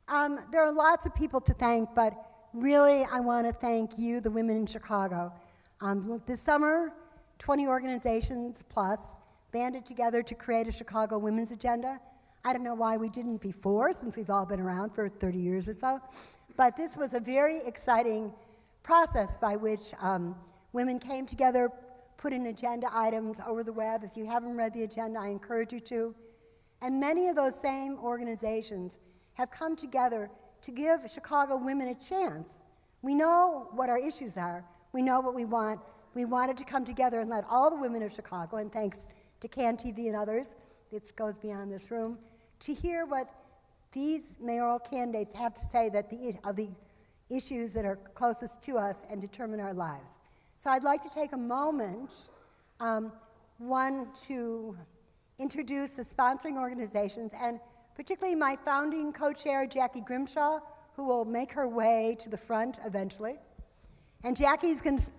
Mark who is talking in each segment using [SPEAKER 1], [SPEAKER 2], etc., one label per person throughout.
[SPEAKER 1] There are lots of people to thank, but really I want to thank you, the women in Chicago. This summer, 20 organizations plus banded together to create a Chicago Women's Agenda. I don't know why we didn't before, since we've all been around for 30 years or so, but this was a very exciting process by which women came together, put in agenda items over the web. If you haven't read the agenda, I encourage you to. And many of those same organizations have come together to give Chicago women a chance. We know what our issues are. We know what we want. We wanted to come together and let all the women of Chicago, and thanks to CAN TV and others, it goes beyond this room, to hear what these mayoral candidates have to say of the issues that are closest to us and determine our lives. So I'd like to take a moment, one, to introduce the sponsoring organizations, and particularly my founding co-chair, Jackie Grimshaw, who will make her way to the front eventually. And Jackie's going to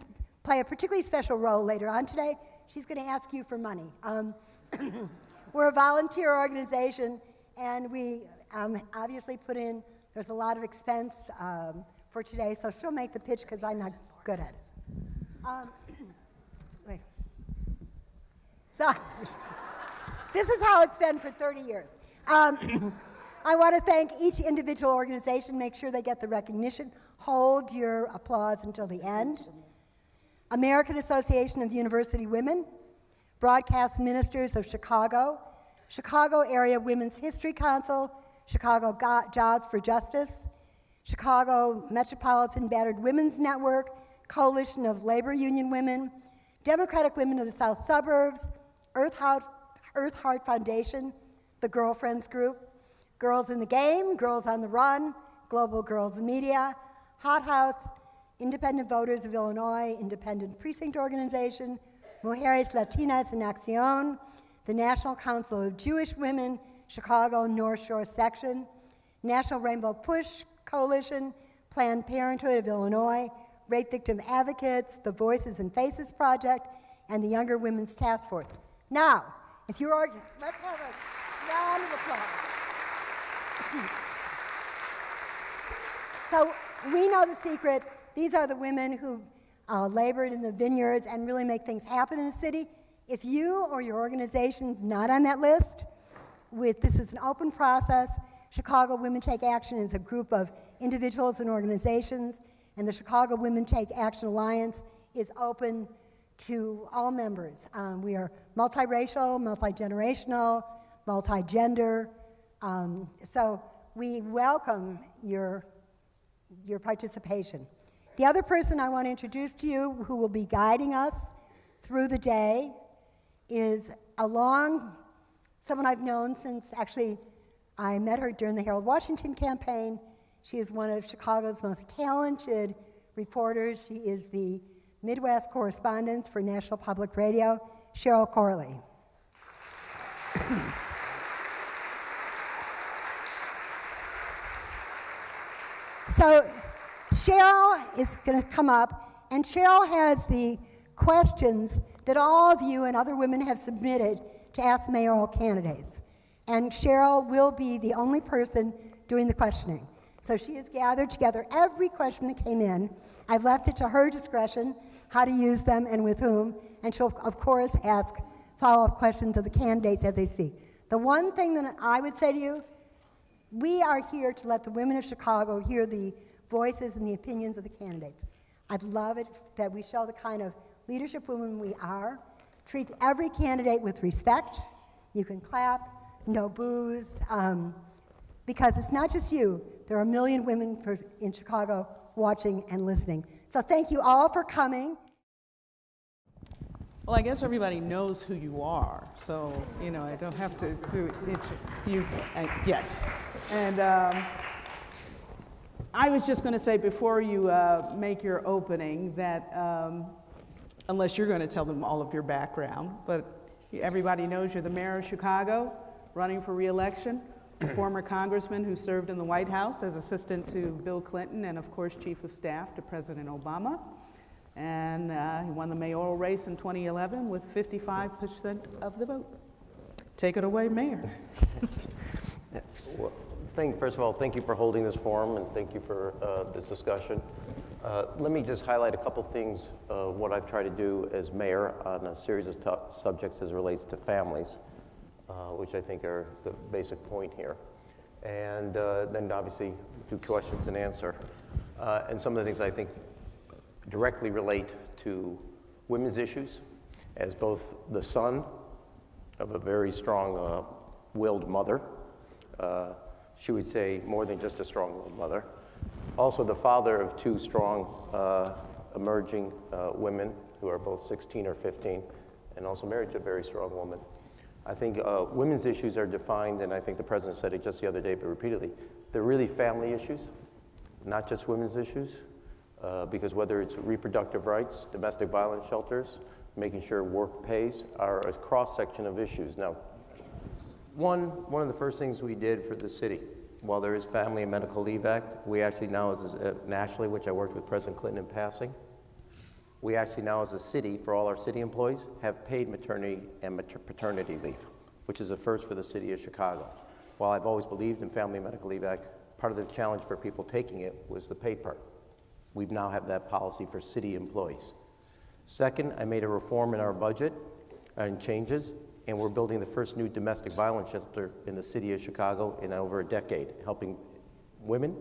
[SPEAKER 1] play a particularly special role later on today. She's going to ask you for money. We're a volunteer organization, and we obviously put in, there's a lot of expense for today, so she'll make the pitch because I'm not good at it. Wait. So, this is how it's been for 30 years. I want to thank each individual organization, make sure they get the recognition. Hold your applause until the end. American Association of University Women, Broadcast Ministers of Chicago, Chicago Area Women's History Council, Chicago Jobs for Justice, Chicago Metropolitan Battered Women's Network, Coalition of Labor Union Women, Democratic Women of the South Suburbs, Earth Heart Foundation, the Girlfriends Group, Girls in the Game, Girls on the Run, Global Girls Media, Hot House, Independent Voters of Illinois, Independent Precinct Organization, Mujeres Latinas en Acción, the National Council of Jewish Women, Chicago North Shore Section, National Rainbow Push Coalition, Planned Parenthood of Illinois, Rape Victim Advocates, the Voices and Faces Project, and the Younger Women's Task Force. Now, if you're, let's have a round of applause. So we know the secret. These are the women who labored in the vineyards and really make things happen in the city. If you or your organization's not on that list, this is an open process. Chicago Women Take Action is a group of individuals and organizations, and the Chicago Women Take Action Alliance is open to all members. We are multiracial, multi-generational, multi-gender, so we welcome your participation. The other person I want to introduce to you who will be guiding us through the day is someone I've known since, actually, I met her during the Harold Washington campaign. She is one of Chicago's most talented reporters. She is the Midwest correspondent for National Public Radio, Cheryl Corley. So Cheryl is going to come up, and Cheryl has the questions that all of you and other women have submitted to ask mayoral candidates. And Cheryl will be the only person doing the questioning. So she has gathered together every question that came in. I've left it to her discretion how to use them and with whom, and she'll, of course, ask follow-up questions of the candidates as they speak. The one thing that I would say to you, we are here to let the women of Chicago hear the voices and the opinions of the candidates. I'd love it that we show the kind of leadership women we are. Treat every candidate with respect. You can clap, no boos, because it's not just you. There are a million women in Chicago watching and listening. So thank you all for coming.
[SPEAKER 2] Well, I guess everybody knows who you are, so, you know, I don't have to do it. Yes. And I was just going to say before you make your opening that, unless you're going to tell them all of your background, but everybody knows you're the mayor of Chicago, running for re-election, a former congressman who served in the White House as assistant to Bill Clinton and, of course, chief of staff to President Obama. And he won the mayoral race in 2011 with 55% of the vote. Take it away, Mayor.
[SPEAKER 3] Well, First of all, thank you for holding this forum, and thank you for this discussion. Let me just highlight a couple things of what I've tried to do as mayor on a series of subjects as it relates to families, which I think are the basic point here. And then obviously do questions and answer. And some of the things I think directly relate to women's issues, as both the son of a very strong-willed mother. She would say more than just a strong-willed mother. Also the father of two strong emerging women who are both 16 or 15 and also married to a very strong woman. I think women's issues are defined, and I think the president said it just the other day, but repeatedly, they're really family issues, not just women's issues, because whether it's reproductive rights, domestic violence shelters, making sure work pays, are a cross-section of issues. Now, one of the first things we did for the city, while there is Family and Medical Leave Act, we actually now, nationally, which I worked with President Clinton in passing, we actually now as a city, for all our city employees, have paid maternity and paternity leave, which is a first for the city of Chicago. While I've always believed in Family and Medical Leave Act, part of the challenge for people taking it was the pay part. We now have that policy for city employees. Second, I made a reform in our budget and changes, and we're building the first new domestic violence shelter in the city of Chicago in over a decade, helping women,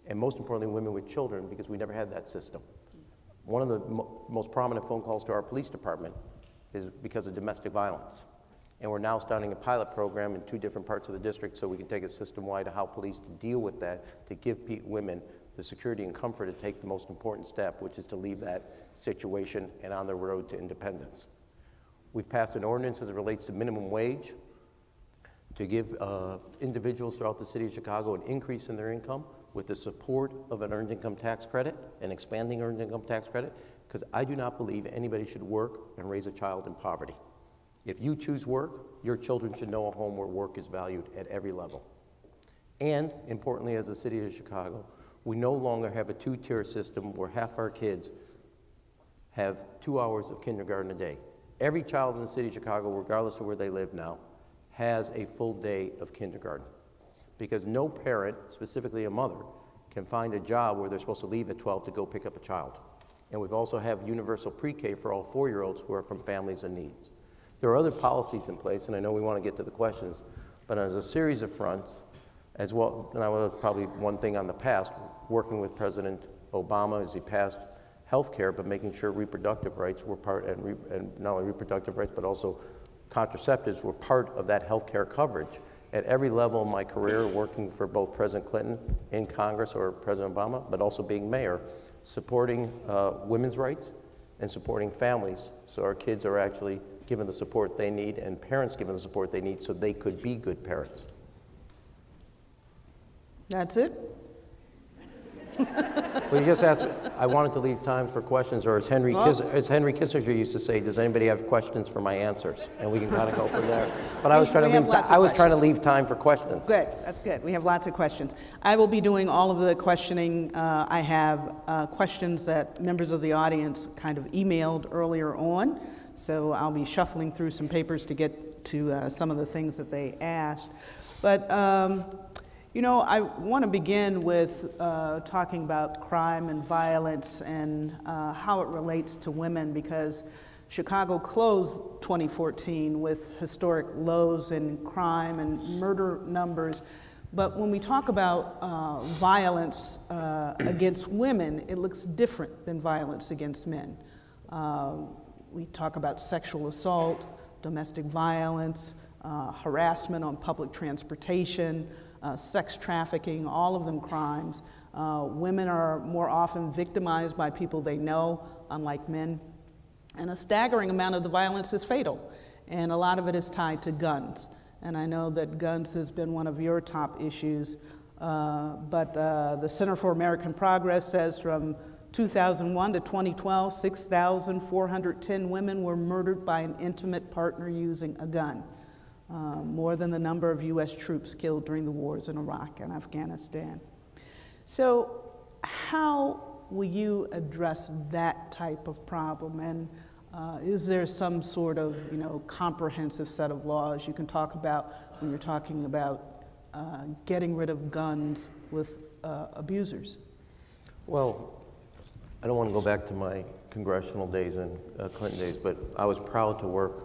[SPEAKER 3] and most importantly, women with children, because we never had that system. One of the most prominent phone calls to our police department is because of domestic violence. And we're now starting a pilot program in 2 different parts of the district so we can take it system-wide to how police to deal with that, to give women the security and comfort to take the most important step, which is to leave that situation and on the road to independence. We've passed an ordinance as it relates to minimum wage to give individuals throughout the city of Chicago an increase in their income with the support of an earned income tax credit, an expanding earned income tax credit, because I do not believe anybody should work and raise a child in poverty. If you choose work, your children should know a home where work is valued at every level. And importantly, as a city of Chicago, we no longer have a 2-tier system where half our kids have 2 hours of kindergarten a day. Every child in the city of Chicago, regardless of where they live now, has a full day of kindergarten. Because no parent, specifically a mother, can find a job where they're supposed to leave at 12 to go pick up a child. And we've also have universal pre-K for all 4-year-olds who are from families in need. There are other policies in place, and I know we want to get to the questions, but as a series of fronts, as well, and I was probably one thing on the past, working with President Obama as he passed health care, but making sure reproductive rights were part, and not only reproductive rights, but also contraceptives were part of that health care coverage. At every level of my career, working for both President Clinton in Congress or President Obama, but also being mayor, supporting women's rights and supporting families so our kids are actually given the support they need and parents given the support they need so they could be good parents.
[SPEAKER 2] That's it?
[SPEAKER 3] Well, you just asked, I wanted to leave time for questions, or as Henry Kissinger used to say, does anybody have questions for my answers? And we can kind of go from there. But I was trying to leave time for questions.
[SPEAKER 2] Good, that's good. We have lots of questions. I will be doing all of the questioning. I have questions that members of the audience kind of emailed earlier on, so I'll be shuffling through some papers to get to some of the things that they asked. But you know, I want to begin with talking about crime and violence and how it relates to women, because Chicago closed 2014 with historic lows in crime and murder numbers. But when we talk about violence against women, it looks different than violence against men. We talk about sexual assault, domestic violence, harassment on public transportation, sex trafficking, all of them crimes. Women are more often victimized by people they know, unlike men. And a staggering amount of the violence is fatal, and a lot of it is tied to guns. And I know that guns has been one of your top issues, but the Center for American Progress says from 2001 to 2012, 6,410 women were murdered by an intimate partner using a gun. More than the number of U.S. troops killed during the wars in Iraq and Afghanistan. So how will you address that type of problem? And is there some sort of, comprehensive set of laws you can talk about when you're talking about getting rid of guns with abusers?
[SPEAKER 3] Well, I don't want to go back to my congressional days and Clinton days, but I was proud to work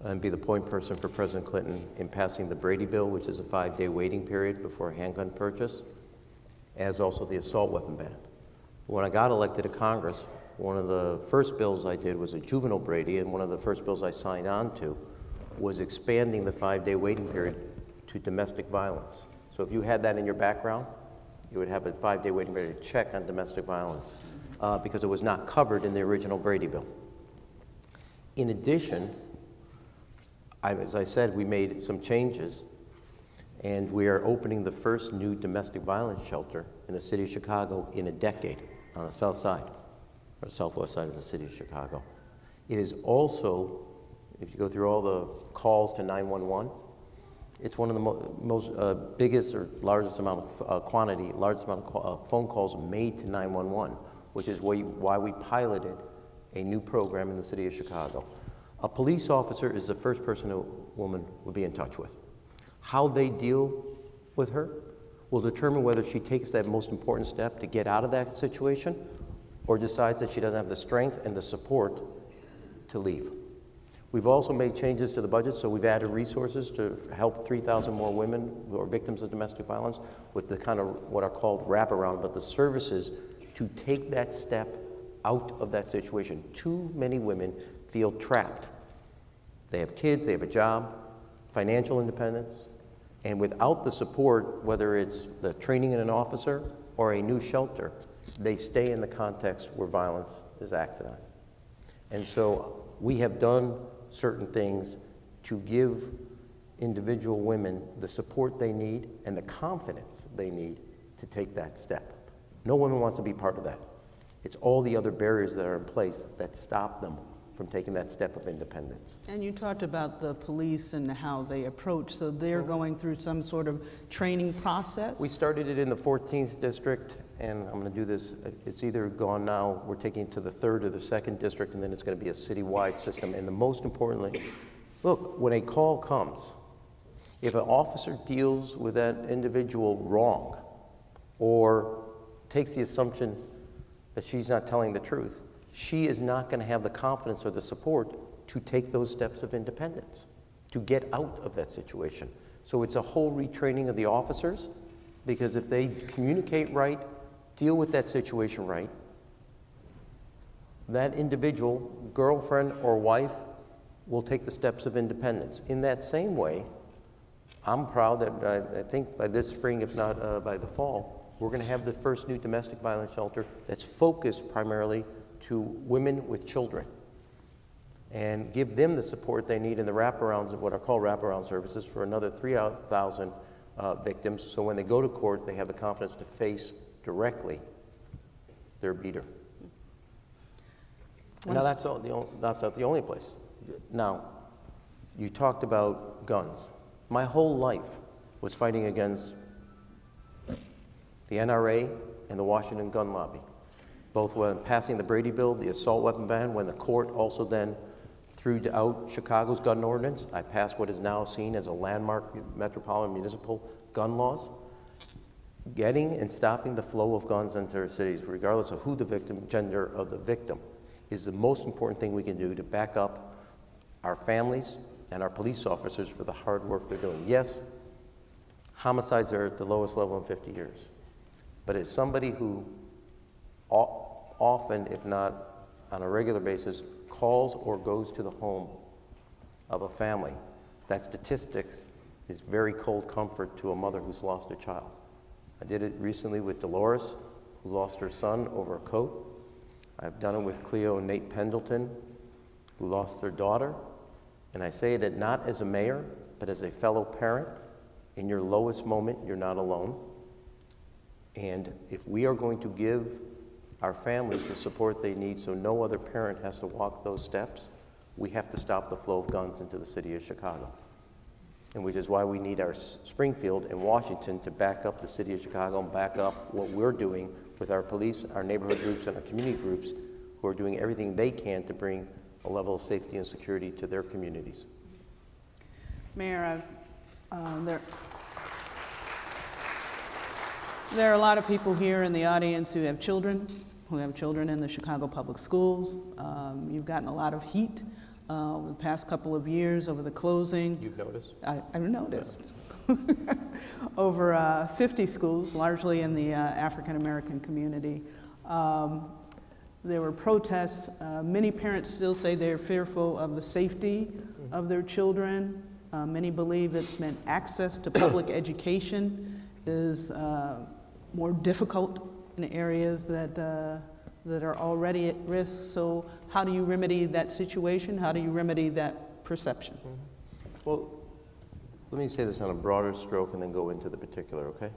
[SPEAKER 3] and be the point person for President Clinton in passing the Brady Bill, which is a 5-day waiting period before a handgun purchase, as also the assault weapon ban. When I got elected to Congress, one of the first bills I did was a juvenile Brady, and one of the first bills I signed on to was expanding the 5-day waiting period to domestic violence. So if you had that in your background, you would have a 5-day waiting period to check on domestic violence because it was not covered in the original Brady Bill. In addition, as I said, we made some changes, and we are opening the first new domestic violence shelter in the city of Chicago in a decade on the south side, or southwest side of the city of Chicago. It is also, if you go through all the calls to 911, it's one of the most biggest or largest amount of largest amount of phone calls made to 911, which is why we piloted a new program in the city of Chicago. A police officer is the first person a woman would be in touch with. How they deal with her will determine whether she takes that most important step to get out of that situation or decides that she doesn't have the strength and the support to leave. We've also made changes to the budget, so we've added resources to help 3,000 more women who are victims of domestic violence with the kind of what are called wraparound, but the services to take that step out of that situation. Too many women feel trapped. They have kids, they have a job, financial independence, and without the support, whether it's the training in an officer or a new shelter, they stay in the context where violence is acted on. And so we have done certain things to give individual women the support they need and the confidence they need to take that step. No woman wants to be part of that. It's all the other barriers that are in place that stop them from taking that step of independence.
[SPEAKER 2] And you talked about the police and how they approach, so they're going through some sort of training process?
[SPEAKER 3] We started it in the 14th district, and I'm going to do this, it's either gone now, we're taking it to the 3rd or the 2nd district, and then it's going to be a citywide system. And the most importantly, look, when a call comes, if an officer deals with that individual wrong or takes the assumption that she's not telling the truth, she is not going to have the confidence or the support to take those steps of independence, to get out of that situation. So it's a whole retraining of the officers, because if they communicate right, deal with that situation right, that individual, girlfriend or wife, will take the steps of independence. In that same way, I'm proud that I think by this spring, if not by the fall, we're going to have the first new domestic violence shelter that's focused primarily to women with children and give them the support they need in the wraparounds, what are called wraparound services, for another 3,000 victims. So when they go to court, they have the confidence to face directly their beater. Now, that's not the only place. Now, you talked about guns. My whole life was fighting against the NRA and the Washington gun lobby, both when passing the Brady Bill, the assault weapon ban, when the court also then threw out Chicago's gun ordinance. I passed what is now seen as a landmark metropolitan municipal gun laws. Getting and stopping the flow of guns into our cities, regardless of who the victim, gender of the victim, is the most important thing we can do to back up our families and our police officers for the hard work they're doing. Yes, homicides are at the lowest level in 50 years. But as somebody who often, if not on a regular basis, calls or goes to the home of a family, that statistics is very cold comfort to a mother who's lost a child. I did it recently with Dolores, who lost her son over a coat. I've done it with Cleo and Nate Pendleton, who lost their daughter. And I say that not as a mayor, but as a fellow parent. In your lowest moment, you're not alone. And if we are going to give our families the support they need so no other parent has to walk those steps, we have to stop the flow of guns into the city of Chicago. And which is why we need our Springfield and Washington to back up the city of Chicago and back up what we're doing with our police, our neighborhood groups, and our community groups who are doing everything they can to bring a level of safety and security to their communities.
[SPEAKER 2] Mayor, There are a lot of people here in the audience who have children in the Chicago Public Schools. You've gotten a lot of heat over the past couple of years over the closing.
[SPEAKER 3] You've noticed?
[SPEAKER 2] I've noticed. Over 50 schools, largely in the African American community. There were protests. Many parents still say they're fearful of the safety of their children. Many believe it's meant access to public education is more difficult in areas that are already at risk. So how do you remedy that situation? How do you remedy that perception?
[SPEAKER 3] Well, let me say this on a broader stroke and then go into the particular, okay?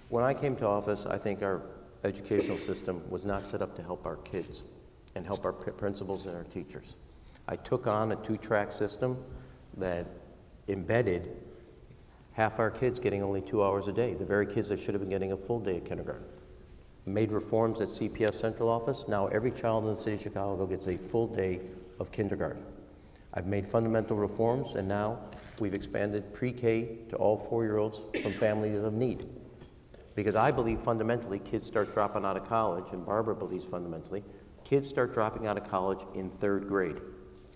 [SPEAKER 3] When I came to office, I think our educational system was not set up to help our kids and help our principals and our teachers. I took on a 2-track system that embedded half our kids getting only 2 hours a day, the very kids that should have been getting a full day of kindergarten. Made reforms at CPS central office. Now every child in the city of Chicago gets a full day of kindergarten. I've made fundamental reforms, and now we've expanded pre-K to all 4-year-olds from families of need. Because I believe fundamentally kids start dropping out of college, and Barbara believes fundamentally, kids start dropping out of college in 3rd grade.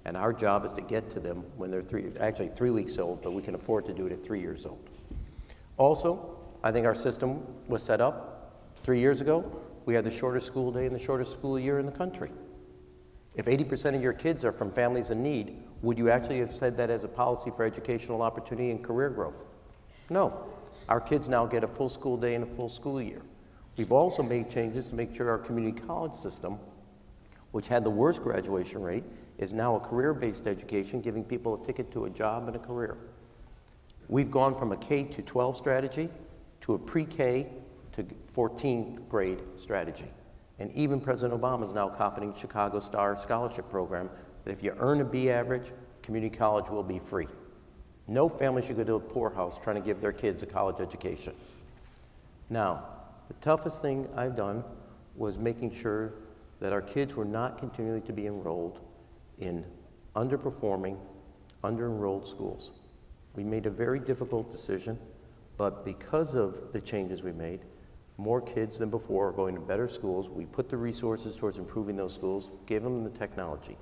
[SPEAKER 3] And our job is to get to them when they're 3 weeks old, but we can afford to do it at 3 years old. Also, I think our system was set up 3 years ago. We had the shortest school day and the shortest school year in the country. If 80% of your kids are from families in need, would you actually have said that as a policy for educational opportunity and career growth? No. Our kids now get a full school day and a full school year. We've also made changes to make sure our community college system, which had the worst graduation rate, is now a career-based education, giving people a ticket to a job and a career. We've gone from a K-12 strategy to a pre-K to 14th grade strategy. And even President Obama is now copying Chicago Star Scholarship Program, that if you earn a B average, community college will be free. No family should go to a poorhouse trying to give their kids a college education. Now, the toughest thing I've done was making sure that our kids were not continuing to be enrolled in underperforming, under-enrolled schools. We made a very difficult decision, but because of the changes we made, more kids than before are going to better schools. We put the resources towards improving those schools, gave them the technology,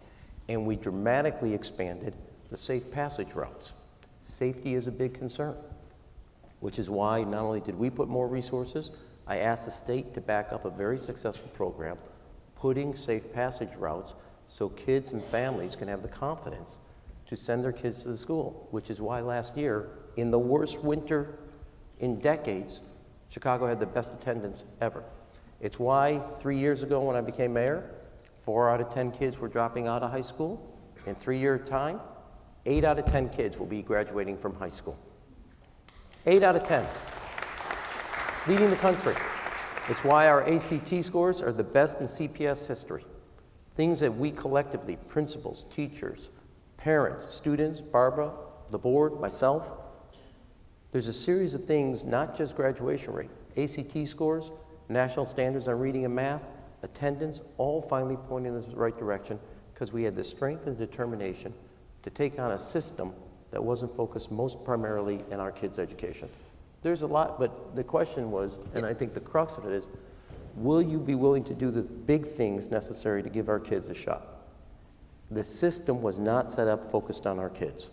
[SPEAKER 3] and we dramatically expanded the safe passage routes. Safety is a big concern, which is why not only did we put more resources, I asked the state to back up a very successful program, putting safe passage routes so kids and families can have the confidence to send their kids to the school, which is why last year, in the worst winter in decades, Chicago had the best attendance ever. It's why 3 years ago when I became mayor, 4 out of 10 kids were dropping out of high school. In 3-year time, 8 out of 10 kids will be graduating from high school. 8 out of 10. Leading the country. It's why our ACT scores are the best in CPS history. Things that we collectively, principals, teachers, parents, students, Barbara, the board, myself, there's a series of things, not just graduation rate, ACT scores, national standards on reading and math, attendance, all finally pointing in the right direction because we had the strength and determination to take on a system that wasn't focused most primarily in our kids' education. There's a lot, but the question was, and I think the crux of it is, will you be willing to do the big things necessary to give our kids a shot? The system was not set up focused on our kids.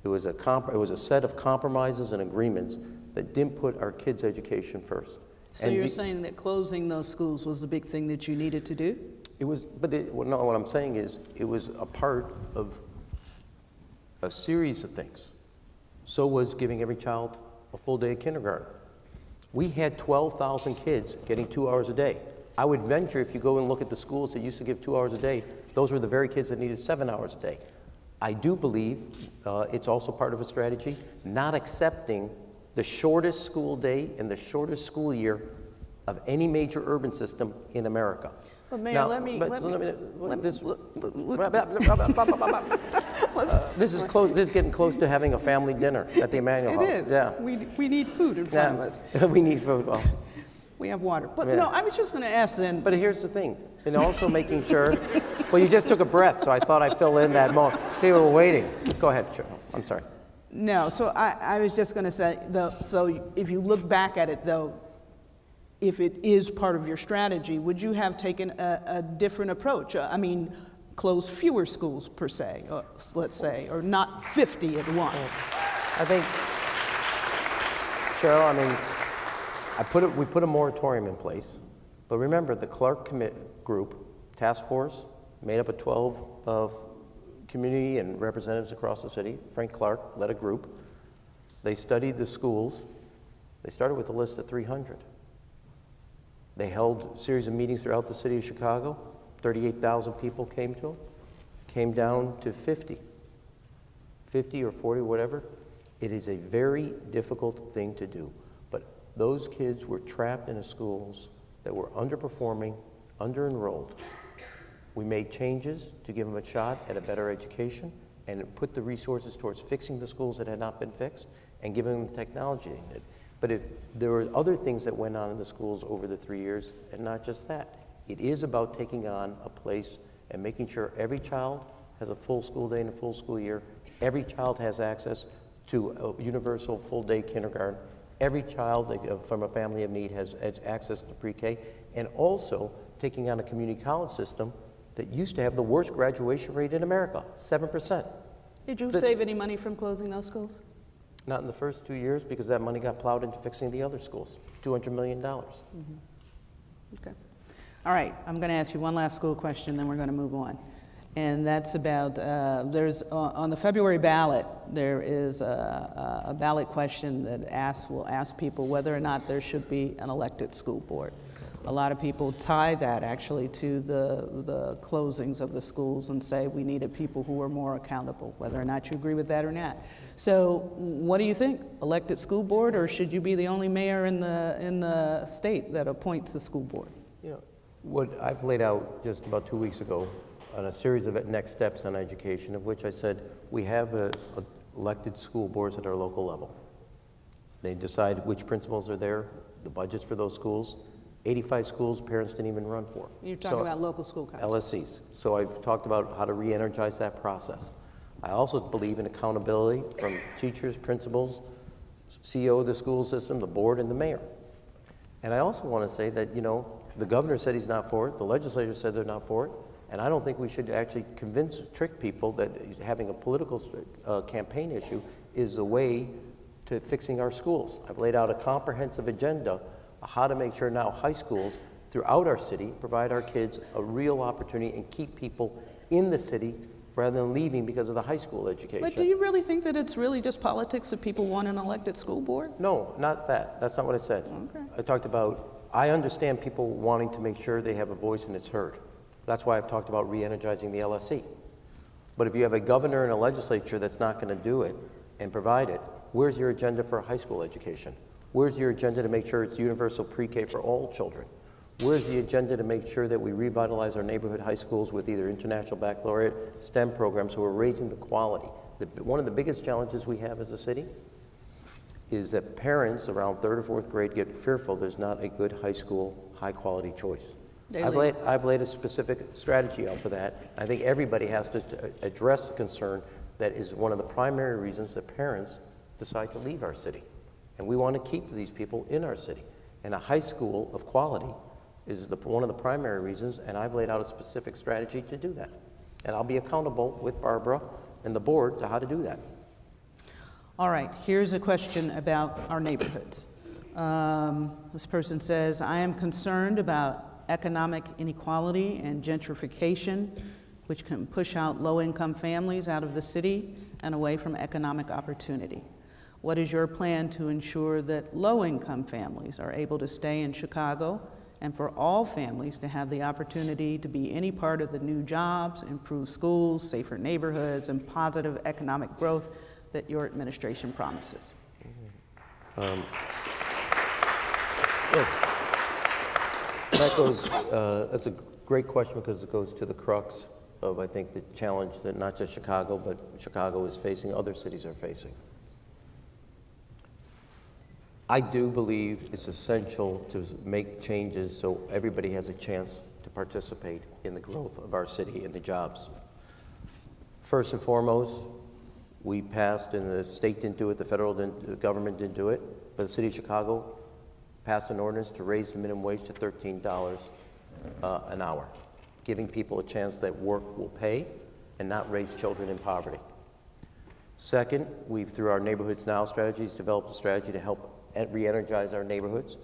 [SPEAKER 3] It was a set of compromises and agreements that didn't put our kids' education first.
[SPEAKER 2] So you're saying that closing those schools was the big thing that you needed to do?
[SPEAKER 3] It was, but no, what I'm saying is it was a part of a series of things. So was giving every child a full day of kindergarten. We had 12,000 kids getting 2 hours a day. I would venture if you go and look at the schools that used to give 2 hours a day, those were the very kids that needed 7 hours a day. I do believe it's also part of a strategy, not accepting the shortest school day and the shortest school year of any major urban system in America.
[SPEAKER 2] But Mayor,
[SPEAKER 3] Now, this is getting close to having a family dinner at the Emanuel House.
[SPEAKER 2] It is.
[SPEAKER 3] Yeah.
[SPEAKER 2] We need food in front of us.
[SPEAKER 3] We need food. Well,
[SPEAKER 2] We have water. But
[SPEAKER 3] Yeah.
[SPEAKER 2] no, I was just going to ask then.
[SPEAKER 3] but here's the thing, and also making sure, well, you just took a breath, so I thought I'd fill in that moment. People were waiting. Go ahead, Cheryl. I'm sorry.
[SPEAKER 2] No, so I was just going to say, so if you look back at it, though, if it is part of your strategy, would you have taken a different approach? I mean, close fewer schools, per se, or, let's say, or not 50 at once?
[SPEAKER 3] I think, Cheryl, I mean, we put a moratorium in place, but remember, the Clark group, task force, made up of 12 of community and representatives across the city. Frank Clark led a group. They studied the schools. They started with a list of 300. They held a series of meetings throughout the city of Chicago. 38,000 people came to them. Came down to 50 or 40, whatever. It is a very difficult thing to do. But those kids were trapped in schools that were underperforming, under-enrolled. We made changes to give them a shot at a better education and put the resources towards fixing the schools that had not been fixed and giving them the technology they needed. But if there were other things that went on in the schools over the 3 years, and not just that. It is about taking on a place and making sure every child has a full school day and a full school year. Every child has access to a universal full-day kindergarten. Every child from a family of need has access to pre-K, and also taking on a community college system that used to have the worst graduation rate in America, 7%.
[SPEAKER 2] Did you save any money from closing those schools?
[SPEAKER 3] Not in the first 2 years, because that money got plowed into fixing the other schools, $200 million.
[SPEAKER 2] Okay. All right, I'm going to ask you one last school question, then we're going to move on. And that's about, there's, on the February ballot, there is a ballot question that will ask people whether or not there should be an elected school board. A lot of people tie that actually to the closings of the schools and say we needed people who were more accountable, whether or not you agree with that or not. So what do you think? Elected school board, or should you be the only mayor in the state that appoints the school board?
[SPEAKER 3] You know, what I've laid out just about 2 weeks ago on a series of next steps on education, of which I said we have elected school boards at our local level. They decide which principals are there, the budgets for those schools. 85 schools parents didn't even run for.
[SPEAKER 2] You're talking about local school councils.
[SPEAKER 3] LSCs. So I've talked about how to re-energize that process. I also believe in accountability from teachers, principals, CEO of the school system, the board, and the mayor. And I also want to say that, you know, the governor said he's not for it, the legislature said they're not for it, and I don't think we should actually trick people that having a political campaign issue is the way to fixing our schools. I've laid out a comprehensive agenda how to make sure now high schools throughout our city provide our kids a real opportunity and keep people in the city rather than leaving because of the high school education.
[SPEAKER 2] But do you really think that it's really just politics if people want an elected school board?
[SPEAKER 3] No, not that. That's not what I said.
[SPEAKER 2] Okay.
[SPEAKER 3] I talked about, I understand people wanting to make sure they have a voice and it's heard. That's why I've talked about re-energizing the LSE. But if you have a governor and a legislature that's not going to do it and provide it, where's your agenda for high school education? Where's your agenda to make sure it's universal pre-K for all children? Where's the agenda to make sure that we revitalize our neighborhood high schools with either international baccalaureate, STEM programs, so we're raising the quality? One of the biggest challenges we have as a city is that parents around 3rd or 4th grade get fearful there's not a good high school, high quality choice. I've laid a specific strategy out for that. I think everybody has to address the concern that is one of the primary reasons that parents decide to leave our city. And we want to keep these people in our city. And a high school of quality is one of the primary reasons, and I've laid out a specific strategy to do that. And I'll be accountable with Barbara and the board to how to do that.
[SPEAKER 2] All right, here's a question about our neighborhoods. This person says, I am concerned about economic inequality and gentrification, which can push out low-income families out of the city and away from economic opportunity. What is your plan to ensure that low-income families are able to stay in Chicago and for all families to have the opportunity to be any part of the new jobs, improved schools, safer neighborhoods, and positive economic growth that your administration promises?
[SPEAKER 3] That's a great question because it goes to the crux of, I think, the challenge that not just Chicago, but Chicago is facing, other cities are facing. I do believe it's essential to make changes so everybody has a chance to participate in the growth of our city and the jobs. First and foremost, We passed, and the state didn't do it, the federal government didn't do it, but the city of Chicago passed an ordinance to raise the minimum wage to $13 an hour, giving people a chance that work will pay and not raise children in poverty. Second, we've, through our Neighborhoods Now strategies, developed a strategy to help re-energize our neighborhoods.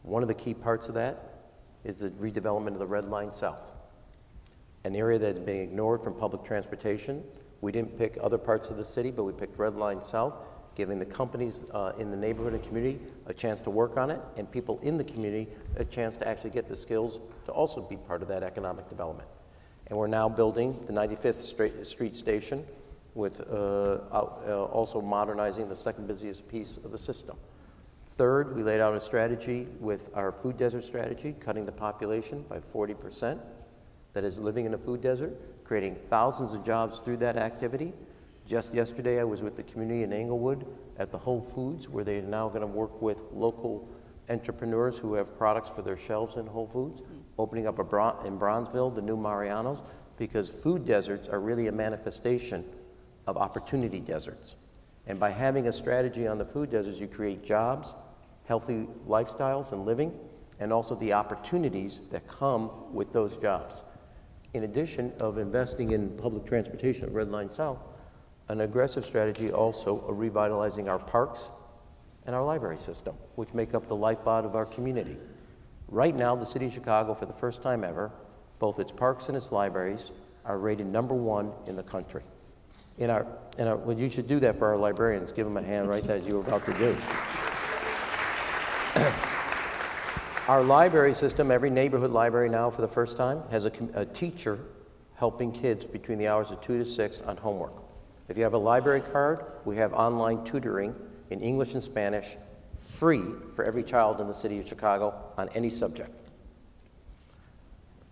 [SPEAKER 3] One of the key parts of that is the redevelopment of the Red Line South, an area that has been ignored from public transportation. We didn't pick other parts of the city, but we picked Red Line South, giving the companies in the neighborhood and community a chance to work on it, and people in the community a chance to actually get the skills to also be part of that economic development. And we're now building the 95th Street Station with also modernizing the second busiest piece of the system. Third, we laid out a strategy with our food desert strategy, cutting the population by 40% that is living in a food desert, creating thousands of jobs through that activity. Just yesterday, I was with the community in Englewood at the Whole Foods, where they are now going to work with local entrepreneurs who have products for their shelves in Whole Foods, opening up in Bronzeville, the new Mariano's, because food deserts are really a manifestation of opportunity deserts. And by having a strategy on the food deserts, you create jobs, healthy lifestyles and living, and also the opportunities that come with those jobs. In addition of investing in public transportation at Red Line South, an aggressive strategy also of revitalizing our parks and our library system, which make up the lifeblood of our community. Right now, the city of Chicago, for the first time ever, both its parks and its libraries are rated #1 in the country. Well, you should do that for our librarians. Give them a hand right as you were about to do. Our library system, every neighborhood library now for the first time, has a teacher helping kids between the hours of 2 to 6 on homework. If you have a library card, we have online tutoring in English and Spanish, free for every child in the city of Chicago on any subject.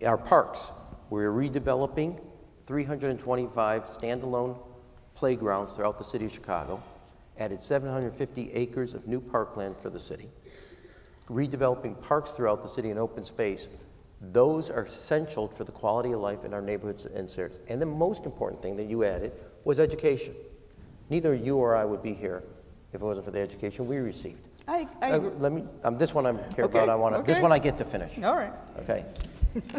[SPEAKER 3] Our parks, we're redeveloping 325 standalone playgrounds throughout the city of Chicago, added 750 acres of new parkland for the city, redeveloping parks throughout the city and open space. Those are essential for the quality of life in our neighborhoods and cities. And the most important thing that you added was education. Neither you or I would be here if it wasn't for the education we received.
[SPEAKER 2] I agree.
[SPEAKER 3] This one I care
[SPEAKER 2] Okay,
[SPEAKER 3] about. This
[SPEAKER 2] okay.
[SPEAKER 3] one I get to finish.
[SPEAKER 2] All right.
[SPEAKER 3] Okay.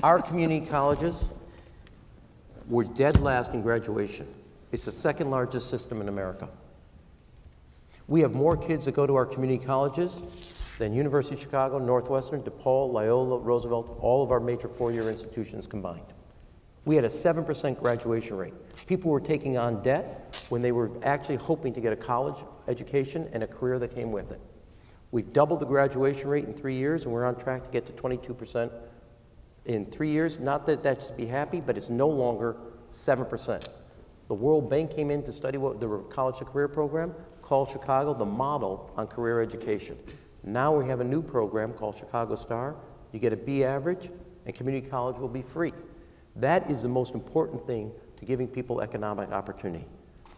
[SPEAKER 3] Our community colleges were dead last in graduation. It's the second largest system in America. We have more kids that go to our community colleges than University of Chicago, Northwestern, DePaul, Loyola, Roosevelt, all of our major four-year institutions combined. We had a 7% graduation rate. People were taking on debt when they were actually hoping to get a college education and a career that came with it. We've doubled the graduation rate in 3 years, and we're on track to get to 22% in 3 years. Not that that should be happy, but it's no longer 7%. The World Bank came in to study what the college to career program, called Chicago the model on career education. Now we have a new program called Chicago Star. You get a B average, and community college will be free. That is the most important thing to giving people economic opportunity.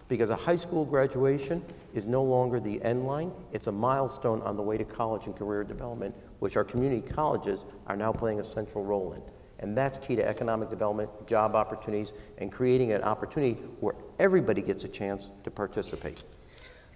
[SPEAKER 3] Because a high school graduation is no longer the end line, it's a milestone on the way to college and career development, which our community colleges are now playing a central role in. And that's key to economic development, job opportunities, and creating an opportunity where everybody gets a chance to participate.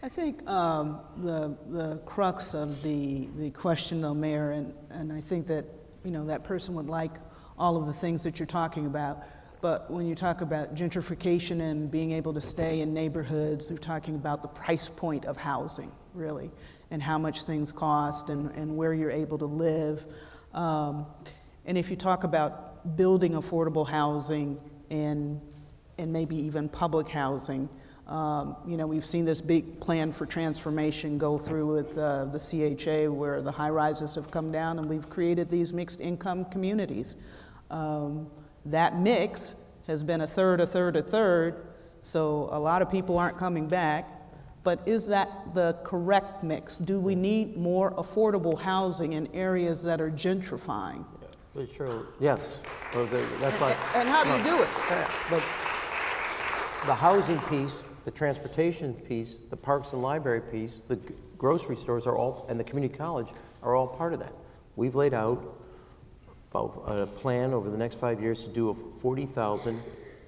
[SPEAKER 2] I think the crux of the question, though, Mayor, and I think that, you know, that person would like all of the things that you're talking about, but when you talk about gentrification and being able to stay in neighborhoods, you're talking about the price point of housing, really, and how much things cost and where you're able to live. And if you talk about building affordable housing and maybe even public housing, you know, we've seen this big plan for transformation go through with the CHA, where the high rises have come down and we've created these mixed income communities. That mix has been a third, so a lot of people aren't coming back. But is that the correct mix? Do we need more affordable housing in areas that are gentrifying?
[SPEAKER 3] Yeah, sure. Yes. Well, that's why.
[SPEAKER 2] And how do you do it?
[SPEAKER 3] But the housing piece, the transportation piece, the parks and library piece, the grocery stores are all, and the community college are all part of that. We've laid out a plan over the next 5 years to do 40,000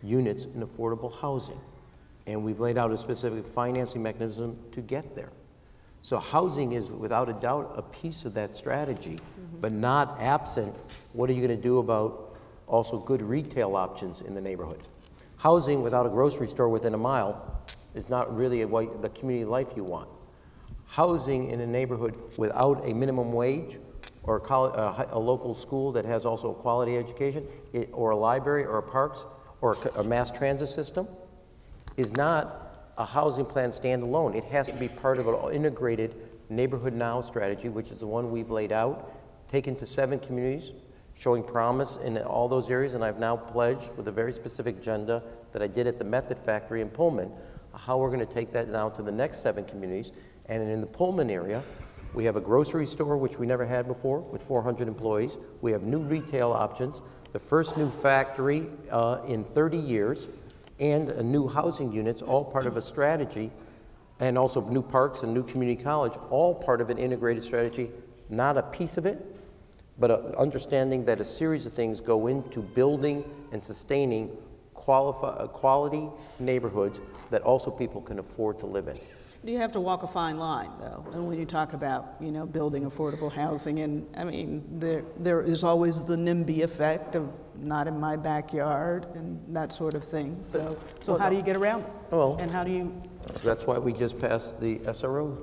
[SPEAKER 3] units in affordable housing. And we've laid out a specific financing mechanism to get there. So housing is without a doubt a piece of that strategy, but not absent what are you going to do about also good retail options in the neighborhood. Housing without a grocery store within a mile is not really the community life you want. Housing in a neighborhood without a minimum wage or a local school that has also a quality education, or a library or a parks or a mass transit system is not a housing plan standalone. It has to be part of an integrated Neighborhood Now strategy, which is the one we've laid out, taken to 7 communities, showing promise in all those areas, and I've now pledged with a very specific agenda that I did at the Method Factory in Pullman, how we're going to take that now to the next 7 communities. And in the Pullman area, we have a grocery store, which we never had before, with 400 employees. We have new retail options, the first new factory in 30 years, and new housing units, all part of a strategy, and also new parks and new community college, all part of an integrated strategy, not a piece of it, but understanding that a series of things go into building and sustaining quality neighborhoods that also people can afford to live in.
[SPEAKER 2] Do you have to walk a fine line, though? And when you talk about, you know, building affordable housing, and I mean, there is always the NIMBY effect of not in my backyard and that sort of thing. So how do you get around it?
[SPEAKER 3] Well,
[SPEAKER 2] and how do you?
[SPEAKER 3] That's why we just passed the SRO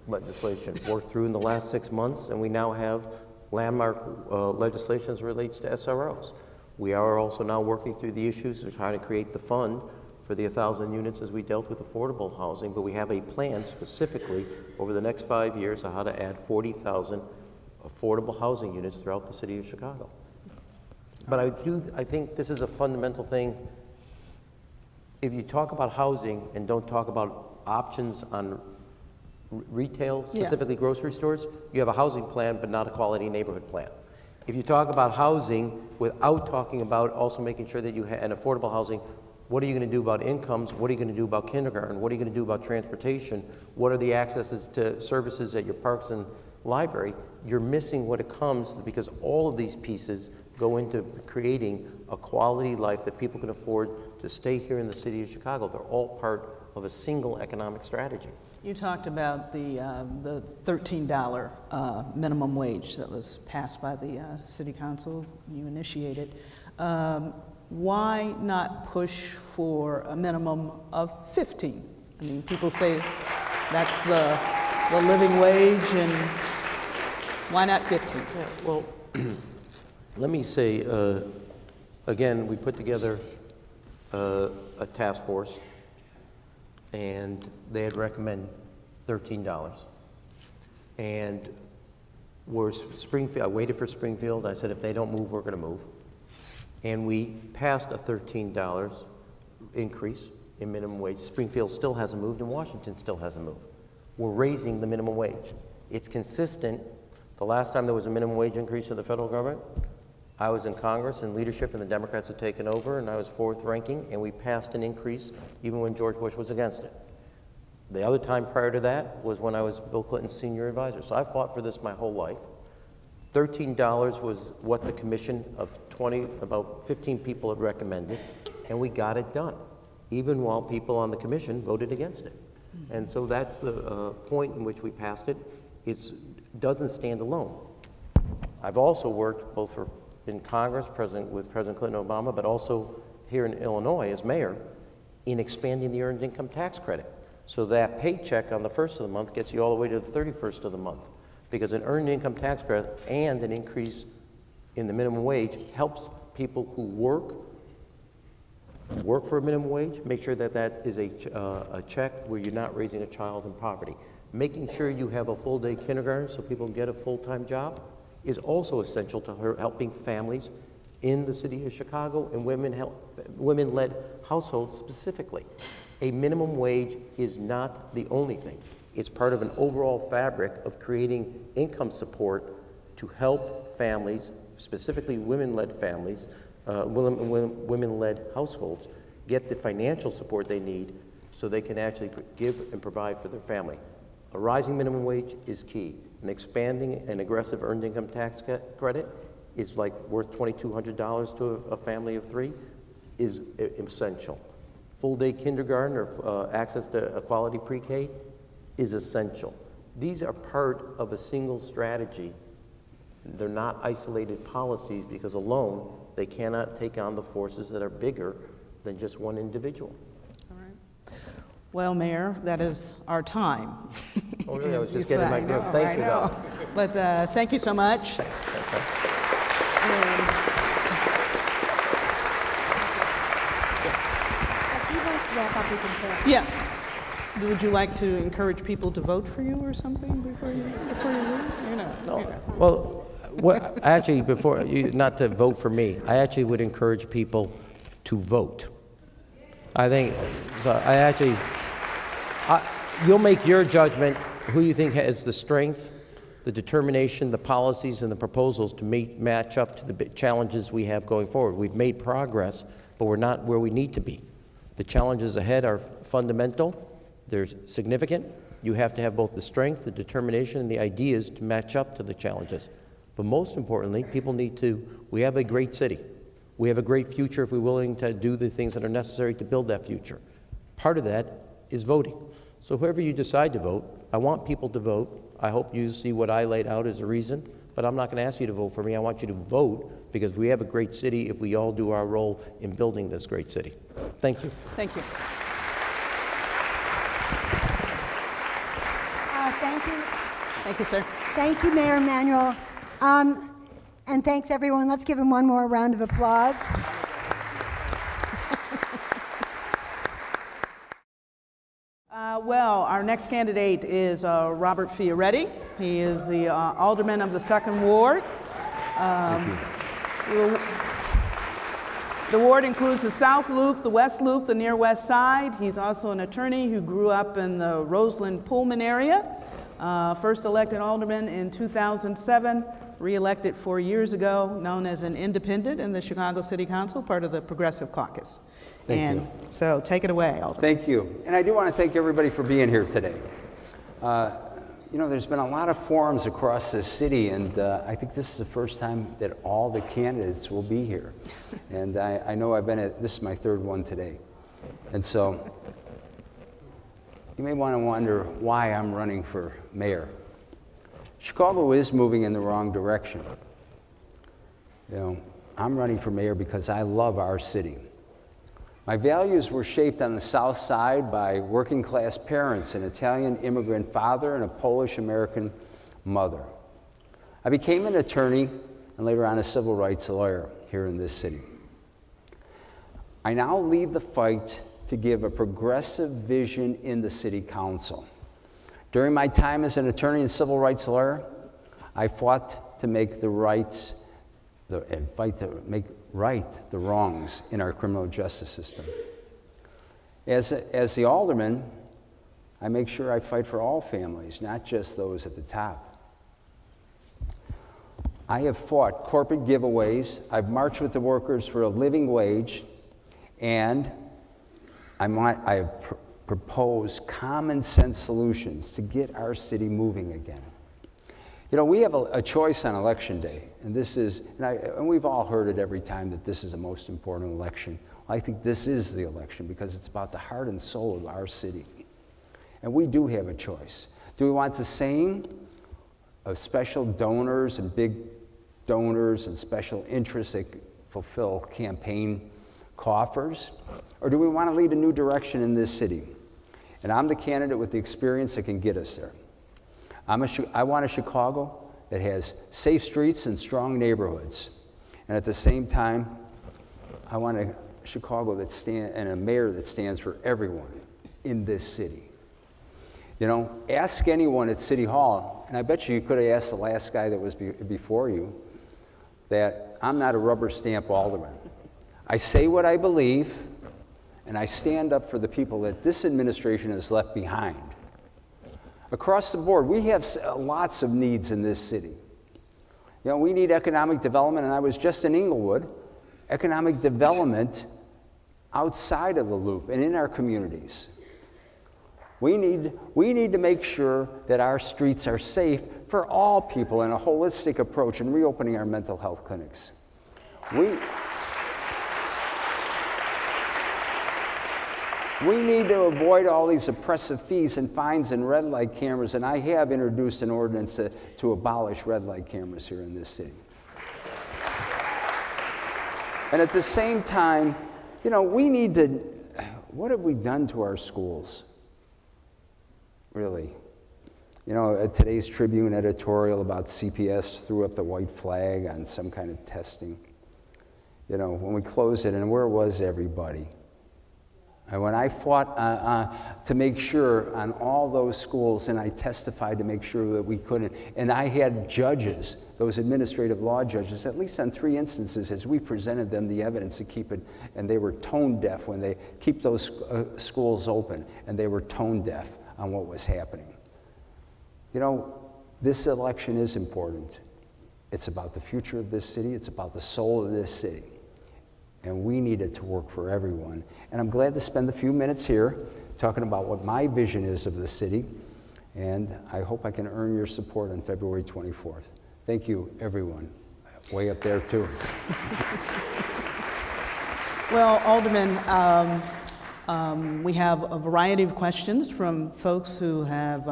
[SPEAKER 3] legislation, worked through in the last 6 months, and we now have landmark legislation as relates to SROs. We are also now working through the issues of trying to create the fund for the 1,000 units as we dealt with affordable housing, but we have a plan specifically over the next 5 years on how to add 40,000 affordable housing units throughout the city of Chicago. But I think this is a fundamental thing. If you talk about housing and don't talk about options on retail, specifically grocery stores, you have a housing plan but not a quality neighborhood plan. If you talk about housing without talking about also making sure that you have an affordable housing, what are you going to do about incomes? What are you going to do about kindergarten? What are you going to do about transportation? What are the accesses to services at your parks and library? You're missing what it comes, because all of these pieces go into creating a quality life that people can afford to stay here in the city of Chicago. They're all part of a single economic strategy.
[SPEAKER 2] You talked about the $13 minimum wage that was passed by the city council. You initiated. Why not push for a minimum of 15? I mean, people say that's the living wage, and why not 15?
[SPEAKER 3] Yeah, well, let me say, again, we put together a task force, and they had recommended $13. And I waited for Springfield. I said, if they don't move, we're going to move. And we passed a $13 increase in minimum wage. Springfield still hasn't moved, and Washington still hasn't moved. We're raising the minimum wage. It's consistent. The last time there was a minimum wage increase in the federal government, I was in Congress and leadership, and the Democrats had taken over, and I was 4th ranking, and we passed an increase even when George Bush was against it. The other time prior to that was when I was Bill Clinton's senior advisor. So I fought for this my whole life. $13 was what the commission of about 15 people had recommended, and we got it done, even while people on the commission voted against it. And so that's the point in which we passed it. It doesn't stand alone. I've also worked both in Congress, with President Clinton and Obama, but also here in Illinois as mayor, in expanding the earned income tax credit. So that paycheck on the 1st of the month gets you all the way to the 31st of the month. Because an earned income tax credit and an increase in the minimum wage helps people who work for a minimum wage, make sure that that is a check where you're not raising a child in poverty. Making sure you have a full-day kindergarten so people can get a full-time job is also essential to helping families in the city of Chicago and women-led households specifically. A minimum wage is not the only thing. It's part of an overall fabric of creating income support to help families, specifically women-led families, women-led households, get the financial support they need so they can actually give and provide for their family. A rising minimum wage is key. And expanding an aggressive earned income tax credit is like worth $2,200 to a family of 3 is essential. full-day kindergarten or access to a quality pre-K is essential. These are part of a single strategy. They're not isolated policies because alone they cannot take on the forces that are bigger than just one individual.
[SPEAKER 2] All right. Well, Mayor, that is our time.
[SPEAKER 3] Oh, really? I was just getting my grip. Thank you, though.
[SPEAKER 2] But thank you so much.
[SPEAKER 1] If he wants to wrap up, we can say it.
[SPEAKER 2] Yes. Would you like to encourage people to vote for you or something before you leave? You know.
[SPEAKER 3] No. Well, actually, before not to vote for me, I actually would encourage people to vote. I think you'll make your judgment who you think has the strength, the determination, the policies, and the proposals to match up to the challenges we have going forward. We've made progress, but we're not where we need to be. The challenges ahead are fundamental. They're significant. You have to have both the strength, the determination, and the ideas to match up to the challenges. But most importantly, we have a great city. We have a great future if we're willing to do the things that are necessary to build that future. Part of that is voting. So whoever you decide to vote, I want people to vote. I hope you see what I laid out as a reason, but I'm not going to ask you to vote for me. I want you to vote because we have a great city if we all do our role in building this great city. Thank you.
[SPEAKER 2] Thank you.
[SPEAKER 1] Thank you.
[SPEAKER 2] Thank you, sir.
[SPEAKER 1] Thank you, Mayor Emanuel. And thanks, everyone. Let's give him one more round of applause.
[SPEAKER 2] Well, our next candidate is Robert Fioretti. He is the Alderman of the 2nd Ward. The ward includes the South Loop, the West Loop, the Near West Side. He's also an attorney who grew up in the Roseland-Pullman area. First elected alderman in 2007, re-elected 4 years ago, known as an independent in the Chicago City Council, part of the Progressive Caucus.
[SPEAKER 4] Thank you.
[SPEAKER 2] So take it away, Alderman.
[SPEAKER 4] Thank you. And I do want to thank everybody for being here today. You know, there's been a lot of forums across this city, and I think this is the first time that all the candidates will be here. And I know this is my 3rd one today. And so you may want to wonder why I'm running for mayor. Chicago is moving in the wrong direction. You know, I'm running for mayor because I love our city. My values were shaped on the South Side by working class parents, an Italian immigrant father and a Polish American mother. I became an attorney and later on a civil rights lawyer here in this city. I now lead the fight to give a progressive vision in the city council. During my time as an attorney and civil rights lawyer, I fought to make right the wrongs in our criminal justice system. As the alderman, I make sure I fight for all families, not just those at the top. I have fought corporate giveaways, I've marched with the workers for a living wage, and I have proposed common sense solutions to get our city moving again. You know, we have a choice on election day, and and we've all heard it every time that this is the most important election. I think this is the election because it's about the heart and soul of our city. And we do have a choice. Do we want the same of special donors and big donors and special interests that fulfill campaign coffers? Or do we want to lead a new direction in this city? And I'm the candidate with the experience that can get us there. I want a Chicago that has safe streets and strong neighborhoods. And at the same time, I want a Chicago and a mayor that stands for everyone in this city. You know, ask anyone at City Hall, and I bet you could have asked the last guy that was before you, that I'm not a rubber stamp alderman. I say what I believe, and I stand up for the people that this administration has left behind. Across the board, we have lots of needs in this city. You know, we need economic development, and I was just in Inglewood. Economic development outside of the loop and in our communities. We need to make sure that our streets are safe for all people in a holistic approach in reopening our mental health clinics. We need to avoid all these oppressive fees and fines and red light cameras, and I have introduced an ordinance to abolish red light cameras here in this city. And at the same time, you know, we need to, what have we done to our schools? Really? You know, today's Tribune editorial about CPS threw up the white flag on some kind of testing. You know, when we closed it, and where was everybody? And when I fought to make sure on all those schools, and I testified to make sure that we couldn't, and I had judges, those administrative law judges, at least on 3 instances, as we presented them the evidence to keep it, and they were tone deaf when they keep those schools open, and they were tone deaf on what was happening. You know, this election is important. It's about the future of this city. It's about the soul of this city. And we need it to work for everyone. And I'm glad to spend a few minutes here talking about what my vision is of the city. And I hope I can earn your support on February 24th. Thank you, everyone. Way up there, too.
[SPEAKER 2] Well, Alderman, we have a variety of questions from folks who have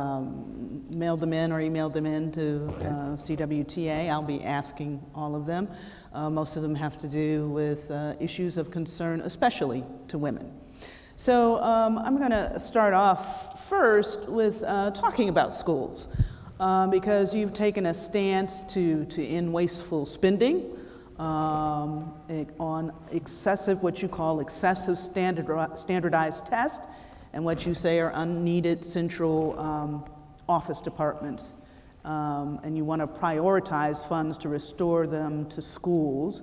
[SPEAKER 2] mailed them in or emailed them in to CWTA. I'll be asking all of them. Most of them have to do with issues of concern, especially to women. So I'm going to start off first with talking about schools, because you've taken a stance to end wasteful spending on excessive, what you call excessive standardized tests, and what you say are unneeded central office departments. And you want to prioritize funds to restore them to schools.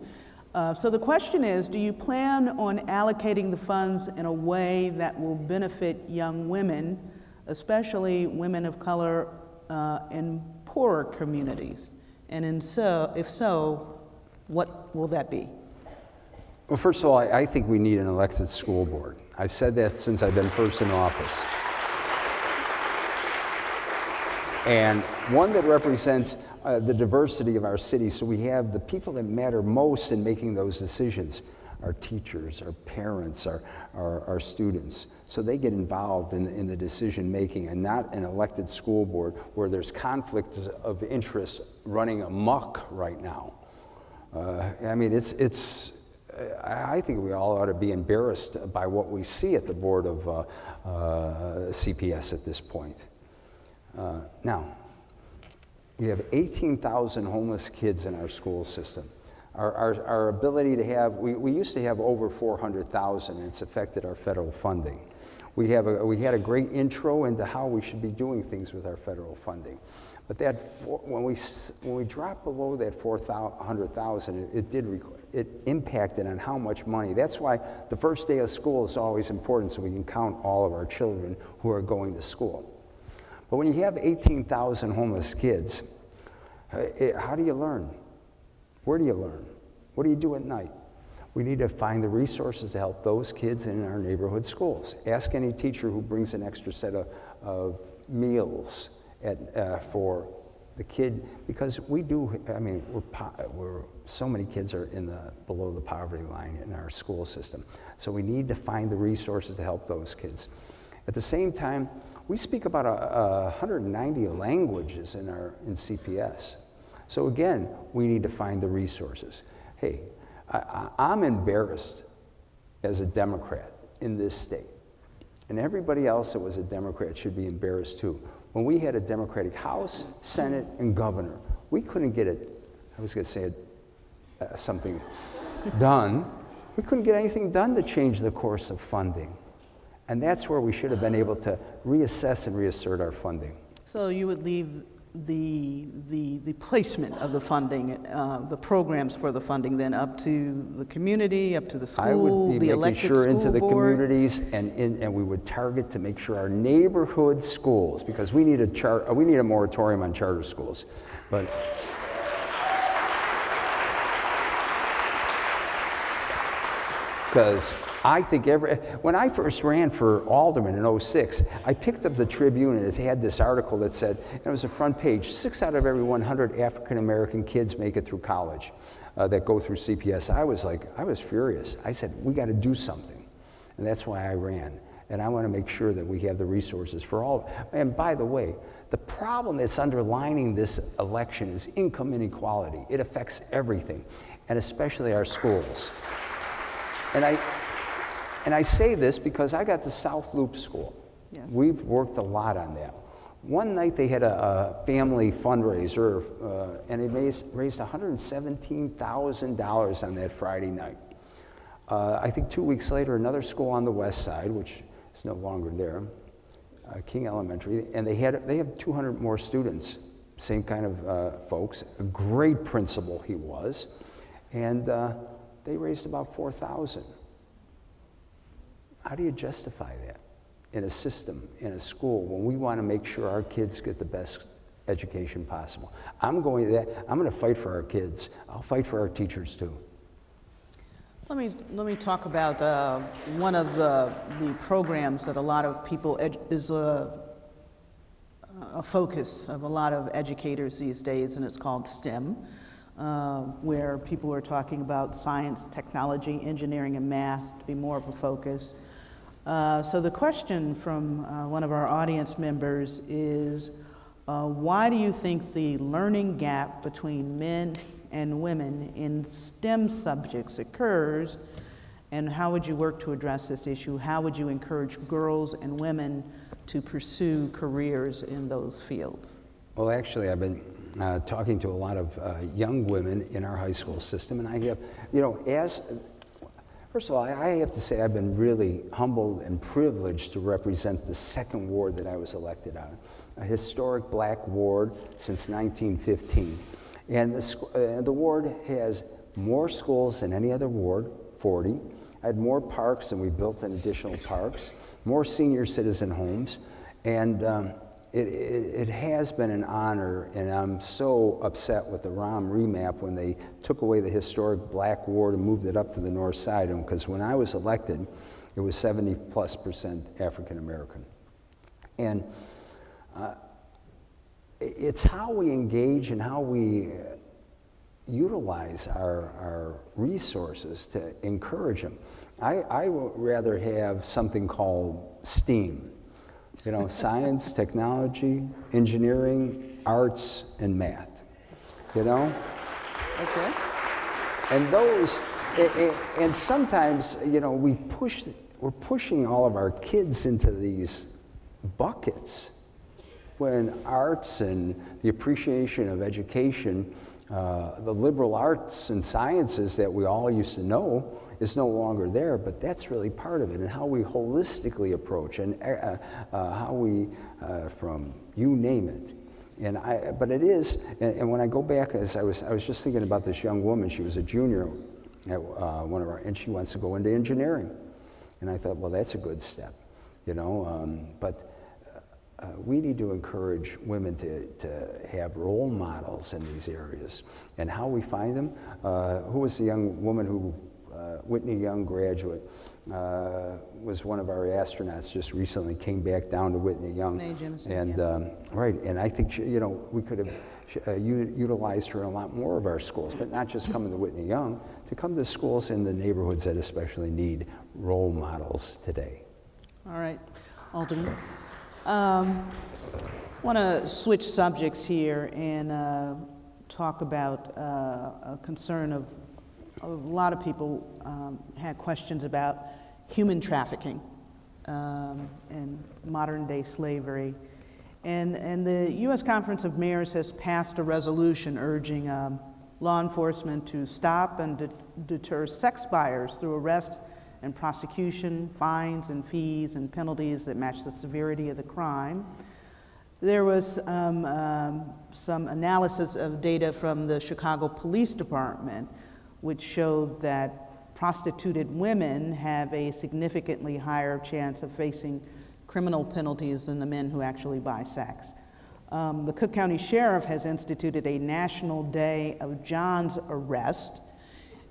[SPEAKER 2] So the question is, do you plan on allocating the funds in a way that will benefit young women, especially women of color in poorer communities? And if so, what will that be?
[SPEAKER 4] Well, first of all, I think we need an elected school board. I've said that since I've been first in office. And one that represents the diversity of our city, so we have the people that matter most in making those decisions, our teachers, our parents, our students. So they get involved in the decision making, and not an elected school board where there's conflict of interest running amok right now. I mean, I think we all ought to be embarrassed by what we see at the board of CPS at this point. Now, we have 18,000 homeless kids in our school system. Our ability to have, we used to have over 400,000, and it's affected our federal funding. We had a great intro into how we should be doing things with our federal funding. But when we dropped below that 400,000, it impacted on how much money. That's why the first day of school is always important, so we can count all of our children who are going to school. But when you have 18,000 homeless kids, how do you learn? Where do you learn? What do you do at night? We need to find the resources to help those kids in our neighborhood schools. Ask any teacher who brings an extra set of meals for the kid, because we do, I mean, so many kids are below the poverty line in our school system. So we need to find the resources to help those kids. At the same time, we speak about 190 languages in CPS. So again, we need to find the resources. Hey, I'm embarrassed as a Democrat in this state. And everybody else that was a Democrat should be embarrassed too. When we had a Democratic House, Senate, and governor, we couldn't get it, I was going to say something done. We couldn't get anything done to change the course of funding. And that's where we should have been able to reassess and reassert our funding.
[SPEAKER 2] So you would leave the placement of the funding, the programs for the funding, then up to the community, up to the school,
[SPEAKER 4] I would be
[SPEAKER 2] the
[SPEAKER 4] making
[SPEAKER 2] elected
[SPEAKER 4] sure
[SPEAKER 2] school
[SPEAKER 4] into the
[SPEAKER 2] board.
[SPEAKER 4] communities, and we would target to make sure our neighborhood schools, because we need a moratorium on charter schools, but. Because I think when I first ran for Alderman in '06, I picked up the Tribune, and it had this article that said, and it was a front page, 6 out of every 100 African-American kids make it through college that go through CPS. I was furious. I said, we got to do something. And that's why I ran. And I want to make sure that we have the resources for all. And by the way, the problem that's underlining this election is income inequality. It affects everything, and especially our schools. And I say this because I got the South Loop School.
[SPEAKER 2] Yes.
[SPEAKER 4] We've worked a lot on that. One night they had a family fundraiser, and they raised $117,000 on that Friday night. I think 2 weeks later, another school on the west side, which is no longer there, King Elementary, and they have 200 more students, same kind of folks. A great principal he was, and they raised about $4,000. How do you justify that in a system, in a school, when we want to make sure our kids get the best education possible? I'm going to fight for our kids. I'll fight for our teachers too.
[SPEAKER 2] Let me talk about one of the programs that a lot of people is a focus of a lot of educators these days, and it's called STEM, where people are talking about science, technology, engineering, and math to be more of a focus. So the question from one of our audience members is, why do you think the learning gap between men and women in STEM subjects occurs, and how would you work to address this issue? How would you encourage girls and women to pursue careers in those fields?
[SPEAKER 4] Well, actually, I've been talking to a lot of young women in our high school system, and I have, first of all, I have to say I've been really humbled and privileged to represent the second ward that I was elected on, a historic black ward since 1915. And the ward has more schools than any other ward, 40. I had more parks, and we built an additional parks, more senior citizen homes, and it has been an honor, and I'm so upset with the ROM remap when they took away the historic black ward and moved it up to the north side, because when I was elected, it was 70+% African American. And it's how we engage and how we utilize our resources to encourage them. I would rather have something called STEAM, science, technology, engineering, arts, and math,
[SPEAKER 2] Okay.
[SPEAKER 4] And those, and sometimes, we're pushing all of our kids into these buckets, when arts and the appreciation of education, the liberal arts and sciences that we all used to know is no longer there, but that's really part of it, and how we holistically approach, and how we, from you name it. But it is, and when I go back, as I was just thinking about this young woman. She was a junior at one of our, and she wants to go into engineering. And I thought, well, that's a good step, but we need to encourage women to have role models in these areas. And how we find them, who was the young woman who, Whitney Young graduate, was one of our astronauts just recently, came back down to Whitney Young. And right, and I think we could have utilized her in a lot more of our schools, but not just coming to Whitney Young, to come to schools in the neighborhoods that especially need role models today.
[SPEAKER 2] All right, Alderman. I want to switch subjects here and talk about a concern of a lot of people had questions about human trafficking and modern-day slavery. And the U.S. Conference of Mayors has passed a resolution urging law enforcement to stop and deter sex buyers through arrest and prosecution, fines and fees and penalties that match the severity of the crime. There was some analysis of data from the Chicago Police Department, which showed that prostituted women have a significantly higher chance of facing criminal penalties than the men who actually buy sex. The Cook County Sheriff has instituted a National Day of John's Arrest,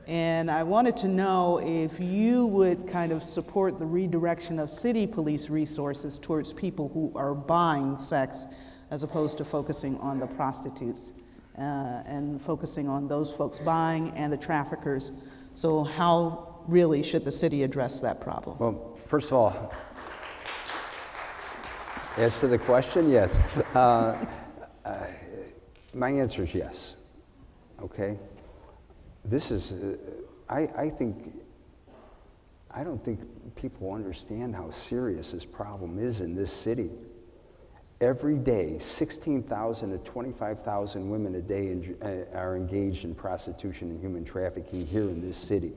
[SPEAKER 2] and I wanted to know if you would kind of support the redirection of city police resources towards people who are buying sex, as opposed to focusing on the prostitutes and focusing on those folks buying and the traffickers. So how really should the city address that problem?
[SPEAKER 4] Well, first of all, As to the question, yes. My answer is yes. Okay? This is, I don't think people understand how serious this problem is in this city. Every day, 16,000 to 25,000 women a day are engaged in prostitution and human trafficking here in this city.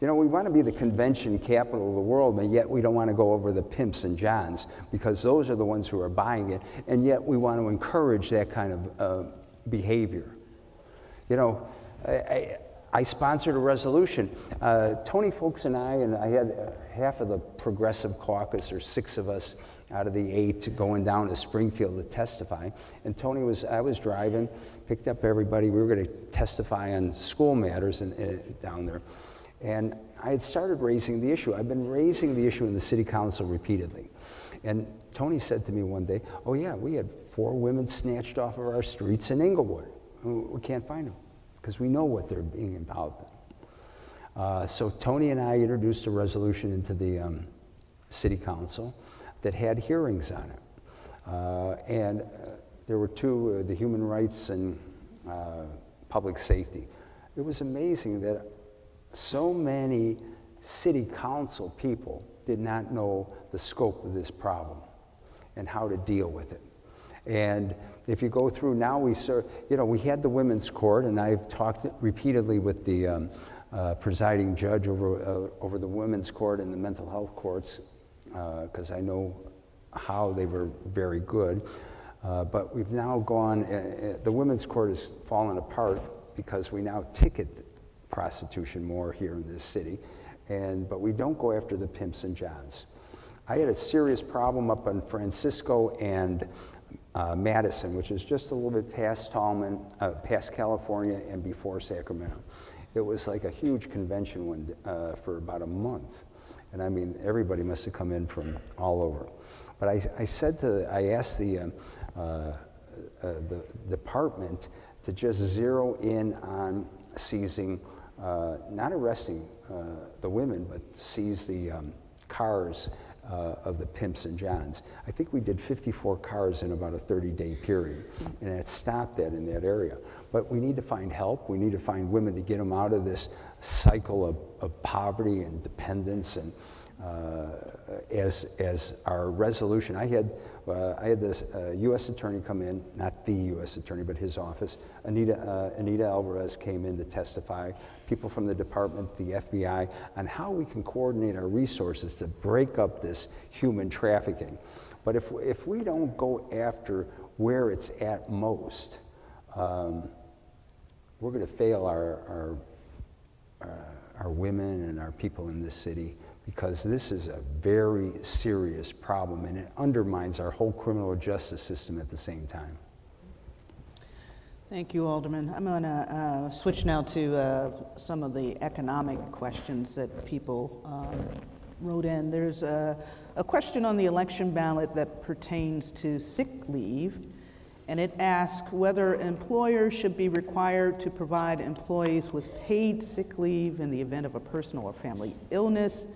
[SPEAKER 4] You know, we want to be the convention capital of the world, and yet we don't want to go over the pimps and johns, because those are the ones who are buying it, and yet we want to encourage that kind of behavior. You know, I sponsored a resolution. Tony Folks and I had half of the Progressive Caucus, or 6 of us out of the 8, going down to Springfield to testify. And I was driving, picked up everybody. We were going to testify on school matters down there. And I had started raising the issue. I've been raising the issue in the city council repeatedly. And Tony said to me one day, oh yeah, we had 4 women snatched off of our streets in Inglewood. We can't find them, because we know what they're being involved in. So Tony and I introduced a resolution into the city council that had hearings on it. And there were 2, the human rights and public safety. It was amazing that so many city council people did not know the scope of this problem and how to deal with it. And if you go through now, we had the women's court, and I've talked repeatedly with the presiding judge over the women's court and the mental health courts, because I know how they were very good. But we've now gone, the women's court has fallen apart because we now ticket prostitution more here in this city, but we don't go after the pimps and johns. I had a serious problem up on Francisco and Madison, which is just a little bit past Tallman, past California and before Sacramento. It was like a huge convention for about a month. And I mean, everybody must have come in from all over. But I asked the department to just zero in on seizing, not arresting the women, but seize the cars of the pimps and johns. I think we did 54 cars in about a 30-day period, and it stopped that in that area. But we need to find help. We need to find women to get them out of this cycle of poverty and dependence. And as our resolution, I had this U.S. attorney come in, not the U.S. attorney, but his office. Anita Alvarez came in to testify, people from the department, the FBI, on how we can coordinate our resources to break up this human trafficking. But if we don't go after where it's at most, we're going to fail our women and our people in this city, because this is a very serious problem, and it undermines our whole criminal justice system at the same time.
[SPEAKER 2] Thank you, Alderman. I'm going to switch now to some of the economic questions that people wrote in. There's a question on the election ballot that pertains to sick leave, and it asks whether employers should be required to provide employees with paid sick leave in the event of a personal or family illness,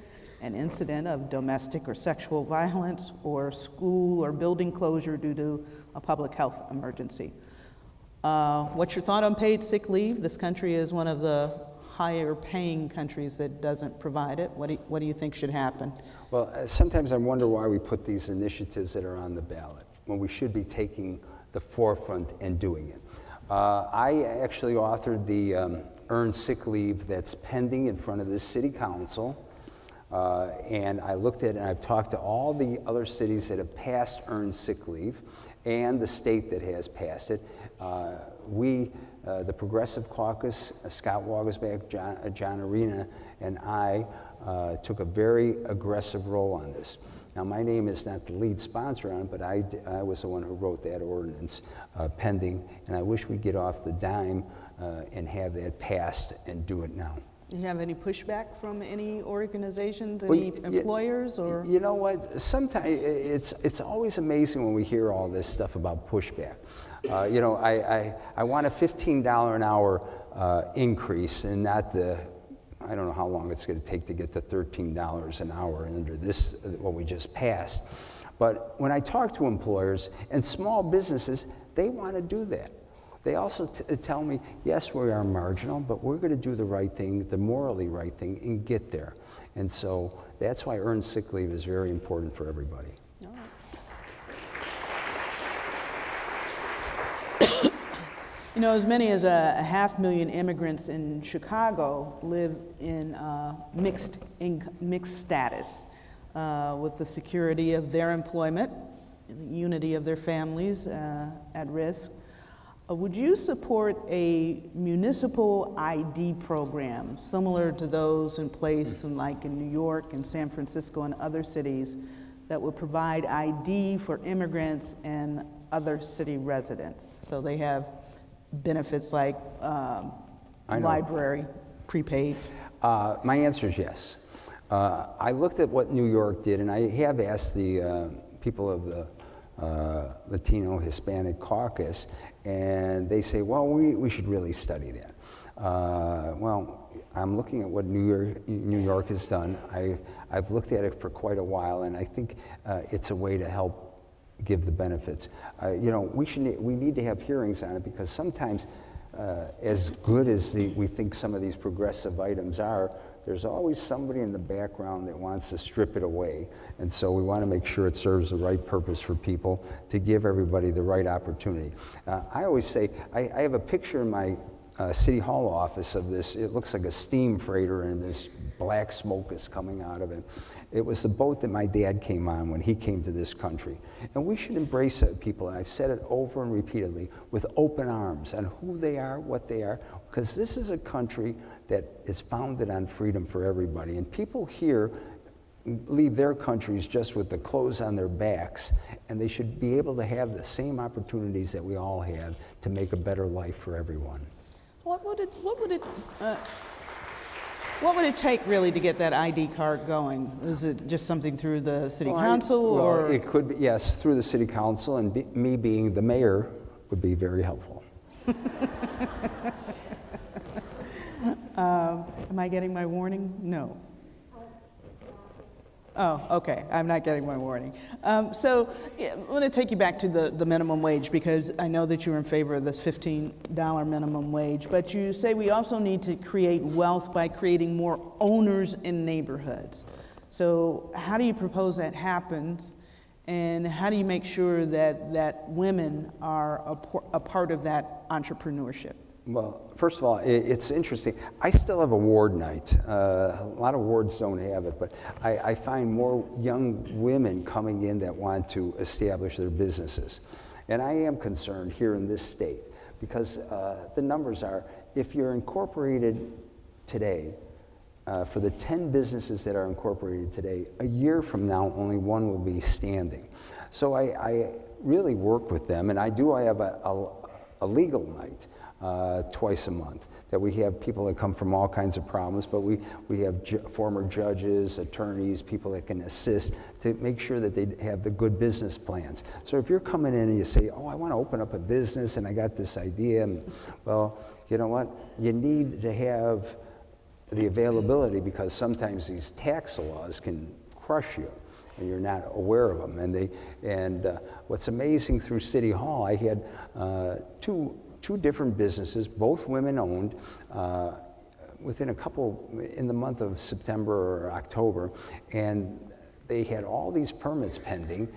[SPEAKER 2] an incident of domestic or sexual violence, or school or building closure due to a public health emergency. What's your thought on paid sick leave? This country is one of the higher paying countries that doesn't provide it. What do you think should happen?
[SPEAKER 4] Well, sometimes I wonder why we put these initiatives that are on the ballot when we should be taking the forefront and doing it. I actually authored the earned sick leave that's pending in front of this city council. And I looked at it, and I've talked to all the other cities that have passed earned sick leave and the state that has passed it. The Progressive Caucus, Scott Wagersback, John Arena, and I took a very aggressive role on this. Now, my name is not the lead sponsor on it, but I was the one who wrote that ordinance pending, and I wish we'd get off the dime and have that passed and do it now.
[SPEAKER 2] Do you have any pushback from any organizations, any employers, or?
[SPEAKER 4] You know what? Sometimes it's always amazing when we hear all this stuff about pushback. You know, I want a $15 an hour increase, and not I don't know how long it's going to take to get to $13 an hour under this, what we just passed. But when I talk to employers and small businesses, they want to do that. They also tell me, yes, we are marginal, but we're going to do the right thing, the morally right thing, and get there. And so that's why earned sick leave is very important for everybody.
[SPEAKER 2] All right. You know, as many as 500,000 immigrants in Chicago live in mixed status, with the security of their employment, the unity of their families at risk. Would you support a municipal ID program similar to those in place in New York and San Francisco and other cities that would provide ID for immigrants and other city residents? So they have benefits like library, prepaid.
[SPEAKER 4] My answer is yes. I looked at what New York did, and I have asked the people of the Latino Hispanic caucus, and they say, well, we should really study that. Well, I'm looking at what New York has done. I've looked at it for quite a while, and I think it's a way to help give the benefits. You know, we need to have hearings on it, because sometimes, as good as we think some of these progressive items are, there's always somebody in the background that wants to strip it away. And so we want to make sure it serves the right purpose for people, to give everybody the right opportunity. I always say, I have a picture in my City Hall office of this. It looks like a steam freighter, and this black smoke is coming out of it. It was the boat that my dad came on when he came to this country. And we should embrace it, people, and I've said it over and repeatedly, with open arms on who they are, what they are, because this is a country that is founded on freedom for everybody. And people here leave their countries just with the clothes on their backs, and they should be able to have the same opportunities that we all have to make a better life for everyone.
[SPEAKER 2] What would it take really to get that ID card going? Is it just something through the city council, or?
[SPEAKER 4] It could be, yes, through the city council, and me being the mayor would be very helpful.
[SPEAKER 2] Am I getting my warning? No. Oh, okay, I'm not getting my warning. So yeah, I want to take you back to the minimum wage, because I know that you're in favor of this $15 minimum wage, but you say we also need to create wealth by creating more owners in neighborhoods. So how do you propose that happens, and how do you make sure that women are a part of that entrepreneurship?
[SPEAKER 4] Well, first of all, it's interesting. I still have a ward night. A lot of wards don't have it, but I find more young women coming in that want to establish their businesses. And I am concerned here in this state, because the numbers are, if you're incorporated today, for the 10 businesses that are incorporated today, a year from now, only one will be standing. So I really work with them, and I have a legal night. Twice a month, that we have people that come from all kinds of problems, but we have former judges, attorneys, people that can assist to make sure that they have the good business plans. So if you're coming in and you say, oh, I want to open up a business and I got this idea, well, you know what? You need to have the availability, because sometimes these tax laws can crush you, and you're not aware of them. And what's amazing through City Hall, I had two different businesses, both women-owned, within in the month of September or October, and they had all these permits pending,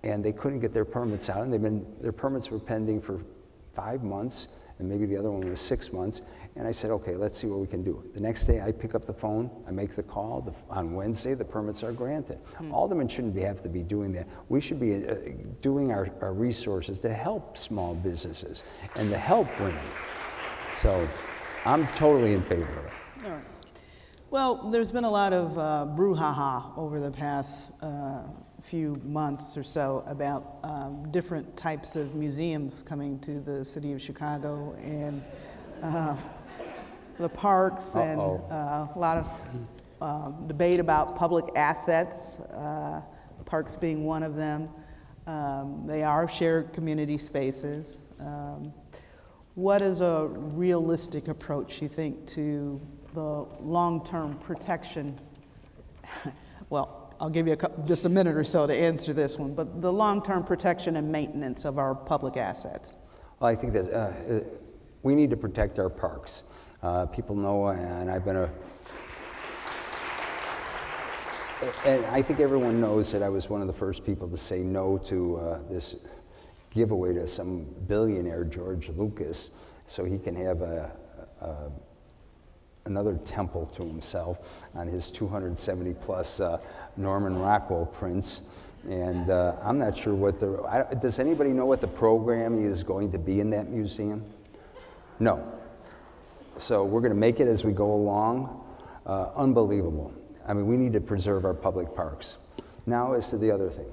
[SPEAKER 4] and they couldn't get their permits out, and their permits were pending for 5 months, and maybe the other one was 6 months, and I said, okay, let's see what we can do. The next day, I pick up the phone, I make the call. On Wednesday, the permits are granted. Alderman shouldn't have to be doing that. We should be doing our resources to help small businesses and to help women. So I'm totally in favor of it.
[SPEAKER 2] All right. Well, there's been a lot of brouhaha over the past few months or so about different types of museums coming to the city of Chicago, and the parks, and a lot of debate about public assets, parks being one of them. They are shared community spaces. What is a realistic approach, you think, to the long-term protection, well, I'll give you just a minute or so to answer this one, but the long-term protection and maintenance of our public assets.
[SPEAKER 4] Well, I think that we need to protect our parks. People know, and I've been and I think everyone knows that I was one of the first people to say no to this giveaway to some billionaire, George Lucas, so he can have another temple to himself on his 270 plus Norman Rockwell prints. And I'm not sure what does anybody know what the programming is going to be in that museum? No. So we're going to make it as we go along. Unbelievable. I mean, we need to preserve our public parks. Now as to the other thing.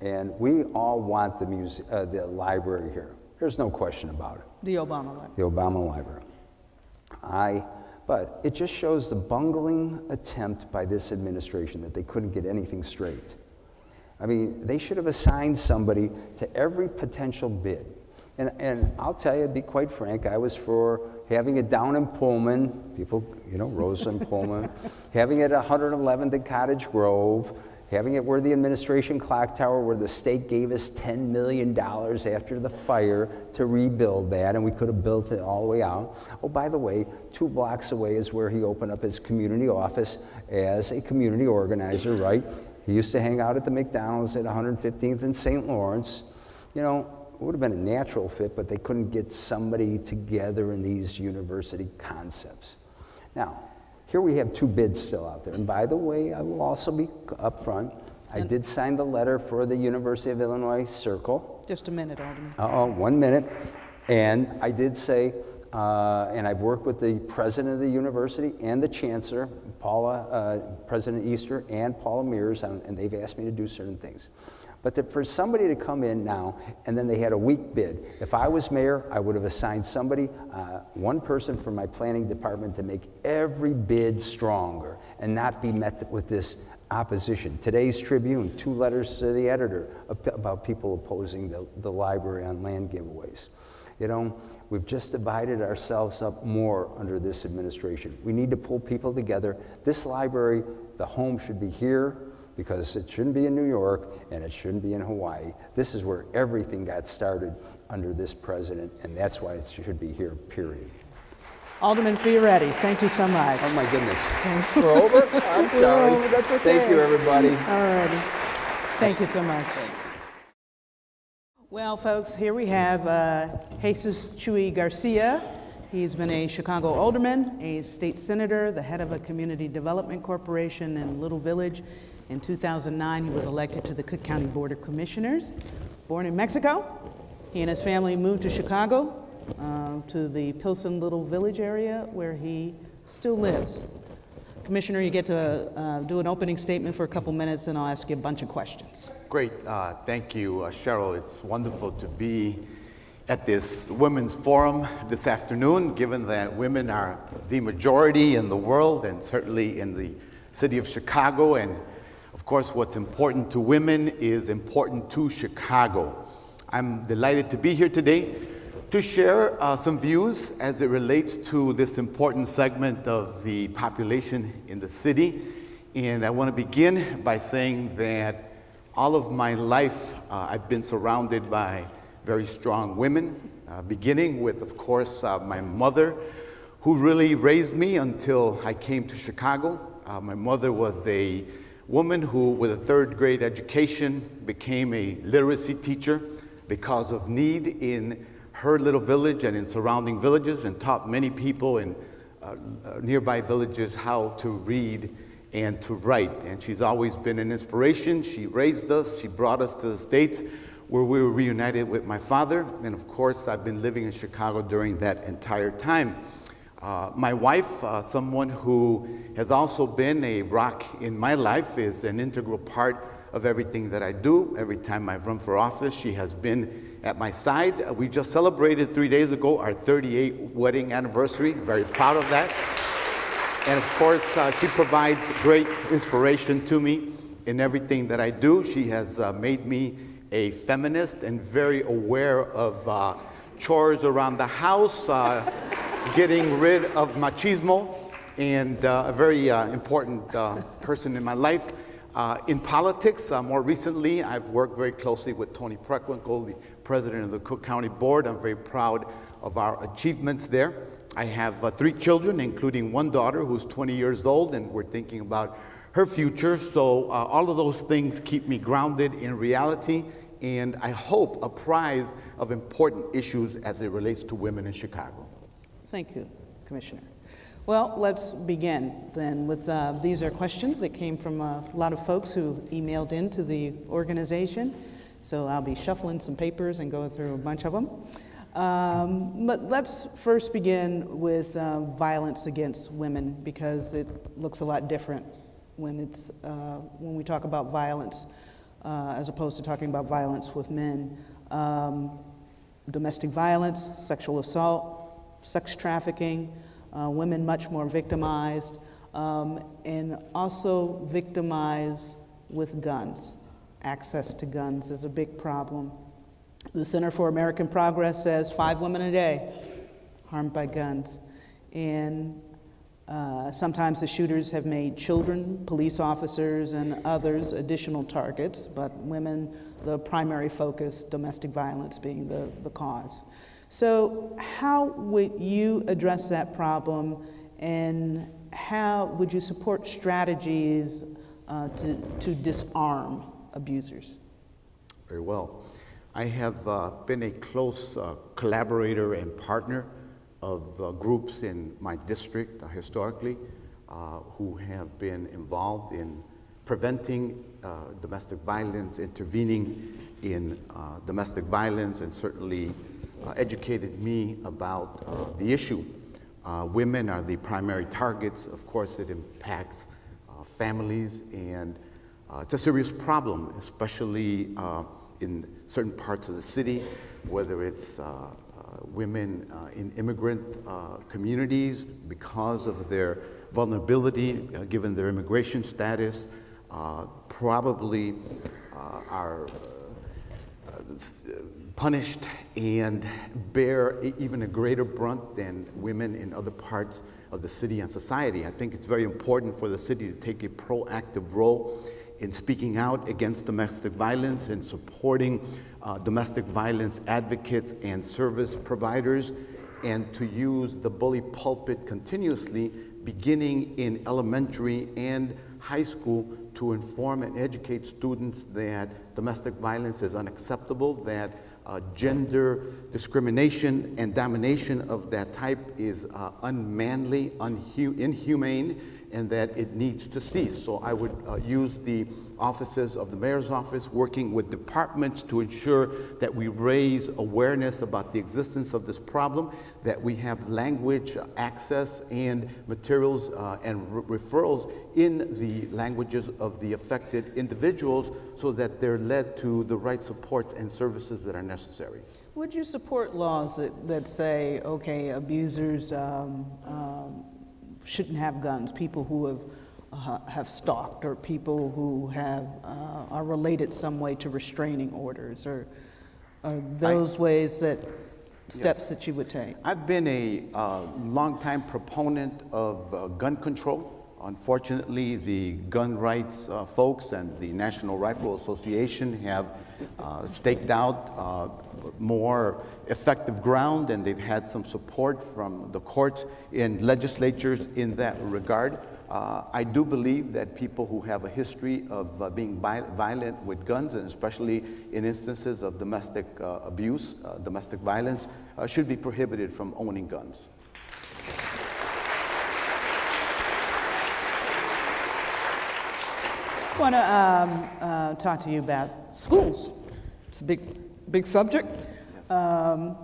[SPEAKER 4] And we all want the library here. There's no question about it.
[SPEAKER 2] The Obama Library.
[SPEAKER 4] The Obama Library. But it just shows the bungling attempt by this administration that they couldn't get anything straight. I mean, they should have assigned somebody to every potential bid. And I'll tell you, be quite frank, I was for having it down in Pullman, people, Rosa and Pullman, having it at 111th and Cottage Grove, having it where the administration clock tower, where the state gave us $10 million after the fire to rebuild that, and we could have built it all the way out. Oh, by the way, 2 blocks away is where he opened up his community office as a community organizer, right? He used to hang out at the McDonald's at 115th and St. Lawrence. It would have been a natural fit, but they couldn't get somebody together in these university concepts. Now, here we have 2 bids still out there. And by the way, I will also be upfront. I did sign the letter for the University of Illinois Circle.
[SPEAKER 2] Just a minute, Alderman.
[SPEAKER 4] 1 minute. And I did say, and I've worked with the president of the university and the chancellor, President Easter and Paula Mears, and they've asked me to do certain things. But for somebody to come in now, and then they had a weak bid. If I was mayor, I would have assigned somebody, one person from my planning department to make every bid stronger and not be met with this opposition. Today's Tribune, 2 letters to the editor about people opposing the library on land giveaways. We've just divided ourselves up more under this administration. We need to pull people together. This library, the home should be here, because it shouldn't be in New York and it shouldn't be in Hawaii. This is where everything got started under this president, and that's why it should be here, period.
[SPEAKER 2] Alderman Fioretti, thank you so much.
[SPEAKER 4] Oh my goodness. We're over? I'm sorry.
[SPEAKER 2] Oh, that's okay.
[SPEAKER 4] Thank you, everybody.
[SPEAKER 2] All righty. Thank you so much. Well, folks, here we have Jesus Chuy Garcia. He's been a Chicago alderman, a state senator, the head of a community development corporation in Little Village. In 2009, he was elected to the Cook County Board of Commissioners. Born in Mexico, he and his family moved to Chicago, to the Pilsen Little Village area where he still lives. Commissioner, you get to do an opening statement for a couple minutes, and I'll ask you a bunch of questions.
[SPEAKER 5] Great. Thank you, Cheryl. It's wonderful to be at this Women's Forum this afternoon, given that women are the majority in the world and certainly in the city of Chicago. And of course, what's important to women is important to Chicago. I'm delighted to be here today to share some views as it relates to this important segment of the population in the city. And I want to begin by saying that all of my life, I've been surrounded by very strong women, beginning with, of course, my mother, who really raised me until I came to Chicago. My mother was a woman who, with a 3rd grade education, became a literacy teacher because of need in her little village and in surrounding villages, and taught many people in nearby villages how to read and to write. And she's always been an inspiration. She raised us, she brought us to the States, where we were reunited with my father. And of course, I've been living in Chicago during that entire time. My wife, someone who has also been a rock in my life, is an integral part of everything that I do. Every time I've run for office, she has been at my side. We just celebrated 3 days ago our 38th wedding anniversary. Very proud of that. And of course, she provides great inspiration to me in everything that I do. She has made me a feminist and very aware of chores around the house, getting rid of machismo, and a very important person in my life. In politics, more recently, I've worked very closely with Tony Preckwinkle, the president of the Cook County Board. I'm very proud of our achievements there. I have 3 children, including 1 daughter who's 20 years old, and we're thinking about her future. So all of those things keep me grounded in reality, and I hope apprised of important issues as it relates to women in Chicago.
[SPEAKER 2] Thank you, Commissioner. Well, let's begin then with, these are questions that came from a lot of folks who emailed into the organization. So I'll be shuffling some papers and going through a bunch of them. But let's first begin with violence against women, because it looks a lot different when it's when we talk about violence as opposed to talking about violence with men. Domestic violence, sexual assault, sex trafficking, women much more victimized, and also victimized with guns. Access to guns is a big problem. The Center for American Progress says 5 women a day harmed by guns. And sometimes the shooters have made children, police officers, and others additional targets, but women, the primary focus, domestic violence being the cause. So how would you address that problem, and how would you support strategies to disarm abusers?
[SPEAKER 5] Very well. I have been a close collaborator and partner of groups in my district historically who have been involved in preventing domestic violence, intervening in domestic violence, and certainly educated me about the issue. Women are the primary targets. Of course, it impacts families, and it's a serious problem, especially in certain parts of the city, whether it's women in immigrant communities because of their vulnerability, given their immigration status, probably are punished and bear even a greater brunt than women in other parts of the city and society. I think it's very important for the city to take a proactive role in speaking out against domestic violence and supporting domestic violence advocates and service providers, and to use the bully pulpit continuously, beginning in elementary and high school, to inform and educate students that domestic violence is unacceptable, that gender discrimination and domination of that type is unmanly, inhumane, and that it needs to cease. So I would use the offices of the mayor's office, working with departments to ensure that we raise awareness about the existence of this problem, that we have language access and materials and referrals in the languages of the affected individuals, so that they're led to the right supports and services that are necessary.
[SPEAKER 2] Would you support laws that say, okay, abusers shouldn't have guns, people who have stalked, or people who have are related some way to restraining orders, or are those steps that you would take?
[SPEAKER 5] I've been a longtime proponent of gun control. Unfortunately, the gun rights folks and the National Rifle Association have staked out more effective ground, and they've had some support from the courts and legislatures in that regard. I do believe that people who have a history of being violent with guns, and especially in instances of domestic abuse, domestic violence, should be prohibited from owning guns.
[SPEAKER 2] I want to talk to you about schools. It's a big subject. I'm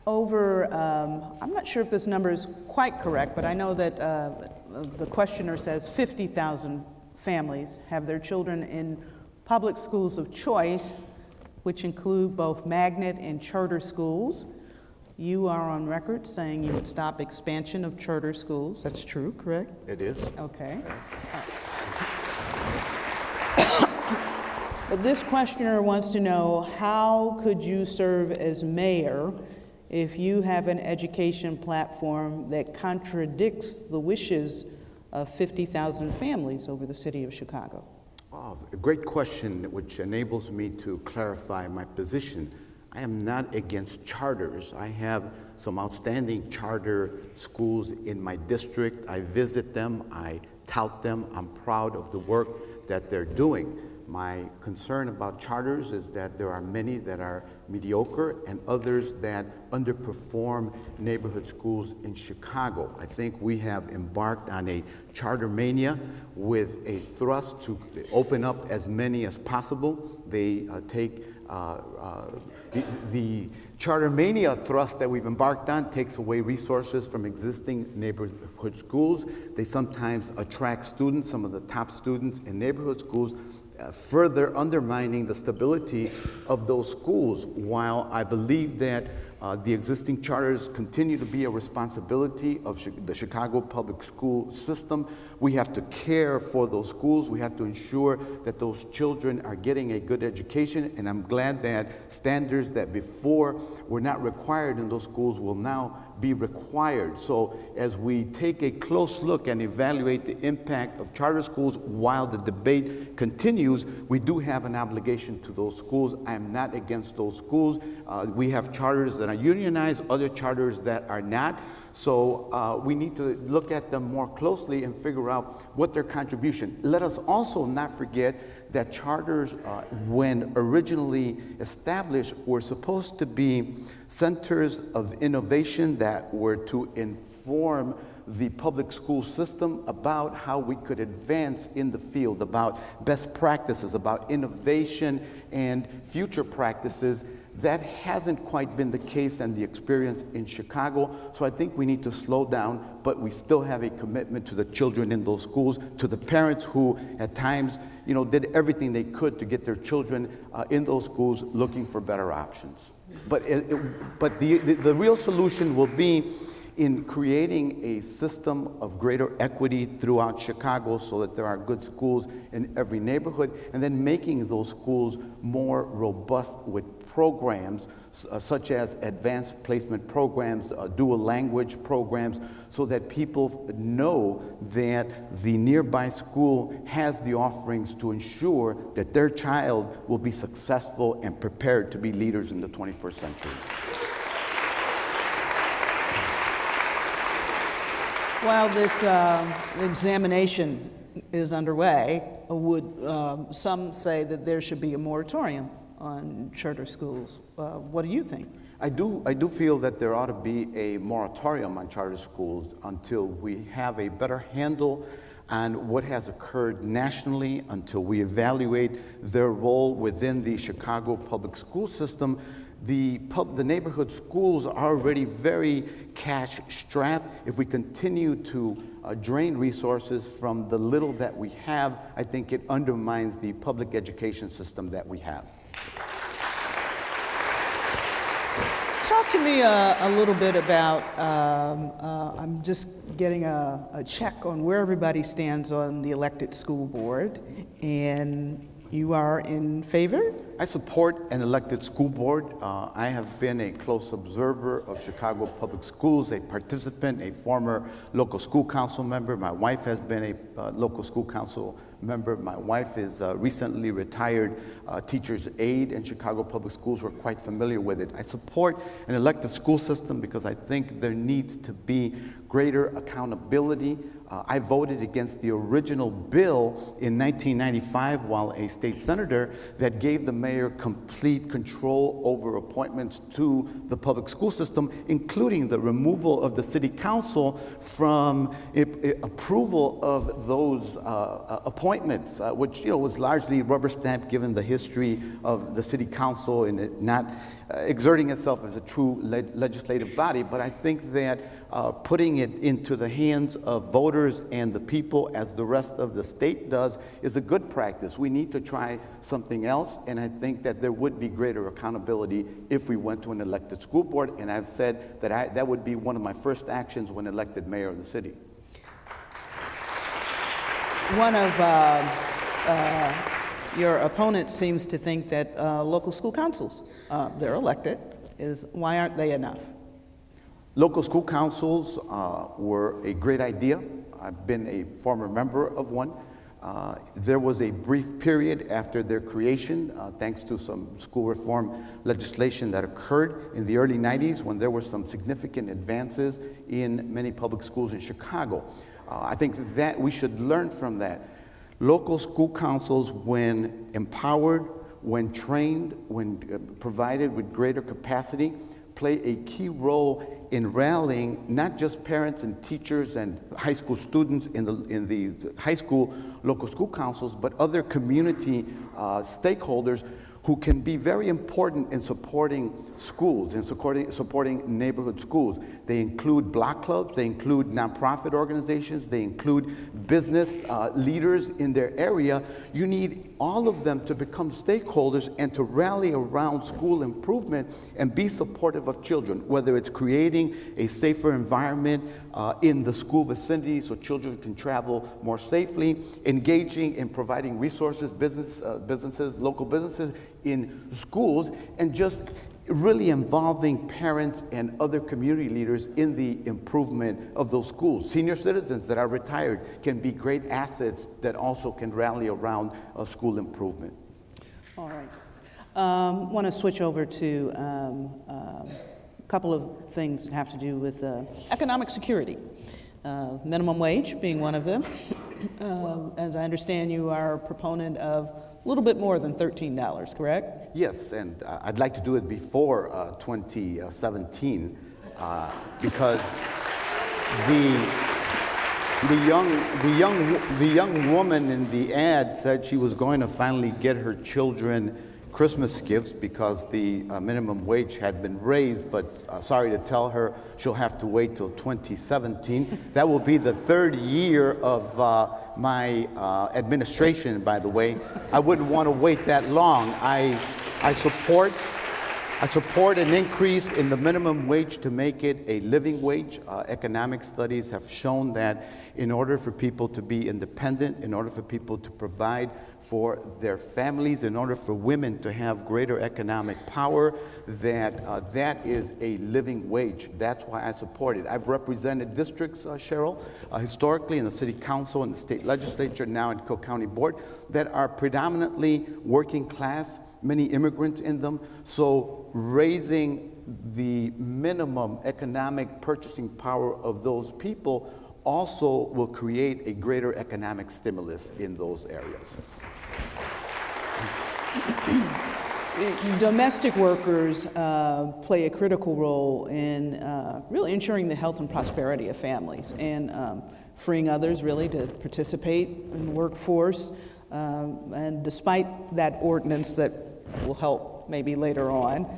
[SPEAKER 2] not sure if this number is quite correct, but I know that the questioner says 50,000 families have their children in public schools of choice, which include both magnet and charter schools. You are on record saying you would stop expansion of charter schools. That's true, correct?
[SPEAKER 5] It is.
[SPEAKER 2] Okay. But this questioner wants to know, how could you serve as mayor if you have an education platform that contradicts the wishes of 50,000 families over the city of Chicago?
[SPEAKER 5] Oh, a great question, which enables me to clarify my position. I am not against charters. I have some outstanding charter schools in my district. I visit them, I tout them. I'm proud of the work that they're doing. My concern about charters is that there are many that are mediocre and others that underperform neighborhood schools in Chicago. I think we have embarked on a charter mania with a thrust to open up as many as possible. They take the charter mania thrust that we've embarked on takes away resources from existing neighborhood schools. They sometimes attract students, some of the top students in neighborhood schools, further undermining the stability of those schools. While I believe that the existing charters continue to be a responsibility of the Chicago public school system, we have to care for those schools. We have to ensure that those children are getting a good education, and I'm glad that standards that before were not required in those schools will now be required. So as we take a close look and evaluate the impact of charter schools while the debate continues, we do have an obligation to those schools. I am not against those schools. We have charters that are unionized, other charters that are not. So we need to look at them more closely and figure out what their contribution. Let us also not forget that charters, when originally established, were supposed to be centers of innovation that were to inform the public school system about how we could advance in the field, about best practices, about innovation and future practices. That hasn't quite been the case and the experience in Chicago, so I think we need to slow down, but we still have a commitment to the children in those schools, to the parents who at times, did everything they could to get their children in those schools looking for better options. But the real solution will be in creating a system of greater equity throughout Chicago so that there are good schools in every neighborhood, and then making those schools more robust with programs such as advanced placement programs, dual language programs, so that people know that the nearby school has the offerings to ensure that their child will be successful and prepared to be leaders in the 21st century.
[SPEAKER 2] While this examination is underway, would some say that there should be a moratorium on charter schools? What do you think?
[SPEAKER 5] I do feel that there ought to be a moratorium on charter schools until we have a better handle on what has occurred nationally, until we evaluate their role within the Chicago public school system. The neighborhood schools are already very cash strapped. If we continue to drain resources from the little that we have, I think it undermines the public education system that we have.
[SPEAKER 2] Talk to me a little bit about, I'm just getting a check on where everybody stands on the elected school board, and you are in favor?
[SPEAKER 5] I support an elected school board. I have been a close observer of Chicago public schools, a participant, a former local school council member. My wife has been a local school council member. My wife is a recently retired teacher's aide in Chicago public schools. We're quite familiar with it. I support an elected school system because I think there needs to be greater accountability. I voted against the original bill in 1995 while a state senator that gave the mayor complete control over appointments to the public school system, including the removal of the city council from approval of those appointments, which was largely rubber stamped given the history of the city council and it not exerting itself as a true legislative body. But I think that putting it into the hands of voters and the people, as the rest of the state does, is a good practice. We need to try something else, and I think that there would be greater accountability if we went to an elected school board, and I've said that that would be one of my first actions when elected mayor of the city.
[SPEAKER 2] One of your opponents seems to think that local school councils, they're elected, why aren't they enough?
[SPEAKER 5] Local school councils were a great idea. I've been a former member of one. There was a brief period after their creation, thanks to some school reform legislation that occurred in the early 90s when there were some significant advances in many public schools in Chicago. I think that we should learn from that. Local school councils, when empowered, when trained, when provided with greater capacity, play a key role in rallying not just parents and teachers and high school students in the high school local school councils, but other community stakeholders who can be very important in supporting schools and supporting neighborhood schools. They include block clubs, they include nonprofit organizations, they include business leaders in their area. You need all of them to become stakeholders and to rally around school improvement and be supportive of children, whether it's creating a safer environment in the school vicinity so children can travel more safely, engaging in providing resources, businesses, local businesses in schools, and just really involving parents and other community leaders in the improvement of those schools. Senior citizens that are retired can be great assets that also can rally around school improvement.
[SPEAKER 2] All right. Want to switch over to a couple of things that have to do with economic security. Minimum wage being one of them. As I understand, you are a proponent of a little bit more than $13, correct?
[SPEAKER 5] Yes, and I'd like to do it before 2017 because the young woman in the ad said she was going to finally get her children Christmas gifts because the minimum wage had been raised, but sorry to tell her she'll have to wait till 2017. That will be the third year of my administration, by the way. I wouldn't want to wait that long. I support an increase in the minimum wage to make it a living wage. Economic studies have shown that in order for people to be independent, in order for people to provide for their families, in order for women to have greater economic power, that is a living wage. That's why I support it. I've represented districts, Cheryl, historically in the city council and the state legislature, now in Cook County Board, that are predominantly working class, many immigrants in them. So raising the minimum economic purchasing power of those people also will create a greater economic stimulus in those areas.
[SPEAKER 2] Domestic workers play a critical role in really ensuring the health and prosperity of families and freeing others really to participate in the workforce. And despite that ordinance that will help maybe later on,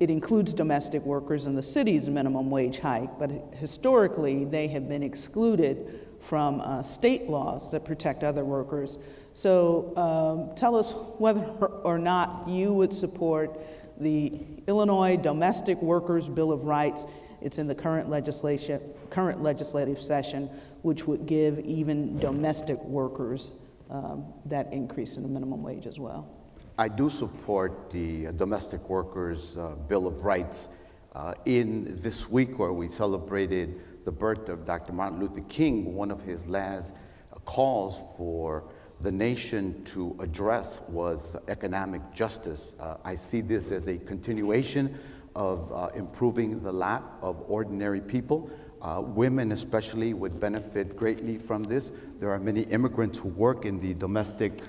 [SPEAKER 2] it includes domestic workers in the city's minimum wage hike, but historically they have been excluded from state laws that protect other workers. So tell us whether or not you would support the Illinois Domestic Workers Bill of Rights. It's in the current legislative session, which would give even domestic workers that increase in the minimum wage as well.
[SPEAKER 5] I do support the Domestic Workers Bill of Rights. In this week where we celebrated the birth of Dr. Martin Luther King, one of his last calls for the nation to address was economic justice. I see this as a continuation of improving the lot of ordinary people. Women especially would benefit greatly from this. There are many immigrants who work in the domestic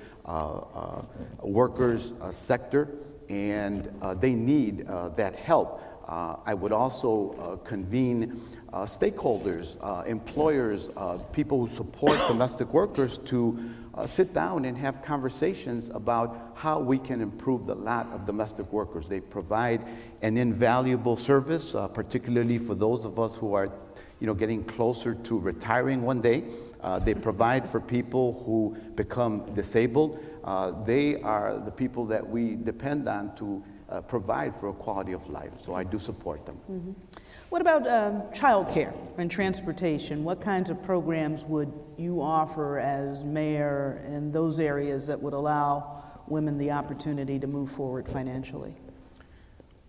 [SPEAKER 5] workers sector, and they need that help. I would also convene stakeholders, employers, people who support domestic workers to sit down and have conversations about how we can improve the lot of domestic workers. They provide an invaluable service, particularly for those of us who are getting closer to retiring one day. They provide for people who become disabled. They are the people that we depend on to provide for a quality of life. So I do support them.
[SPEAKER 2] Mm-hmm. What about child care and transportation? What kinds of programs would you offer as mayor in those areas that would allow women the opportunity to move forward financially?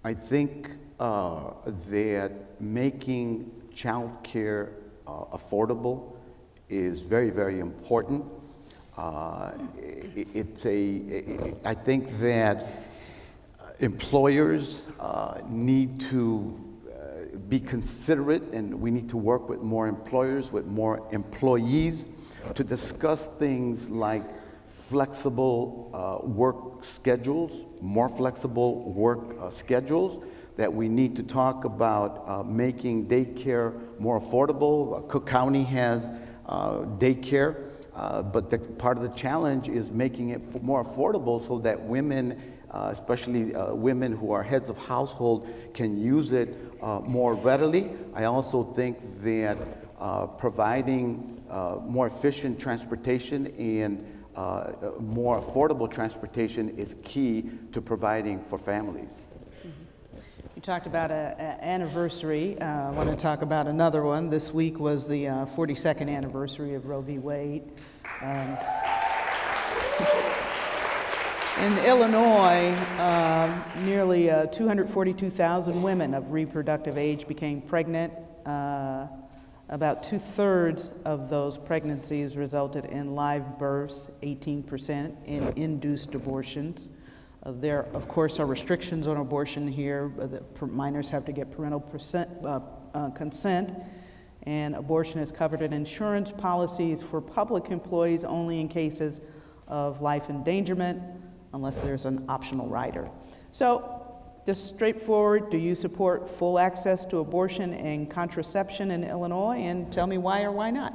[SPEAKER 5] I think that making childcare affordable is very, very important. I think that employers need to be considerate, and we need to work with more employers, with more employees, to discuss things like flexible work schedules, more flexible work schedules, that we need to talk about making daycare more affordable. Cook County has daycare, but part of the challenge is making it more affordable so that women, especially women who are heads of household, can use it more readily. I also think that providing more efficient transportation and more affordable transportation is key to providing for families.
[SPEAKER 2] You talked about an anniversary. I want to talk about another one. This week was the 42nd anniversary of Roe v. Wade. In Illinois, nearly 242,000 women of reproductive age became pregnant. About 2/3 of those pregnancies resulted in live births, 18% in induced abortions. There, of course, are restrictions on abortion here. Minors have to get parental consent, and abortion is covered in insurance policies for public employees only in cases of life endangerment, unless there's an optional rider. So, just straightforward, do you support full access to abortion and contraception in Illinois? And tell me why or why not.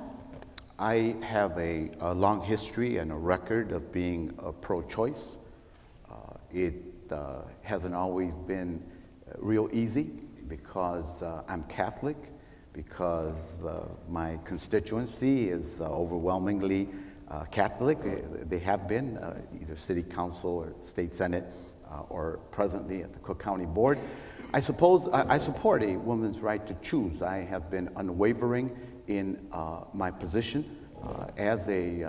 [SPEAKER 5] I have a long history and a record of being pro-choice. It hasn't always been real easy because I'm Catholic, because my constituency is overwhelmingly Catholic. They have been either city council or state senate or presently at the Cook County Board. I suppose I support a woman's right to choose. I have been unwavering in my position as a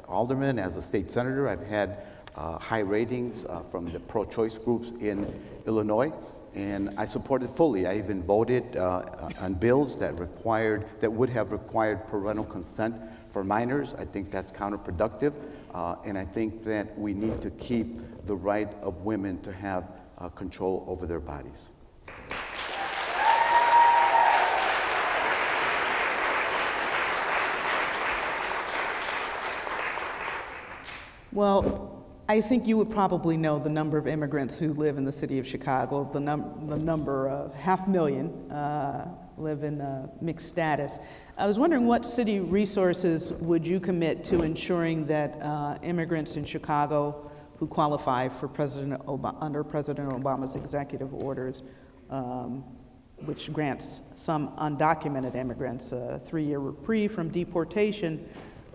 [SPEAKER 5] alderman, as a state senator. I've had high ratings from the pro-choice groups in Illinois, and I support it fully. I even voted on bills that would have required parental consent for minors. I think that's counterproductive, and I think that we need to keep the right of women to have control over their bodies.
[SPEAKER 2] Well, I think you would probably know the number of immigrants who live in the city of Chicago. The number of 500,000 live in mixed status. I was wondering what city resources would you commit to ensuring that immigrants in Chicago who qualify for under President Obama's executive orders, which grants some undocumented immigrants a 3-year reprieve from deportation,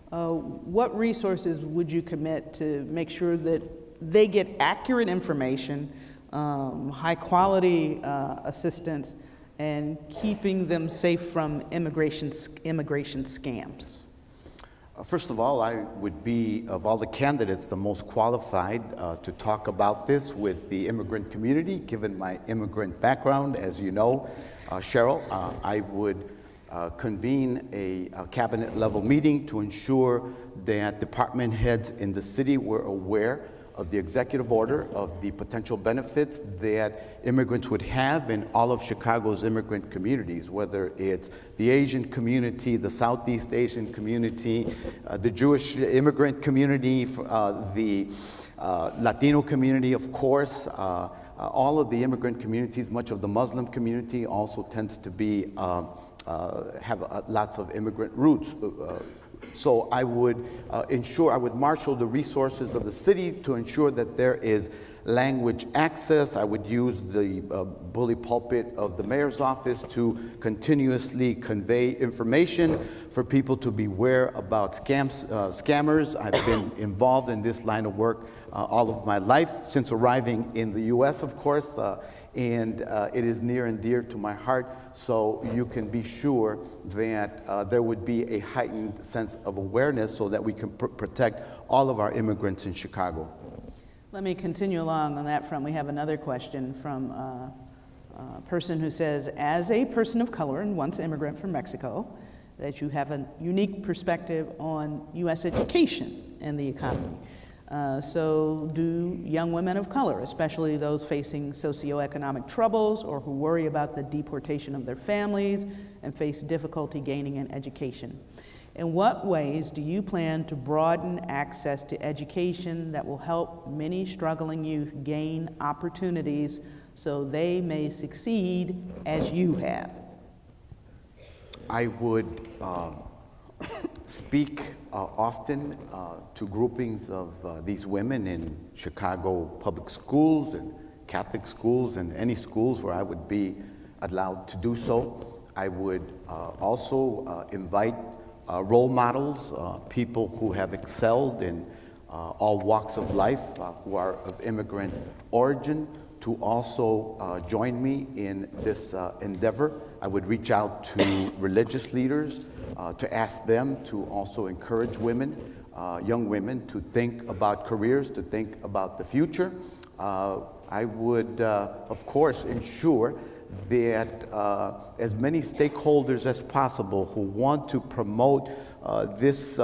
[SPEAKER 2] what resources would you commit to make sure that they get accurate information, high quality assistance, and keeping them safe from immigration scams?
[SPEAKER 5] First of all, I would be, of all the candidates, the most qualified to talk about this with the immigrant community, given my immigrant background. As you know, Cheryl, I would convene a cabinet level meeting to ensure that department heads in the city were aware of the executive order, of the potential benefits that immigrants would have in all of Chicago's immigrant communities, whether it's the Asian community, the Southeast Asian community, the Jewish immigrant community, the Latino community, of course, all of the immigrant communities. Much of the Muslim community also tends to be have lots of immigrant roots. So I would I would marshal the resources of the city to ensure that there is language access. I would use the bully pulpit of the mayor's office to continuously convey information for people to beware about scammers. I've been involved in this line of work all of my life, since arriving in the U.S., of course, and it is near and dear to my heart, so you can be sure that there would be a heightened sense of awareness so that we can protect all of our immigrants in Chicago.
[SPEAKER 2] Let me continue along on that front. We have another question from person who says, as a person of color and once immigrant from Mexico, that you have a unique perspective on U.S. education and the economy. So do young women of color, especially those facing socioeconomic troubles or who worry about the deportation of their families and face difficulty gaining an education. In what ways do you plan to broaden access to education that will help many struggling youth gain opportunities so they may succeed as you have?
[SPEAKER 5] I would speak often to groupings of these women in Chicago public schools and Catholic schools and any schools where I would be allowed to do so. I would also invite role models, people who have excelled in all walks of life, who are of immigrant origin, to also join me in this endeavor. I would reach out to religious leaders to ask them to also encourage women, young women, to think about careers, to think about the future. I would, of course, ensure that as many stakeholders as possible who want to promote this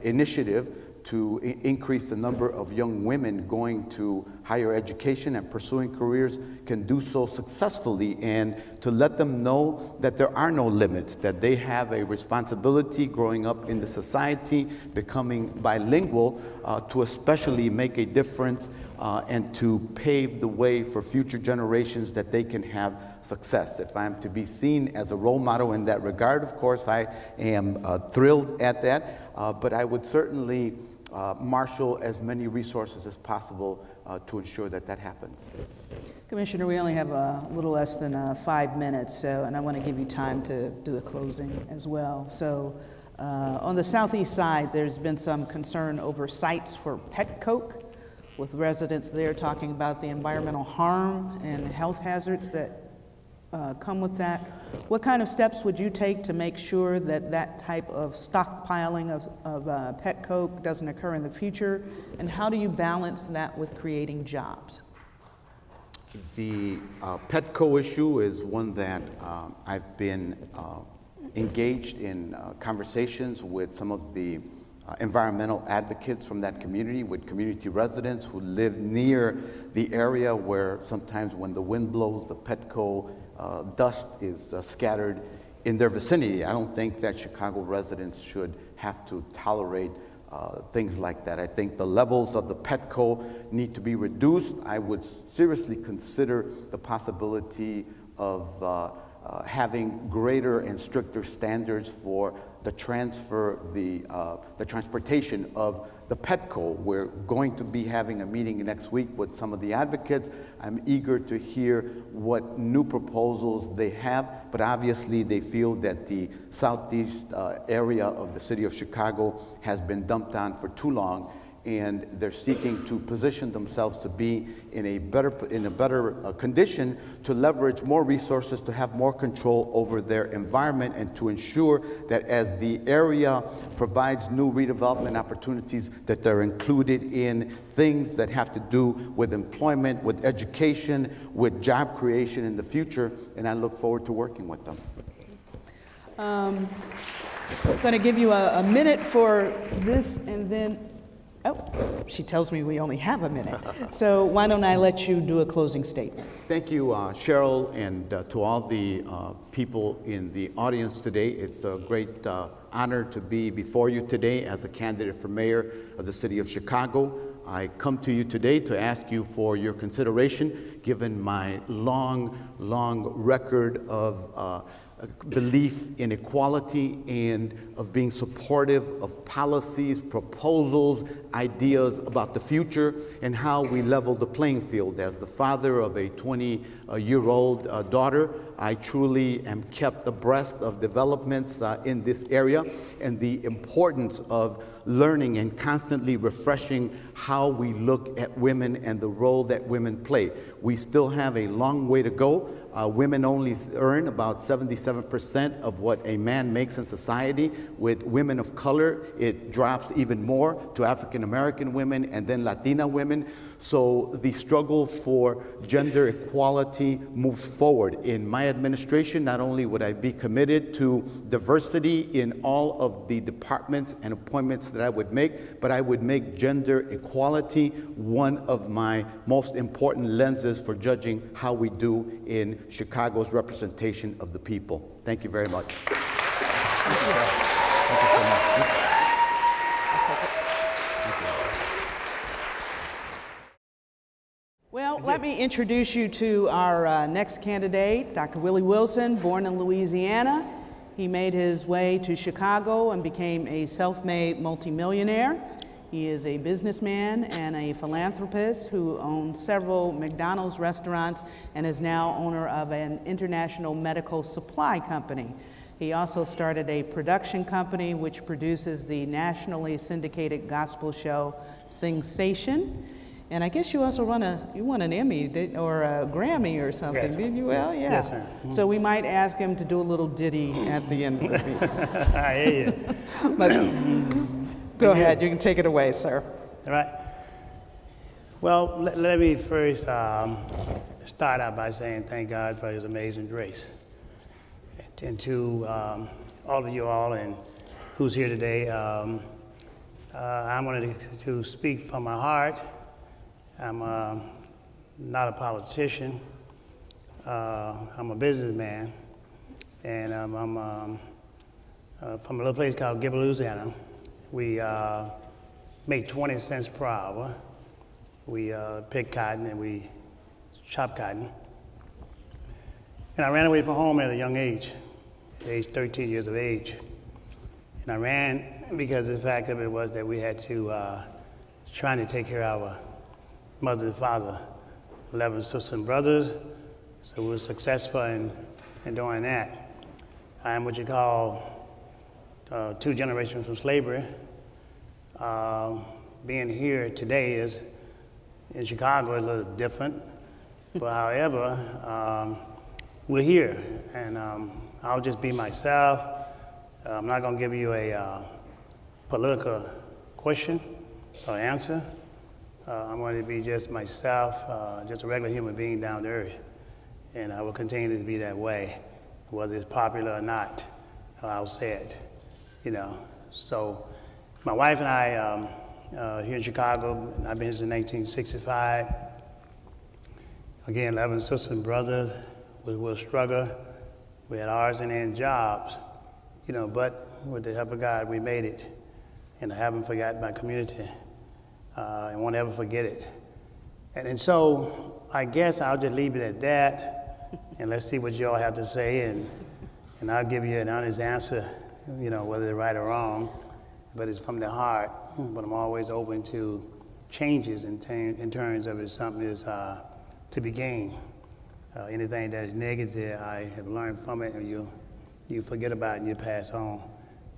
[SPEAKER 5] initiative to increase the number of young women going to higher education and pursuing careers can do so successfully, and to let them know that there are no limits, that they have a responsibility growing up in the society, becoming bilingual, to especially make a difference and to pave the way for future generations that they can have success. If I'm to be seen as a role model in that regard, of course, I am thrilled at that, but I would certainly marshal as many resources as possible to ensure that that happens.
[SPEAKER 2] Commissioner, we only have a little less than 5 minutes, and I want to give you time to do the closing as well. So on the southeast side, there's been some concern over sites for pet coke, with residents there talking about the environmental harm and health hazards that come with that. What kind of steps would you take to make sure that that type of stockpiling of pet coke doesn't occur in the future? And how do you balance that with creating jobs?
[SPEAKER 5] The Petco issue is one that I've been engaged in conversations with some of the environmental advocates from that community, with community residents who live near the area where sometimes when the wind blows, the Petco dust is scattered in their vicinity. I don't think that Chicago residents should have to tolerate things like that. I think the levels of the Petco need to be reduced. I would seriously consider the possibility of having greater and stricter standards for the transportation of the Petco. We're going to be having a meeting next week with some of the advocates. I'm eager to hear what new proposals they have, but obviously they feel that the southeast area of the city of Chicago has been dumped on for too long, and they're seeking to position themselves to be in a better condition to leverage more resources, to have more control over their environment, and to ensure that as the area provides new redevelopment opportunities, that they're included in things that have to do with employment, with education, with job creation in the future, and I look forward to working with them.
[SPEAKER 2] I'm going to give you a minute for this, and then oh, she tells me we only have a minute. So why don't I let you do a closing statement?
[SPEAKER 5] Thank you, Cheryl, and to all the people in the audience today. It's a great honor to be before you today as a candidate for mayor of the city of Chicago. I come to you today to ask you for your consideration, given my long record of belief in equality and of being supportive of policies, proposals, ideas about the future and how we level the playing field. As the father of a 20-year-old daughter, I truly am kept abreast of developments in this area and the importance of learning and constantly refreshing how we look at women and the role that women play. We still have a long way to go, women only earn about 77% of what a man makes in society. With women of color, it drops even more to African American women and then Latina women. So the struggle for gender equality moves forward. In my administration, not only would I be committed to diversity in all of the departments and appointments that I would make, but I would make gender equality one of my most important lenses for judging how we do in Chicago's representation of the people. Thank you very much. Thank you so much.
[SPEAKER 2] Well, let me introduce you to our next candidate, Dr. Willie Wilson, born in Louisiana. He made his way to Chicago and became a self-made multimillionaire. He is a businessman and a philanthropist who owns several McDonald's restaurants and is now owner of an international medical supply company. He also started a production company which produces the nationally syndicated gospel show Sing-Sation. And I guess you also won an Emmy or a Grammy or something,
[SPEAKER 6] Yes.
[SPEAKER 2] did you? Well, yeah.
[SPEAKER 6] Yes, ma'am.
[SPEAKER 2] So we might ask him to do a little ditty at the end of the meeting.
[SPEAKER 6] I hear you.
[SPEAKER 2] But go ahead, you can take it away, sir.
[SPEAKER 6] All right. Well, let me first start out by saying thank God for His amazing grace. And to all of you all and who's here today, I wanted to speak from my heart. I'm not a politician. I'm a businessman, and I'm from a little place called Gibber, Louisiana. We make 20 cents per hour. We pick cotton and we chop cotton. And I ran away from home at a young age, age 13 years of age. And I ran because the fact of it was that we had to trying to take care of our mother and father, 11 sisters and brothers. So we were successful in doing that. I am what you call 2 generations from slavery. Being here today is in Chicago is a little different, but however, we're here, and I'll just be myself. I'm not going to give you a political question or answer. I'm going to be just myself, just a regular human being down to earth, and I will continue to be that way, whether it's popular or not. I'll say it, you know. So, my wife and I here in Chicago. I've been here since 1965. Again, 11 sisters and brothers. We'll struggle. We had ours and then jobs, you know. But with the help of God, we made it, and I haven't forgotten my community. And won't ever forget it. And so I guess I'll just leave it at that, and let's see what you all have to say, and I'll give you an honest answer, you know, whether it's right or wrong, but it's from the heart. But I'm always open to changes in terms of if something is to be gained. Anything that is negative, I have learned from it, and you forget about it and you pass on.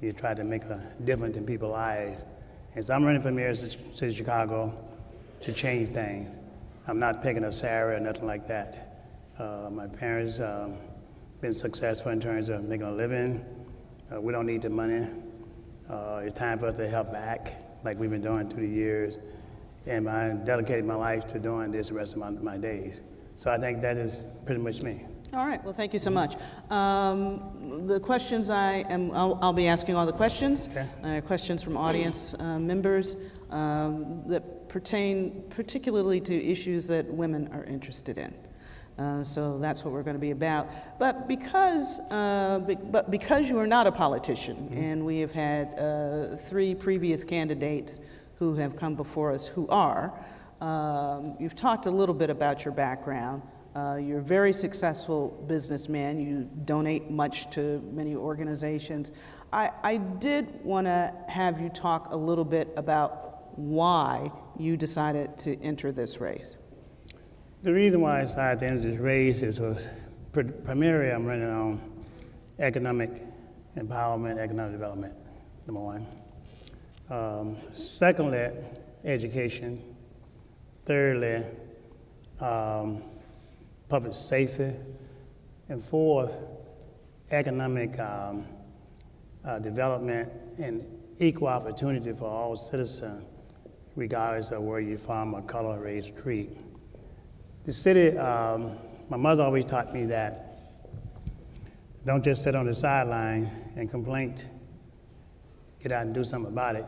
[SPEAKER 6] You try to make a difference in people's lives. And so I'm running for mayor to Chicago to change things. I'm not picking a salary or nothing like that. My parents been successful in terms of making a living. We don't need the money. It's time for us to help back, like we've been doing through the years. And I dedicated my life to doing this the rest of my days. So I think that is pretty much me.
[SPEAKER 2] All right, well, thank you so much. The questions I'll be asking all the questions.
[SPEAKER 6] Okay.
[SPEAKER 2] Questions from audience members that pertain particularly to issues that women are interested in. So that's what we're going to be about. But because you are not a politician, mm-hmm. and we have had 3 previous candidates who have come before us who are, you've talked a little bit about your background. You're a very successful businessman. You donate much to many organizations. I did want to have you talk a little bit about why you decided to enter this race.
[SPEAKER 6] The reason why I decided to enter this race is primarily I'm running on economic empowerment, economic development, number 1. Secondly, education. Thirdly, public safety. And fourth, economic development and equal opportunity for all citizens, regardless of where you're from or color, race, creed. The city, my mother always taught me that don't just sit on the sideline and complain. Get out and do something about it.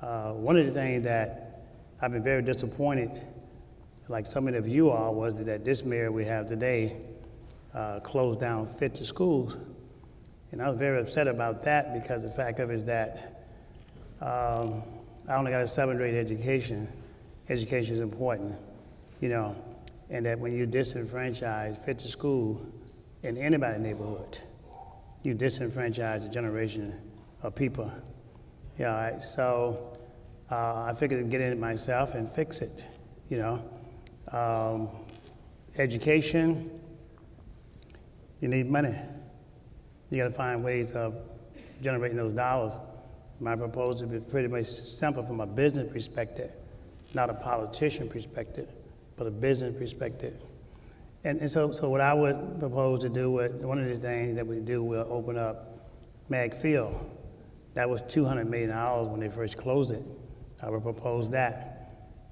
[SPEAKER 6] One of the things that I've been very disappointed, like so many of you all, was that this mayor we have today closed down 50 schools. And I was very upset about that because the fact of it is that I only got a 7th grade education. Education is important, you know, and that when you disenfranchise 50 schools in anybody's neighborhood, you disenfranchise a generation of people. Yeah, right? So I figured I'd get in it myself and fix it, you know. Education, you need money. You gotta find ways of generating those dollars. My proposal is pretty much simple from a business perspective, not a politician perspective, but a business perspective. And so what I would propose to do, one of the things that we do, we'll open up Mag Field. That was $200 million when they first closed it. I would propose that.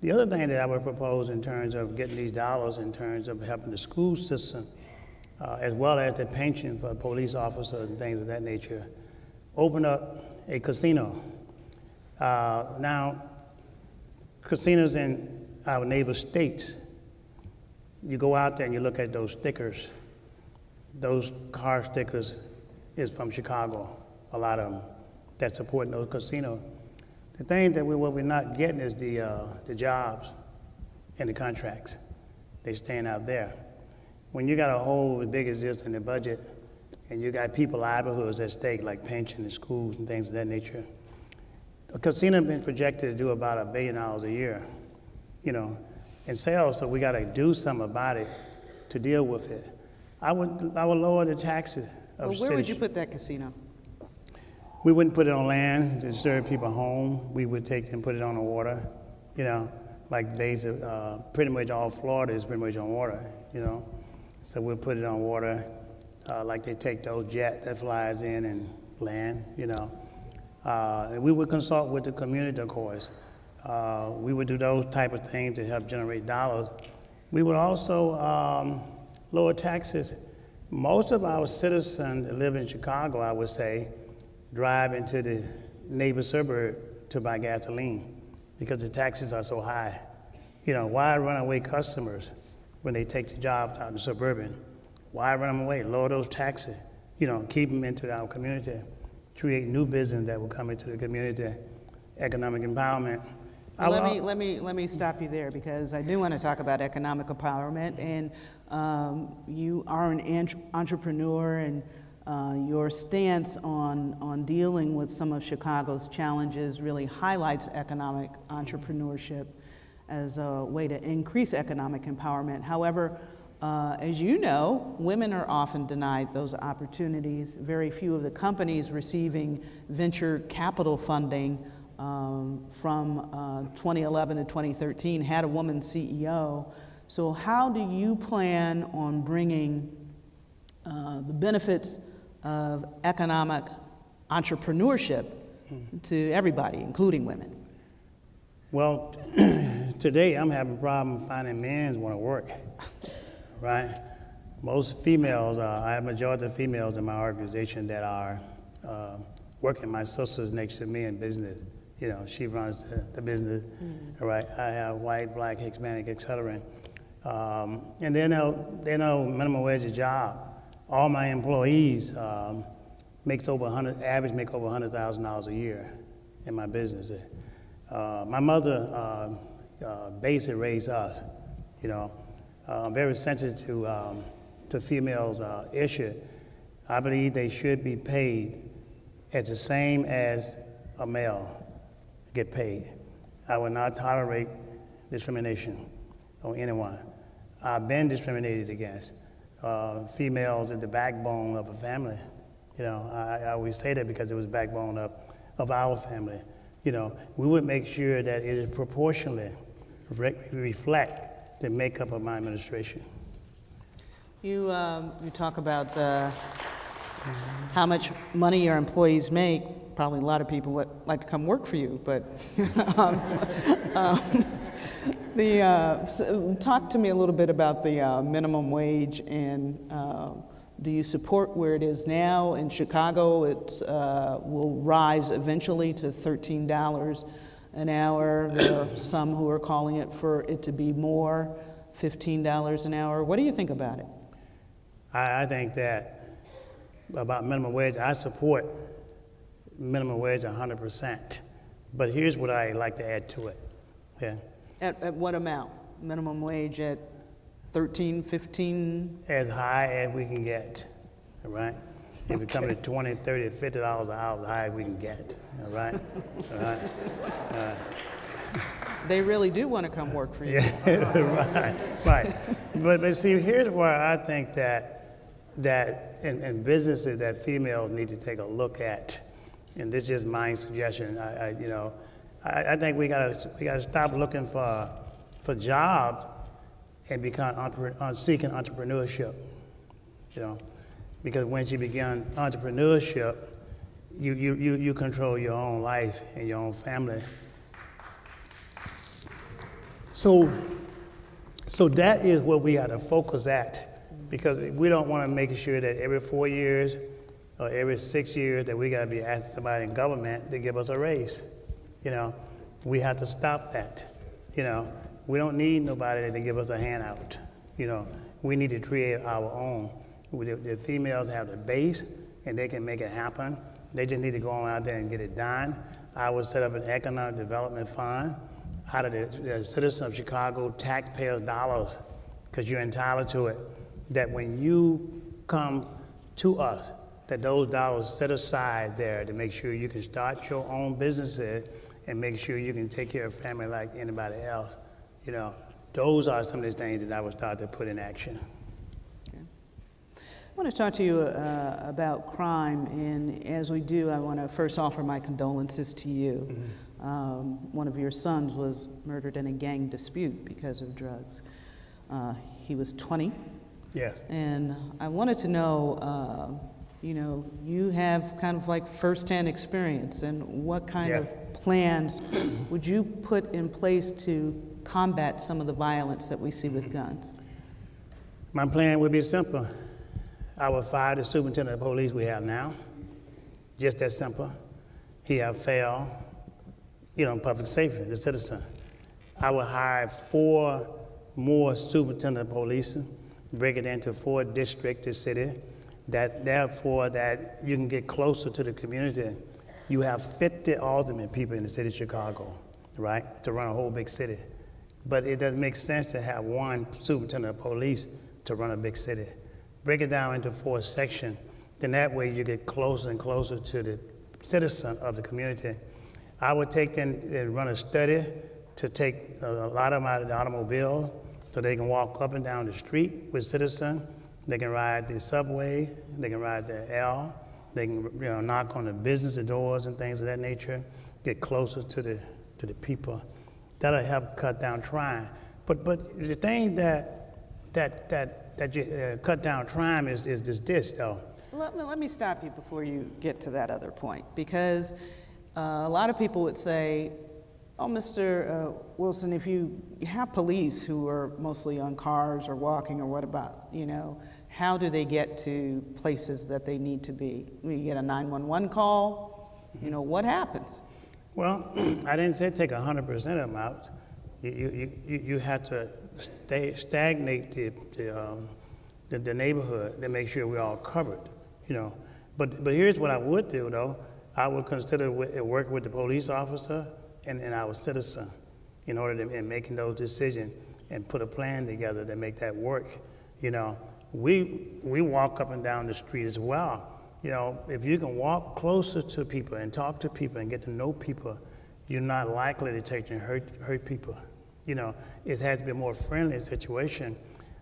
[SPEAKER 6] The other thing that I would propose in terms of getting these dollars, in terms of helping the school system, as well as the pension for police officers and things of that nature, open up a casino. Now, casinos in our neighbor states, you go out there and you look at those stickers. Those car stickers is from Chicago, a lot of them, that support those casinos. The thing that what we're not getting is the jobs and the contracts. They staying out there. When you got a hole as big as this in the budget, and you got people livelihoods at stake, like pension and schools and things of that nature, a casino has been projected to do about $1 billion a year, you know, in sales. So we got to do something about it to deal with it. I would lower the taxes of
[SPEAKER 2] Well, where would you
[SPEAKER 6] citizens.
[SPEAKER 2] put that casino?
[SPEAKER 6] We wouldn't put it on land to serve people home. We would take and put it on the water, you know, like pretty much all Florida is pretty much on water, you know. So we'll put it on water, like they take those jet that flies in and land, you know. And we would consult with the community, of course. We would do those type of things to help generate dollars. We would also lower taxes. Most of our citizens that live in Chicago, I would say, drive into the neighbor suburb to buy gasoline because the taxes are so high. You know, why run away customers when they take the jobs out in suburban? Why run them away? Lower those taxes, you know, keep them into our community, create new business that will come into the community, economic empowerment.
[SPEAKER 2] Let me stop you there because I do want to talk about economic empowerment, and you are an entrepreneur, and your stance on dealing with some of Chicago's challenges really highlights economic entrepreneurship as a way to increase economic empowerment. However, as you know, women are often denied those opportunities. Very few of the companies receiving venture capital funding from 2011 to 2013 had a woman CEO. So how do you plan on bringing the benefits of economic entrepreneurship to everybody, including women?
[SPEAKER 6] Well, today I'm having a problem finding men who want to work, right? Most females, I have a majority of females in my organization that are working. My sister's next to me in business. You know, she runs the business, right? I have white, black, Hispanic, et cetera. And they know minimum wage job. All my employees average make over $100,000 a year in my business. My mother basically raised us, you know. I'm very sensitive to females' issue. I believe they should be paid as the same as a male get paid. I will not tolerate discrimination on anyone. I've been discriminated against. Females are the backbone of a family. You know, I always say that because it was the backbone of our family. You know, we would make sure that it is proportionally reflect the makeup of my administration.
[SPEAKER 2] You talk about how much money your employees make. Probably a lot of people would like to come work for you, but talk to me a little bit about the minimum wage, and do you support where it is now? In Chicago, it will rise eventually to $13 an hour. There are some who are calling it for it to be more, $15 an hour. What do you think about it?
[SPEAKER 6] I think that about minimum wage, I support minimum wage 100%. But here's what I like to add to it. Okay?
[SPEAKER 2] At what amount? Minimum wage at 13, 15?
[SPEAKER 6] As high as we can get, all right? If it comes to 20, 30, $50 an hour, as high as we can get, all right? All right?
[SPEAKER 2] They really do want to come work for you.
[SPEAKER 6] Yeah, right. But see, here's where I think that in businesses that females need to take a look at, and this is just my suggestion. I think we gotta stop looking for jobs and become seeking entrepreneurship. Because once you begin entrepreneurship, you control your own life and your own family. So that is what we got to focus at, because we don't want to make sure that every 4 years or every 6 years that we got to be asking somebody in government to give us a raise. We have to stop that. We don't need nobody to give us a handout. We need to create our own. The females have the base and they can make it happen. They just need to go on out there and get it done. I would set up an economic development fund out of the citizens of Chicago taxpayers' dollars, because you're entitled to it, that when you come to us, that those dollars set aside there to make sure you can start your own businesses and make sure you can take care of family like anybody else. Those are some of the things that I would start to put in action.
[SPEAKER 2] I want to talk to you about crime, and as we do, I want to first offer my condolences to you. Mm-hmm. One of your sons was murdered in a gang dispute because of drugs. He was 20.
[SPEAKER 6] Yes.
[SPEAKER 2] And I wanted to know, you have kind of like firsthand experience, and what kind of plans would you put in place to combat some of the violence that we see with guns?
[SPEAKER 6] My plan would be simple. I would fire the superintendent of police we have now. Just that simple. He have failed, public safety, the citizen. I would hire 4 more superintendent of police, break it into 4 districts, the city, therefore that you can get closer to the community. You have 50 alderman people in the city of Chicago, right, to run a whole big city. But it doesn't make sense to have 1 superintendent of police to run a big city. Break it down into 4 sections, then that way you get closer and closer to the citizen of the community. I would take them and run a study to take a lot of them out of the automobile so they can walk up and down the street with citizens. They can ride the subway, they can ride the L, they can knock on the business doors and things of that nature, get closer to the people. That'll help cut down crime. But the thing that you cut down crime is this though.
[SPEAKER 2] Let me stop you before you get to that other point, because a lot of people would say, oh, Mr. Wilson, if you have police who are mostly on cars or walking, or what about, how do they get to places that they need to be? We get a 911 call, what happens?
[SPEAKER 6] Well, I didn't say take 100% of them out. You have to stagnate the neighborhood to make sure we're all covered, But here's what I would do, though. I would consider working with the police officer and our citizen in order to in making those decisions and put a plan together to make that work. We walk up and down the street as well. If you can walk closer to people and talk to people and get to know people, you're not likely to take and hurt people. It has to be a more friendly situation.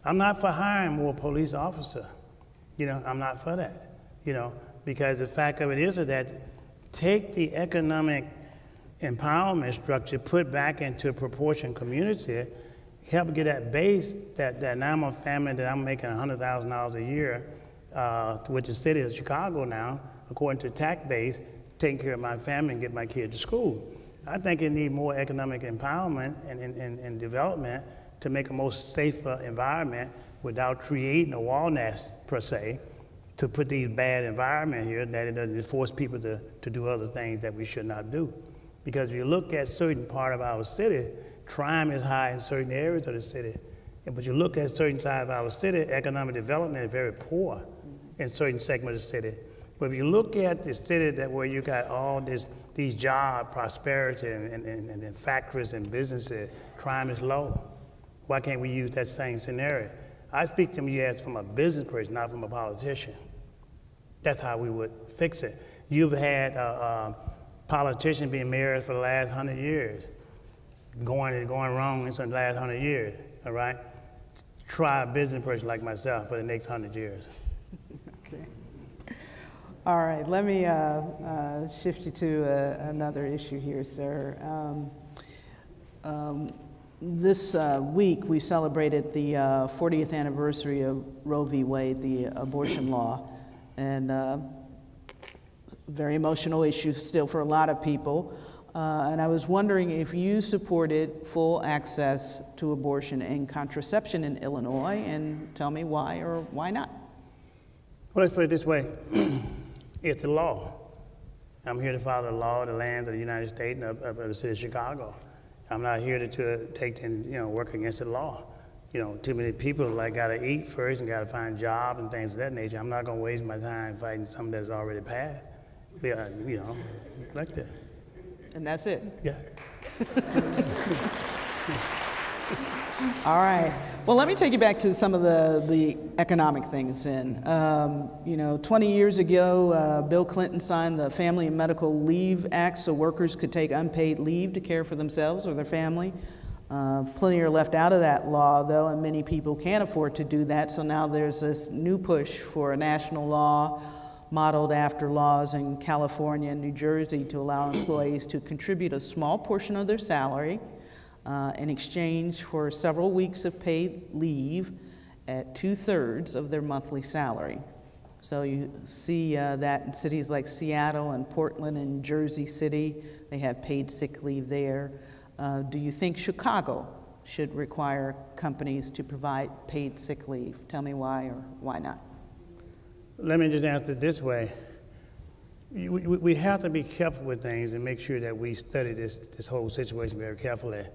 [SPEAKER 6] I'm not for hiring more police officers. I'm not for that. Because the fact of it is that take the economic empowerment structure, put back into a proportion community, help get that base, that now I'm a family that I'm making $100,000 a year, with the city of Chicago now, according to tax base, taking care of my family and get my kids to school. I think it needs more economic empowerment and development to make a more safer environment without creating a wall nest, per se, to put these bad environment here that it doesn't force people to do other things that we should not do. Because if you look at certain part of our city, crime is high in certain areas of the city. But you look at certain side of our city, economic development is very poor in certain segments of the city. But if you look at the city where you got all these job prosperity and factories and businesses, crime is low. Why can't we use that same scenario? I speak to you as from a business person, not from a politician. That's how we would fix it. You've had politicians being mayors for the last 100 years, going wrong in the last 100 years, all right? Try a business person like myself for the next 100 years.
[SPEAKER 2] Okay. All right, let me shift you to another issue here, sir. This week we celebrated the 40th anniversary of Roe v. Wade, the abortion law, and very emotional issue still for a lot of people. And I was wondering if you supported full access to abortion and contraception in Illinois, and tell me why or why not.
[SPEAKER 6] Well, let's put it this way. It's the law. I'm here to follow the law of the land of the United States and of the city of Chicago. I'm not here to take and work against the law. Too many people gotta eat first and gotta find jobs and things of that nature. I'm not gonna waste my time fighting something that's already passed. Like that.
[SPEAKER 2] And that's it.
[SPEAKER 6] Yeah.
[SPEAKER 2] All right. Well, let me take you back to some of the economic things then. 20 years ago, Bill Clinton signed the Family and Medical Leave Act so workers could take unpaid leave to care for themselves or their family. Plenty are left out of that law, though, and many people can't afford to do that. So now there's this new push for a national law modeled after laws in California and New Jersey to allow employees to contribute a small portion of their salary in exchange for several weeks of paid leave at 2/3 of their monthly salary. So you see that in cities like Seattle and Portland and Jersey City, they have paid sick leave there. Do you think Chicago should require companies to provide paid sick leave? Tell me why or why not.
[SPEAKER 6] Let me just answer it this way. We have to be careful with things and make sure that we study this whole situation very carefully.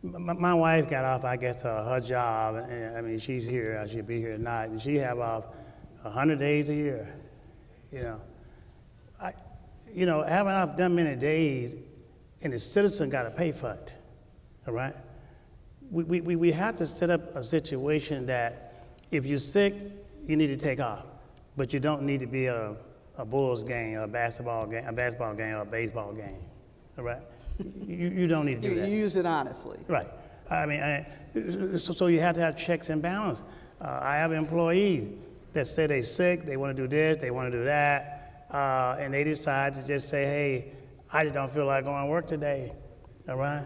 [SPEAKER 6] My wife got off, I guess, her job, and I mean, she's here, she'll be here tonight, and she have off 100 days a year. Having off that many days, and the citizen got to pay for it, all right? We have to set up a situation that if you're sick, you need to take off, but you don't need to be a Bulls game, or a basketball game, or a baseball game, all right? You don't need to do that.
[SPEAKER 2] You use it honestly.
[SPEAKER 6] Right. I mean, so you have to have checks and balance. I have employees that say they're sick, they want to do this, they want to do that, and they decide to just say, hey, I just don't feel like going to work today, all right?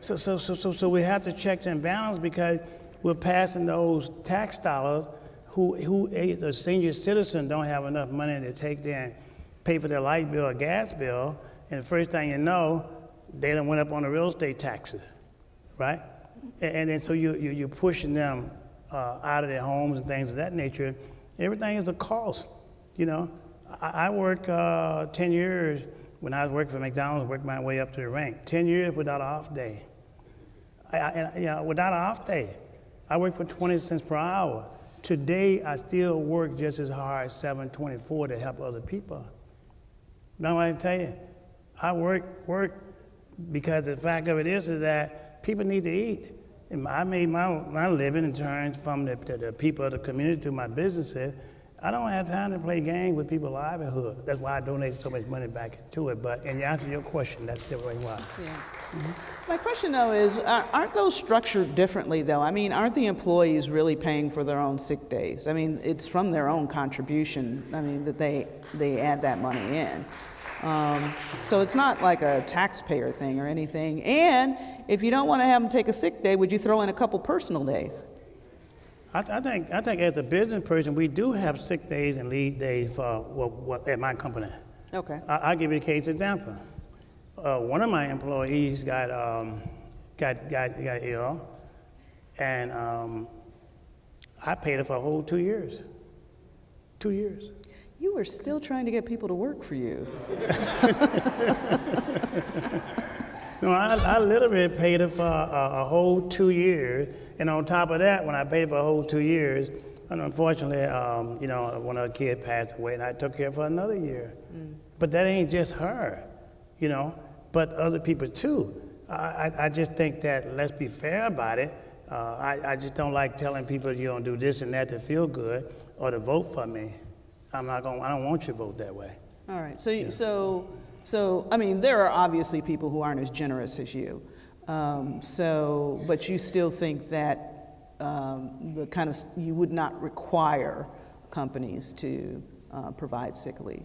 [SPEAKER 6] So we have to check and balance because we're passing those tax dollars who the senior citizen don't have enough money to take there and pay for their light bill or gas bill, and the first thing you know, they done went up on the real estate taxes, right? And then so you're pushing them out of their homes and things of that nature. Everything is a cost, I worked 10 years when I was working for McDonald's, worked my way up to the rank. 10 years without an off day. Without an off day. I worked for 20 cents per hour. Today, I still work just as hard, 7/24, to help other people. Now, I tell you, I work because the fact of it is that people need to eat. And I made my living in terms from the people of the community to my businesses. I don't have time to play games with people's livelihood. That's why I donate so much money back into it. But in answer to your question, that's the way why.
[SPEAKER 2] Yeah. My question, though, is aren't those structured differently, though? I mean, aren't the employees really paying for their own sick days? I mean, it's from their own contribution, that they add that money in. So it's not like a taxpayer thing or anything. And if you don't want to have them take a sick day, would you throw in a couple personal days?
[SPEAKER 6] I think as a business person, we do have sick days and leave days for what at my company.
[SPEAKER 2] Okay.
[SPEAKER 6] I'll give you a case example. One of my employees got ill, and I paid her for a whole 2 years. 2 years.
[SPEAKER 2] You were still trying to get people to work for you.
[SPEAKER 6] No, I literally paid her for a whole 2 years, and on top of that, when I paid for a whole 2 years, and unfortunately, one of her kids passed away, and I took care of her another year. But that ain't just her, but other people too. I just think that let's be fair about it. I just don't like telling people you don't do this and that to feel good or to vote for me. I don't want you to vote that way.
[SPEAKER 2] All right. So I mean, there are obviously people who aren't as generous as you. But you still think that you would not require companies to provide sick leave.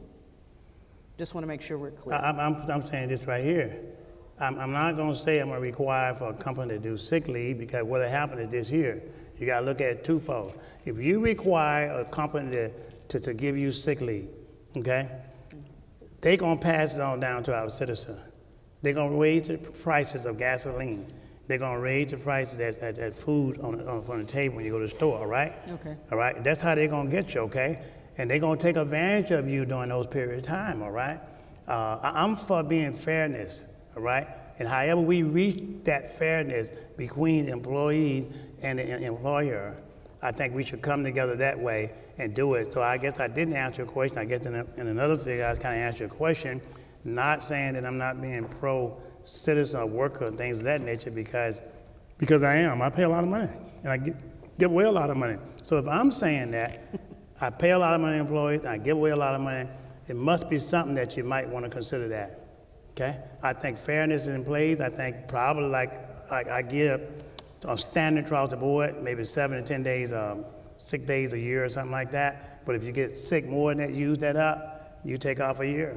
[SPEAKER 2] Just want to make sure we're clear.
[SPEAKER 6] I'm saying this right here. I'm not going to say I'm going to require for a company to do sick leave, because what happened is this here. You got to look at it twofold. If you require a company to give you sick leave, okay, they're going to pass it on down to our citizens. They're going to raise the prices of gasoline. They're going to raise the prices at food on the table when you go to the store, all right?
[SPEAKER 2] Okay.
[SPEAKER 6] All right? That's how they're going to get you, okay? And they're going to take advantage of you during those periods of time, all right? I'm for being fairness, all right? And however we reach that fairness between employees and the employer, I think we should come together that way and do it. So I guess I didn't answer your question. I guess in another figure, I kind of answered your question, not saying that I'm not being pro-citizen or worker and things of that nature, because I am. I pay a lot of money, and I give away a lot of money. So if I'm saying that, I pay a lot of money to employees, and I give away a lot of money, it must be something that you might want to consider that, okay? I think fairness is in place. I think probably like I give a standard across the board, maybe 7 to 10 days, sick days a year or something like that. But if you get sick more than that, use that up, you take off a year.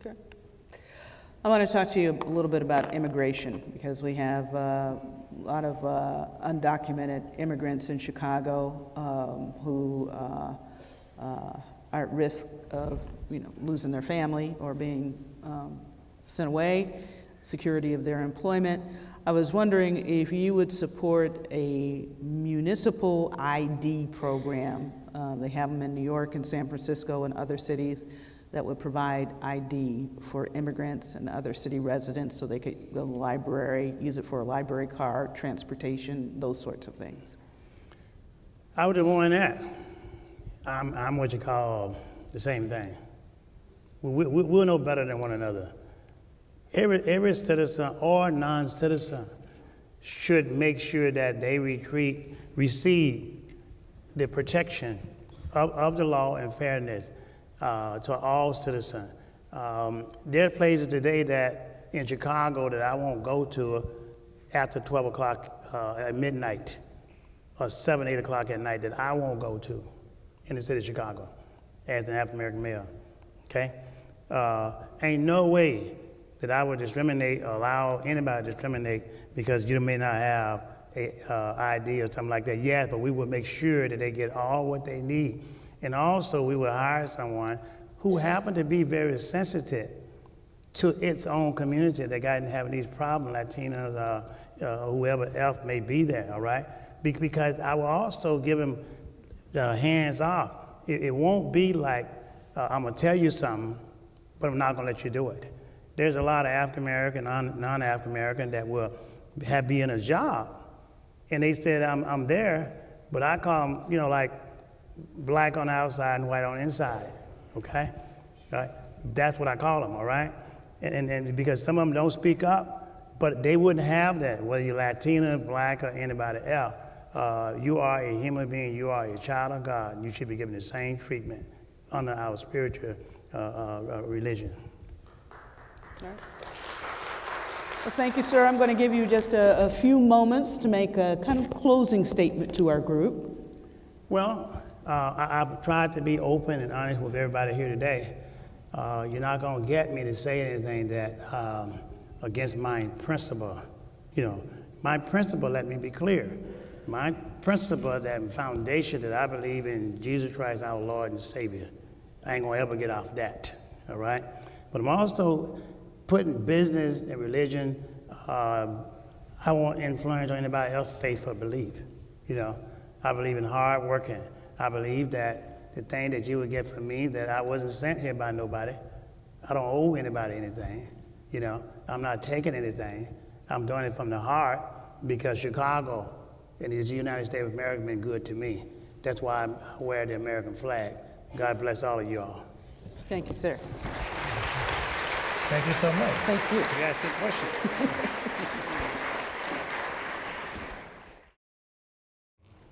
[SPEAKER 2] Okay. I want to talk to you a little bit about immigration, because we have a lot of undocumented immigrants in Chicago who are at risk of losing their family or being sent away, security of their employment. I was wondering if you would support a municipal ID program. They have them in New York and San Francisco and other cities that would provide ID for immigrants and other city residents, so they could go to the library, use it for a library card, transportation, those sorts of things.
[SPEAKER 6] I would have worn that. I'm what you call the same thing. We're no better than one another. Every citizen or non-citizen should make sure that they receive the protection of the law and fairness to all citizens. There are places today that in Chicago that I won't go to after 12 o'clock at midnight or 7, 8 o'clock at night that I won't go to in the city of Chicago as an African-American male, okay? Ain't no way that I would discriminate or allow anybody to discriminate because you may not have a ID or something like that. Yes, but we would make sure that they get all what they need. And also we would hire someone who happened to be very sensitive to its own community that got having these problems, Latinos, whoever else may be there, all right? Because I will also give them hands off. It won't be like, I'm gonna tell you something, but I'm not gonna let you do it. There's a lot of African-American, non-African-American that will be in a job. And they said, I'm there, but I call them, like black on the outside and white on the inside, okay? Right? That's what I call them, all right? And because some of them don't speak up, but they wouldn't have that, whether you're Latina, black, or anybody else. You are a human being, you are a child of God, and you should be given the same treatment under our spiritual religion.
[SPEAKER 2] All right. Well, thank you, sir. I'm going to give you just a few moments to make a kind of closing statement to our group.
[SPEAKER 6] Well, I've tried to be open and honest with everybody here today. You're not going to get me to say anything that against my principle. You know, my principle, let me be clear. My principle, that foundation that I believe in Jesus Christ, our Lord and Savior, I ain't going to ever get off that, all right? But I'm also putting business and religion, I won't influence on anybody else's faith or belief. You know, I believe in hard working. I believe that the thing that you would get from me, that I wasn't sent here by nobody. I don't owe anybody anything. You know, I'm not taking anything. I'm doing it from the heart because Chicago and the United States of America have been good to me. That's why I wear the American flag. God bless all of you all.
[SPEAKER 2] Thank you, sir.
[SPEAKER 6] Thank you so much.
[SPEAKER 2] Thank you.
[SPEAKER 6] You asked a question.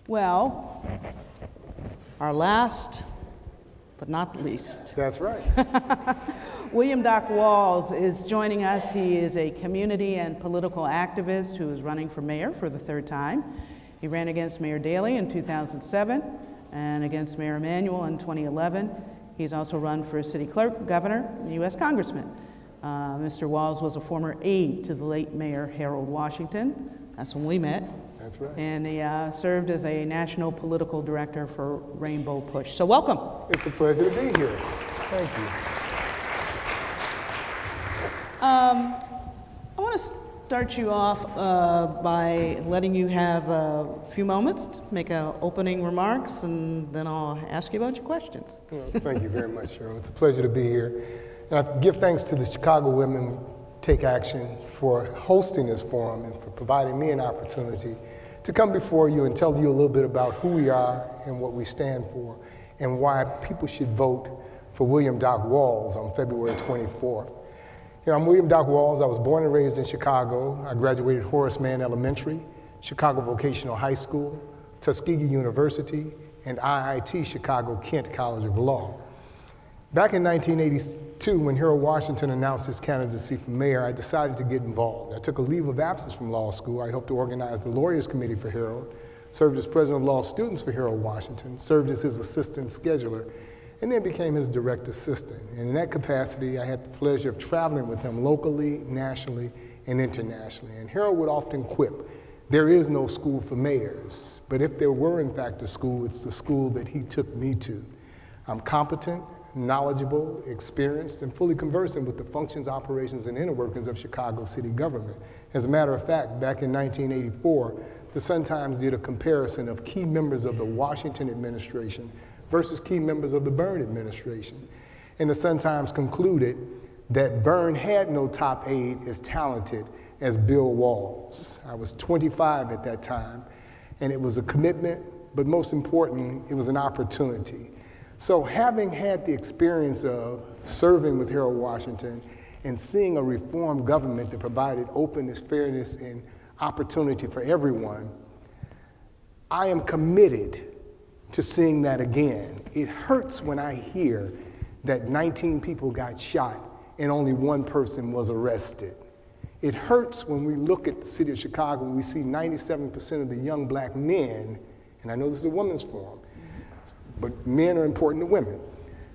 [SPEAKER 2] Well, our last but not least,
[SPEAKER 7] That's right.
[SPEAKER 2] William Doc Walls is joining us. He is a community and political activist who is running for mayor for the third time. He ran against Mayor Daley in 2007 and against Mayor Emanuel in 2011. He's also run for city clerk, governor, and U.S. congressman. Mr. Walls was a former aide to the late Mayor Harold Washington. That's when we met.
[SPEAKER 7] That's right.
[SPEAKER 2] And he served as a national political director for Rainbow Push. So welcome.
[SPEAKER 7] It's a pleasure to be here. Thank you.
[SPEAKER 2] I want to start you off by letting you have a few moments to make opening remarks, and then I'll ask you about your questions.
[SPEAKER 7] Well, thank you very much, Cheryl. It's a pleasure to be here. And I give thanks to the Chicago Women Take Action for hosting this forum and for providing me an opportunity to come before you and tell you a little bit about who we are and what we stand for and why people should vote for William Doc Walls on February 24th. You know, I'm William Doc Walls. I was born and raised in Chicago. I graduated Horace Mann Elementary, Chicago Vocational High School, Tuskegee University, and IIT Chicago Kent College of Law. Back in 1982, when Harold Washington announced his candidacy for mayor, I decided to get involved. I took a leave of absence from law school. I helped to organize the Lawyers Committee for Harold, served as president of law students for Harold Washington, served as his assistant scheduler, and then became his direct assistant. And in that capacity, I had the pleasure of traveling with him locally, nationally, and internationally. And Harold would often quip, there is no school for mayors, but if there were in fact a school, it's the school that he took me to. I'm competent, knowledgeable, experienced, and fully conversant with the functions, operations, and inner workings of Chicago city government. As a matter of fact, back in 1984, the Sun-Times did a comparison of key members of the Washington administration versus key members of the Byrne administration. And the Sun-Times concluded that Byrne had no top aide as talented as Bill Walls. I was 25 at that time, and it was a commitment, but most importantly, it was an opportunity. So having had the experience of serving with Harold Washington and seeing a reformed government that provided openness, fairness, and opportunity for everyone, I am committed to seeing that again. It hurts when I hear that 19 people got shot and only one person was arrested. It hurts when we look at the city of Chicago and we see 97% of the young black men, and I know this is a women's forum, but men are important to women.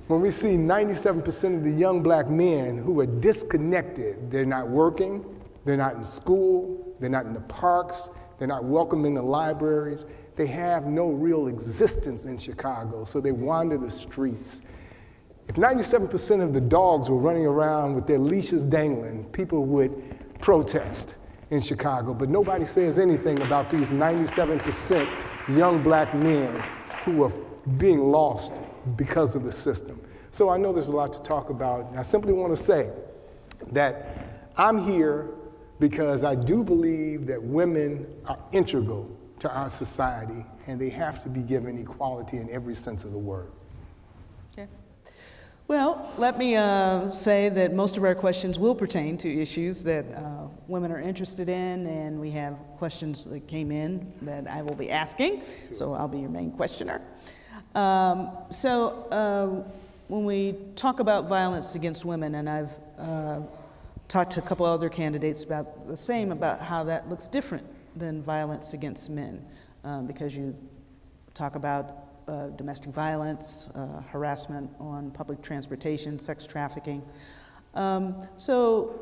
[SPEAKER 7] When we see 97% of the young black men who are disconnected, they're not working, they're not in school, they're not in the parks, they're not welcome in the libraries, they have no real existence in Chicago, so they wander the streets. If 97% of the dogs were running around with their leashes dangling, people would protest in Chicago, but nobody says anything about these 97% young black men who are being lost because of the system. So I know there's a lot to talk about, and I simply want to say that I'm here because I do believe that women are integral to our society, and they have to be given equality in every sense of the word.
[SPEAKER 2] Okay. Well, let me say that most of our questions will pertain to issues that women are interested in, and we have questions that came in that I will be asking, so I'll be your main questioner. When we talk about violence against women, and I've talked to a couple other candidates about the same, about how that looks different than violence against men, because you talk about domestic violence, harassment on public transportation, sex trafficking. So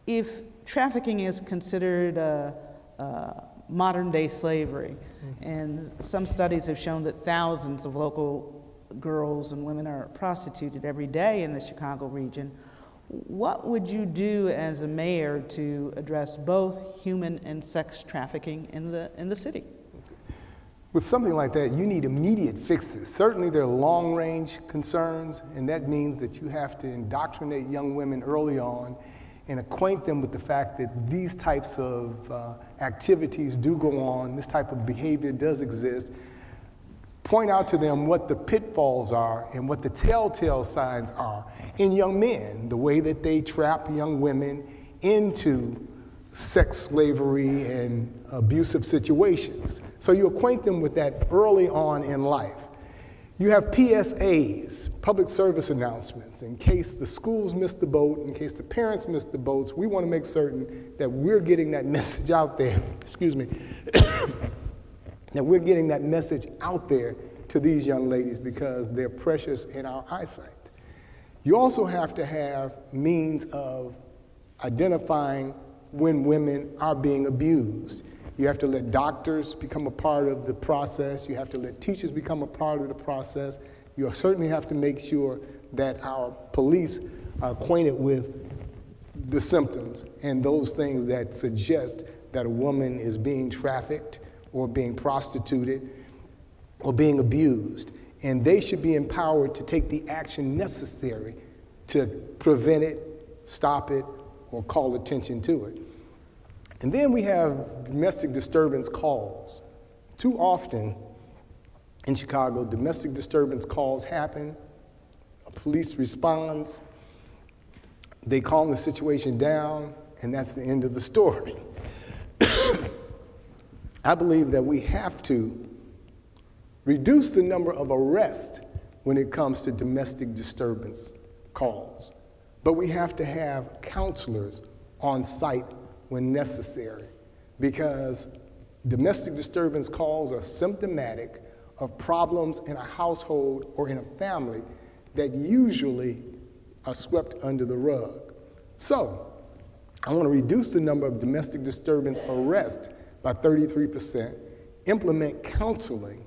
[SPEAKER 2] if trafficking is considered modern day slavery, and some studies have shown that thousands of local girls and women are prostituted every day in the Chicago region, what would you do as a mayor to address both human and sex trafficking in the city?
[SPEAKER 7] With something like that, you need immediate fixes. Certainly there are long-range concerns, and that means that you have to indoctrinate young women early on and acquaint them with the fact that these types of activities do go on, this type of behavior does exist. Point out to them what the pitfalls are and what the telltale signs are in young men, the way that they trap young women into sex slavery and abusive situations. So you acquaint them with that early on in life. You have PSAs, public service announcements, in case the schools miss the boat, in case the parents miss the boats. We want to make certain that we're getting that message out there, excuse me, that we're getting that message out there to these young ladies because they're precious in our eyesight. You also have to have means of identifying when women are being abused. You have to let doctors become a part of the process. You have to let teachers become a part of the process. You certainly have to make sure that our police are acquainted with the symptoms and those things that suggest that a woman is being trafficked or being prostituted or being abused. And they should be empowered to take the action necessary to prevent it, stop it, or call attention to it. And then we have domestic disturbance calls. Too often in Chicago, domestic disturbance calls happen, a police responds, they calm the situation down, and that's the end of the story. I believe that we have to reduce the number of arrests when it comes to domestic disturbance calls. But we have to have counselors on site when necessary, because domestic disturbance calls are symptomatic of problems in a household or in a family that usually are swept under the rug. So, I want to reduce the number of domestic disturbance arrests by 33%, implement counseling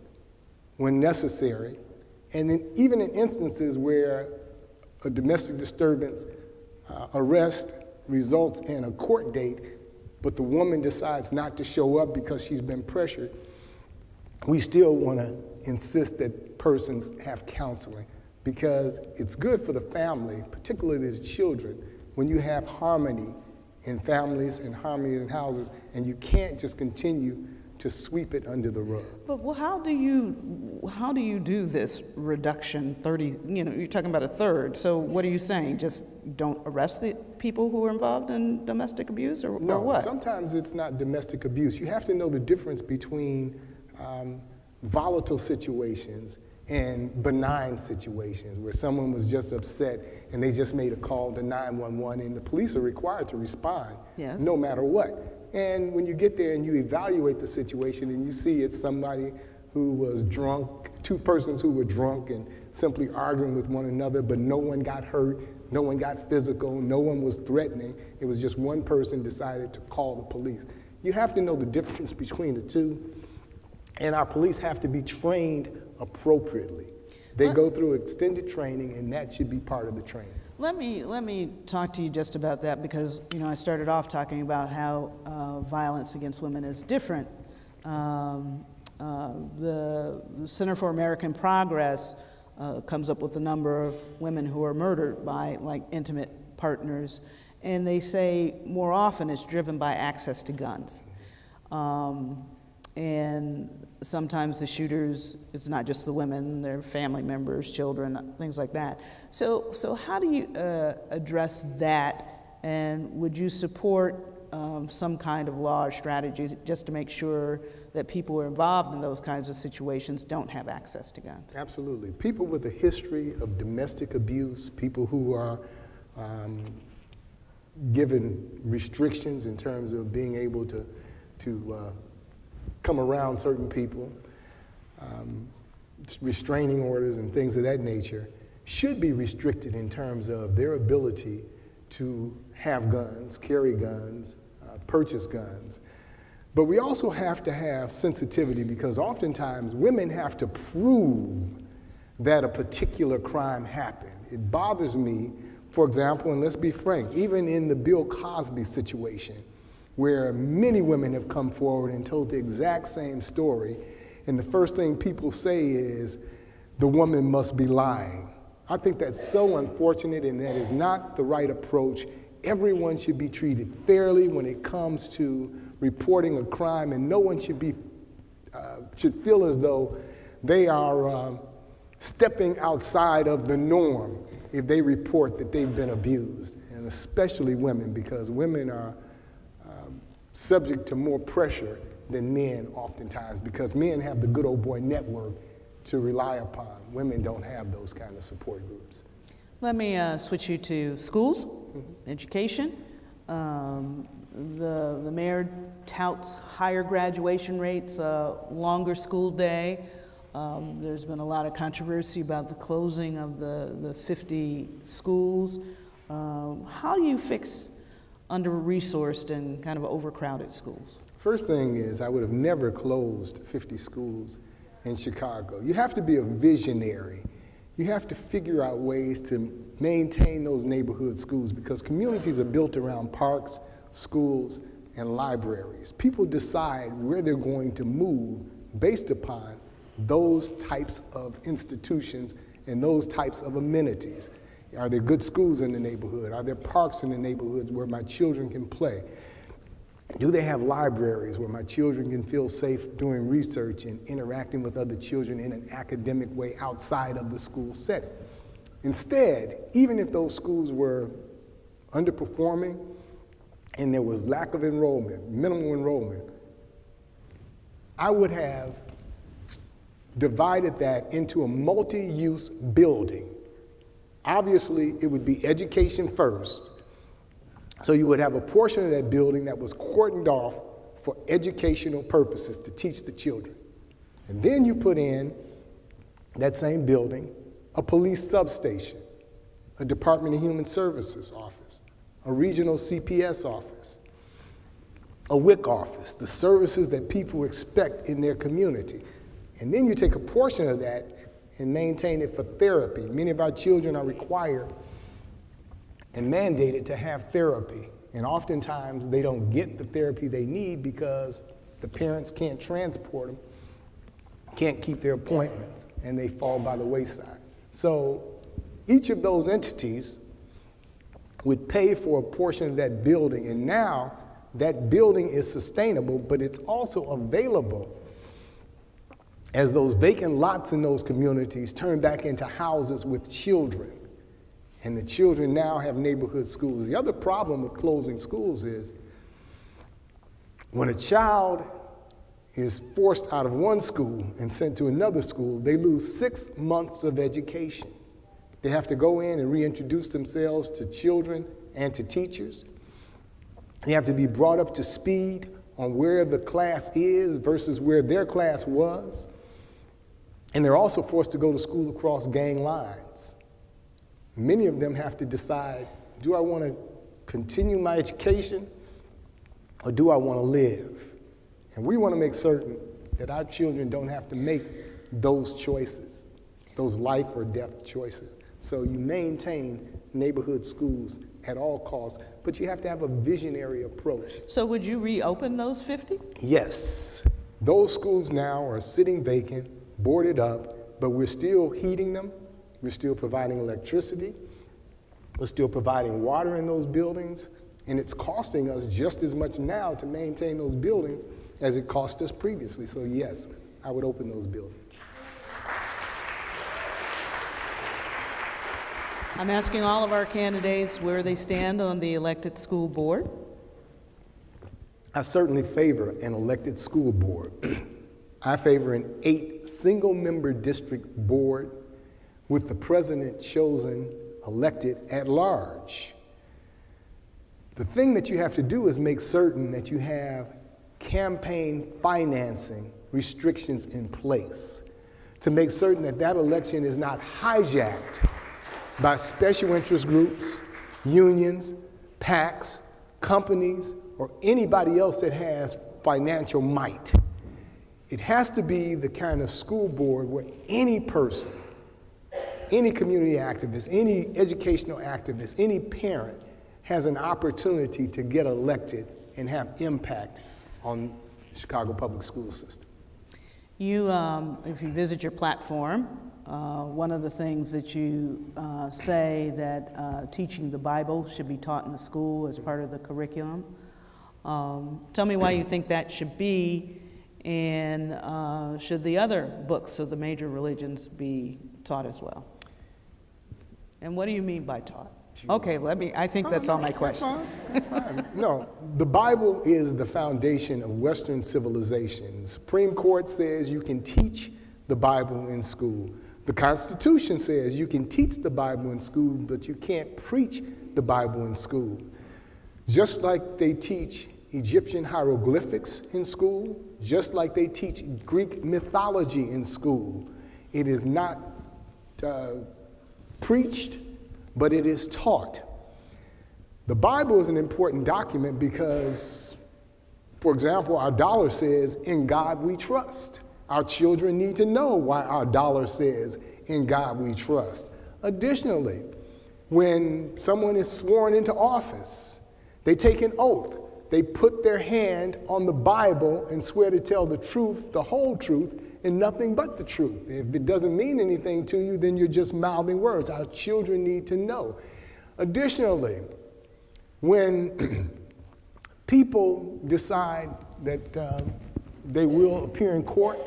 [SPEAKER 7] when necessary, and then even in instances where a domestic disturbance arrest results in a court date, but the woman decides not to show up because she's been pressured, we still want to insist that persons have counseling, because it's good for the family, particularly the children, when you have harmony in families and harmony in houses, and you can't just continue to sweep it under the rug.
[SPEAKER 2] But well, how do you do this reduction 30, you're talking about a third, so what are you saying? Just don't arrest the people who are involved in domestic abuse, or what?
[SPEAKER 7] Sometimes it's not domestic abuse. You have to know the difference between volatile situations and benign situations where someone was just upset and they just made a call to 911, and the police are required to respond,
[SPEAKER 2] yes,
[SPEAKER 7] no matter what. And when you get there and you evaluate the situation and you see it's somebody who was drunk, two persons who were drunk and simply arguing with one another, but no one got hurt, no one got physical, no one was threatening, it was just one person decided to call the police. You have to know the difference between the two, and our police have to be trained appropriately. They go through extended training, and that should be part of the training.
[SPEAKER 2] Let me talk to you just about that, because I started off talking about how violence against women is different. The Center for American Progress comes up with a number of women who are murdered by intimate partners, and they say more often it's driven by access to guns. And sometimes the shooters, it's not just the women, they're family members, children, things like that. So how do you address that, and would you support some kind of law or strategies just to make sure that people who are involved in those kinds of situations don't have access to guns?
[SPEAKER 7] Absolutely. People with a history of domestic abuse, people who are given restrictions in terms of being able to come around certain people, restraining orders and things of that nature should be restricted in terms of their ability to have guns, carry guns, purchase guns. But we also have to have sensitivity because oftentimes women have to prove that a particular crime happened. It bothers me, for example, and let's be frank, even in the Bill Cosby situation, where many women have come forward and told the exact same story, and the first thing people say is, the woman must be lying. I think that's so unfortunate, and that is not the right approach. Everyone should be treated fairly when it comes to reporting a crime, and no one should feel as though they are stepping outside of the norm if they report that they've been abused, and especially women, because women are subject to more pressure than men oftentimes, because men have the good old boy network to rely upon. Women don't have those kind of support groups.
[SPEAKER 2] Let me switch you to schools, education. The mayor touts higher graduation rates, longer school day. There's been a lot of controversy about the closing of the 50 schools. How do you fix under-resourced and kind of overcrowded schools?
[SPEAKER 7] First thing is, I would have never closed 50 schools in Chicago. You have to be a visionary. You have to figure out ways to maintain those neighborhood schools, because communities are built around parks, schools, and libraries. People decide where they're going to move based upon those types of institutions and those types of amenities. Are there good schools in the neighborhood? Are there parks in the neighborhoods where my children can play? Do they have libraries where my children can feel safe doing research and interacting with other children in an academic way outside of the school setting? Instead, even if those schools were underperforming and there was lack of enrollment, minimal enrollment, I would have divided that into a multi-use building. Obviously, it would be education first. So you would have a portion of that building that was cordoned off for educational purposes to teach the children. And then you put in that same building a police substation, a Department of Human Services office, a regional CPS office, a WIC office, the services that people expect in their community. And then you take a portion of that and maintain it for therapy. Many of our children are required and mandated to have therapy. And oftentimes they don't get the therapy they need because the parents can't transport them, can't keep their appointments, and they fall by the wayside. So each of those entities would pay for a portion of that building, and now that building is sustainable, but it's also available as those vacant lots in those communities turn back into houses with children. And the children now have neighborhood schools. The other problem with closing schools is when a child is forced out of one school and sent to another school, they lose 6 months of education. They have to go in and reintroduce themselves to children and to teachers. They have to be brought up to speed on where the class is versus where their class was. And they're also forced to go to school across gang lines. Many of them have to decide, do I want to continue my education or do I want to live? And we want to make certain that our children don't have to make those choices, those life or death choices. So you maintain neighborhood schools at all costs, but you have to have a visionary approach.
[SPEAKER 2] So would you reopen those 50?
[SPEAKER 7] Yes. Those schools now are sitting vacant, boarded up, but we're still heating them. We're still providing electricity. We're still providing water in those buildings. And it's costing us just as much now to maintain those buildings as it cost us previously. So yes, I would open those buildings.
[SPEAKER 2] I'm asking all of our candidates where they stand on the elected school board.
[SPEAKER 7] I certainly favor an elected school board. I favor an 8 single-member district board with the president chosen, elected at large. The thing that you have to do is make certain that you have campaign financing restrictions in place. to make certain that that election is not hijacked by special interest groups, unions, PACs, companies, or anybody else that has financial might. It has to be the kind of school board where any person, any community activist, any educational activist, any parent has an opportunity to get elected and have impact on the Chicago public school system.
[SPEAKER 2] You, if you visit your platform, one of the things that you say that teaching the Bible should be taught in the school as part of the curriculum. Tell me why you think that should be, and should the other books of the major religions be taught as well? And what do you mean by taught? Okay, I think that's all my questions.
[SPEAKER 7] That's fine. No, the Bible is the foundation of Western civilization. The Supreme Court says you can teach the Bible in school. The Constitution says you can teach the Bible in school, but you can't preach the Bible in school. Just like they teach Egyptian hieroglyphics in school, just like they teach Greek mythology in school, it is not preached, but it is taught. The Bible is an important document because, for example, our dollar says, "In God we trust." Our children need to know why our dollar says, "In God we trust." Additionally, when someone is sworn into office, they take an oath. They put their hand on the Bible and swear to tell the truth, the whole truth, and nothing but the truth. If it doesn't mean anything to you, then you're just mouthing words. Our children need to know. Additionally, when people decide that they will appear in court,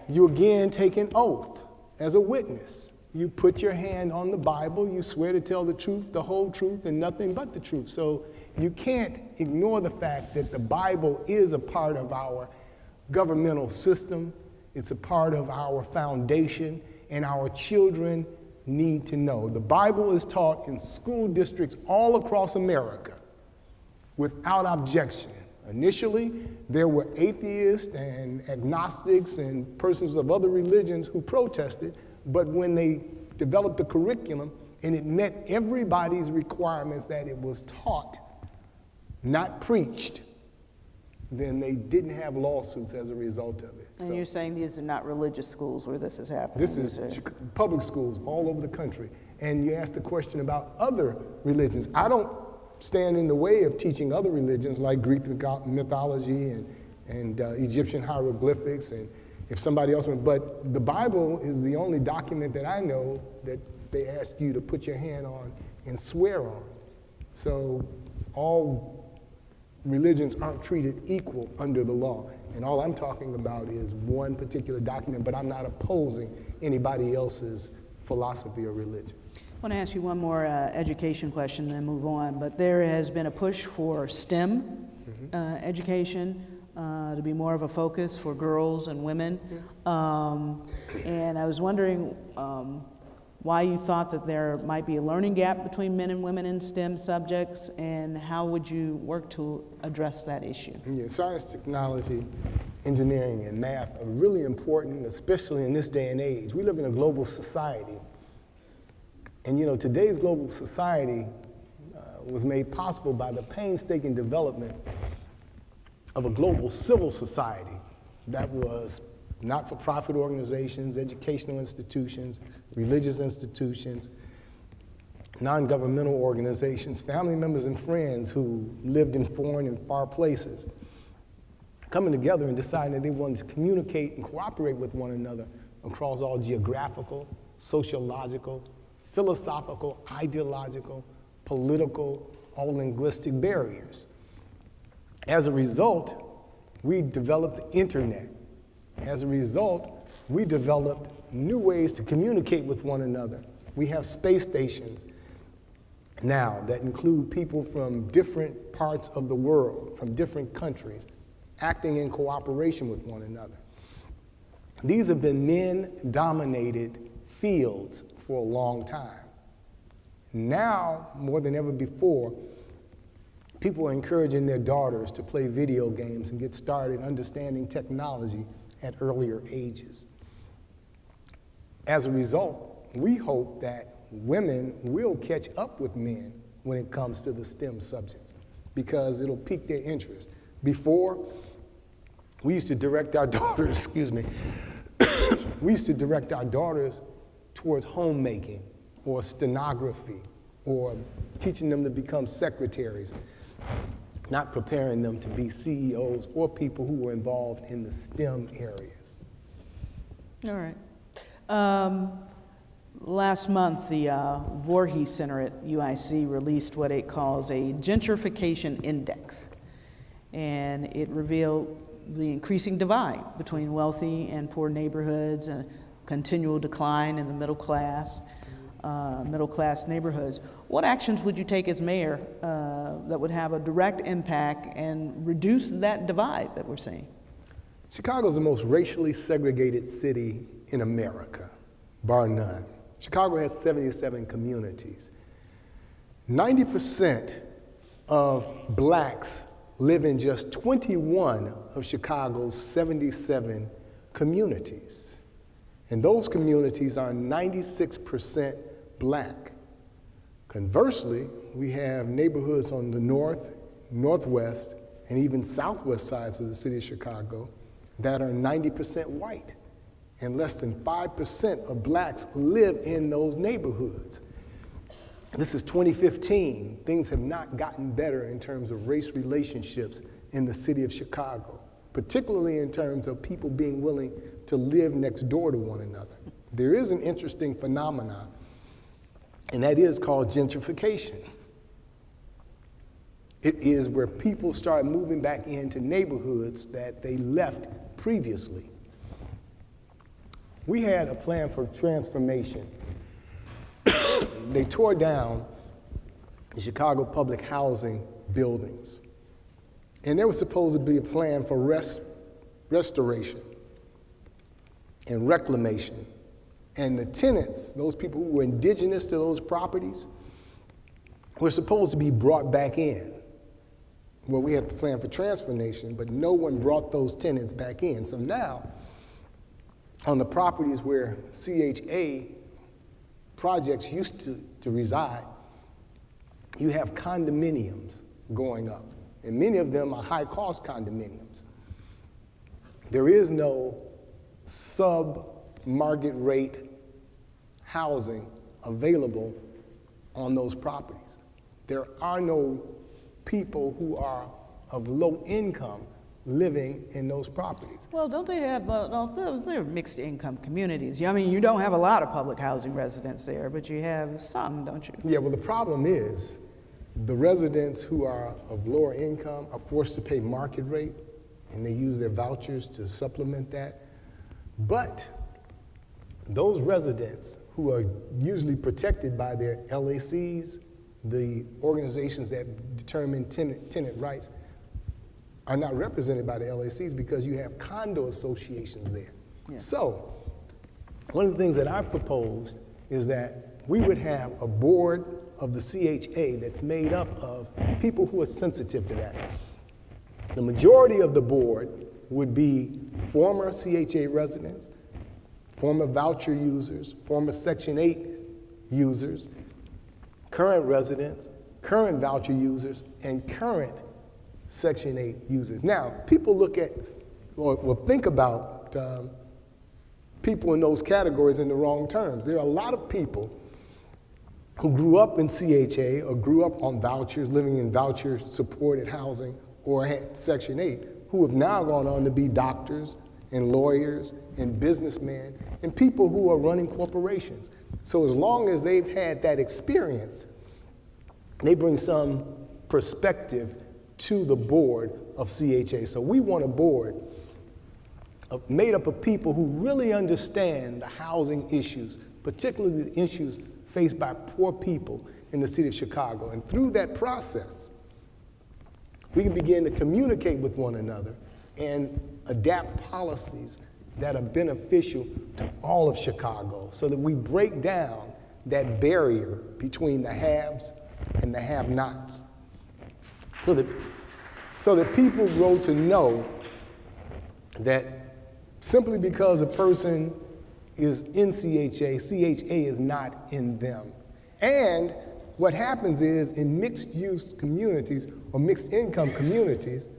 [SPEAKER 7] you again take an oath as a witness. You put your hand on the Bible, you swear to tell the truth, the whole truth, and nothing but the truth. So you can't ignore the fact that the Bible is a part of our governmental system. It's a part of our foundation, and our children need to know. The Bible is taught in school districts all across America without objection. Initially, there were atheists and agnostics and persons of other religions who protested, but when they developed the curriculum and it met everybody's requirements that it was taught, not preached, then they didn't have lawsuits as a result of it.
[SPEAKER 2] And you're saying these are not religious schools where this is happening?
[SPEAKER 7] This is public schools all over the country. And you asked the question about other religions. I don't stand in the way of teaching other religions like Greek mythology and Egyptian hieroglyphics, and if somebody else went, but the Bible is the only document that I know that they ask you to put your hand on and swear on. So all religions aren't treated equal under the law. And all I'm talking about is one particular document, but I'm not opposing anybody else's philosophy or religion.
[SPEAKER 2] I want to ask you one more education question and then move on, but there has been a push for STEM education to be more of a focus for girls and women. And I was wondering why you thought that there might be a learning gap between men and women in STEM subjects, and how would you work to address that issue?
[SPEAKER 7] Yeah, science, technology, engineering, and math are really important, especially in this day and age. We live in a global society. And you know, today's global society was made possible by the painstaking development of a global civil society that was not-for-profit organizations, educational institutions, religious institutions, non-governmental organizations, family members and friends who lived in foreign and far places, coming together and deciding that they wanted to communicate and cooperate with one another across all geographical, sociological, philosophical, ideological, political, all linguistic barriers. As a result, we developed the internet. As a result, we developed new ways to communicate with one another. We have space stations now that include people from different parts of the world, from different countries, acting in cooperation with one another. These have been men-dominated fields for a long time. Now, more than ever before, people are encouraging their daughters to play video games and get started understanding technology at earlier ages. As a result, we hope that women will catch up with men when it comes to the STEM subjects because it'll pique their interest. Before, we used to direct our daughters, excuse me, we used to direct our daughters towards homemaking or stenography or teaching them to become secretaries, not preparing them to be CEOs or people who were involved in the STEM areas.
[SPEAKER 2] All right. Last month, the Voorhees Center at UIC released what it calls a gentrification index, and it revealed the increasing divide between wealthy and poor neighborhoods, and continual decline in the middle class neighborhoods. What actions would you take as mayor that would have a direct impact and reduce that divide that we're seeing?
[SPEAKER 7] Chicago is the most racially segregated city in America, bar none. Chicago has 77 communities. 90% of blacks live in just 21 of Chicago's 77 communities. And those communities are 96% black. Conversely, we have neighborhoods on the north, northwest, and even southwest sides of the city of Chicago that are 90% white. And less than 5% of blacks live in those neighborhoods. This is 2015. Things have not gotten better in terms of race relationships in the city of Chicago, particularly in terms of people being willing to live next door to one another. There is an interesting phenomenon, and that is called gentrification. It is where people start moving back into neighborhoods that they left previously. We had a plan for transformation. They tore down the Chicago public housing buildings. And there was supposed to be a plan for restoration and reclamation. And the tenants, those people who were indigenous to those properties, were supposed to be brought back in. Well, we had to plan for transformation, but no one brought those tenants back in. So now, on the properties where CHA projects used to reside, you have condominiums going up. And many of them are high-cost condominiums. There is no sub-market rate housing available on those properties. There are no people who are of low income living in those properties.
[SPEAKER 2] Well, don't they have, they're mixed income communities. I mean, you don't have a lot of public housing residents there, but you have some, don't you?
[SPEAKER 7] Yeah, well, the problem is the residents who are of lower income are forced to pay market rate, and they use their vouchers to supplement that. But those residents who are usually protected by their LACs, the organizations that determine tenant rights, are not represented by the LACs because you have condo associations there. Yeah. So, one of the things that I proposed is that we would have a board of the CHA that's made up of people who are sensitive to that. The majority of the board would be former CHA residents, former voucher users, former Section 8 users, current residents, current voucher users, and current Section 8 users. Now, people look at or think about people in those categories in the wrong terms. There are a lot of people who grew up in CHA or grew up on vouchers, living in voucher-supported housing or had Section 8, who have now gone on to be doctors and lawyers and businessmen and people who are running corporations. So as long as they've had that experience, they bring some perspective to the board of CHA. So we want a board made up of people who really understand the housing issues, particularly the issues faced by poor people in the city of Chicago. And through that process, we can begin to communicate with one another and adapt policies that are beneficial to all of Chicago so that we break down that barrier between the haves and the have-nots. So that people grow to know that simply because a person is in CHA. CHA is not in them. And what happens is in mixed use communities or mixed income communities,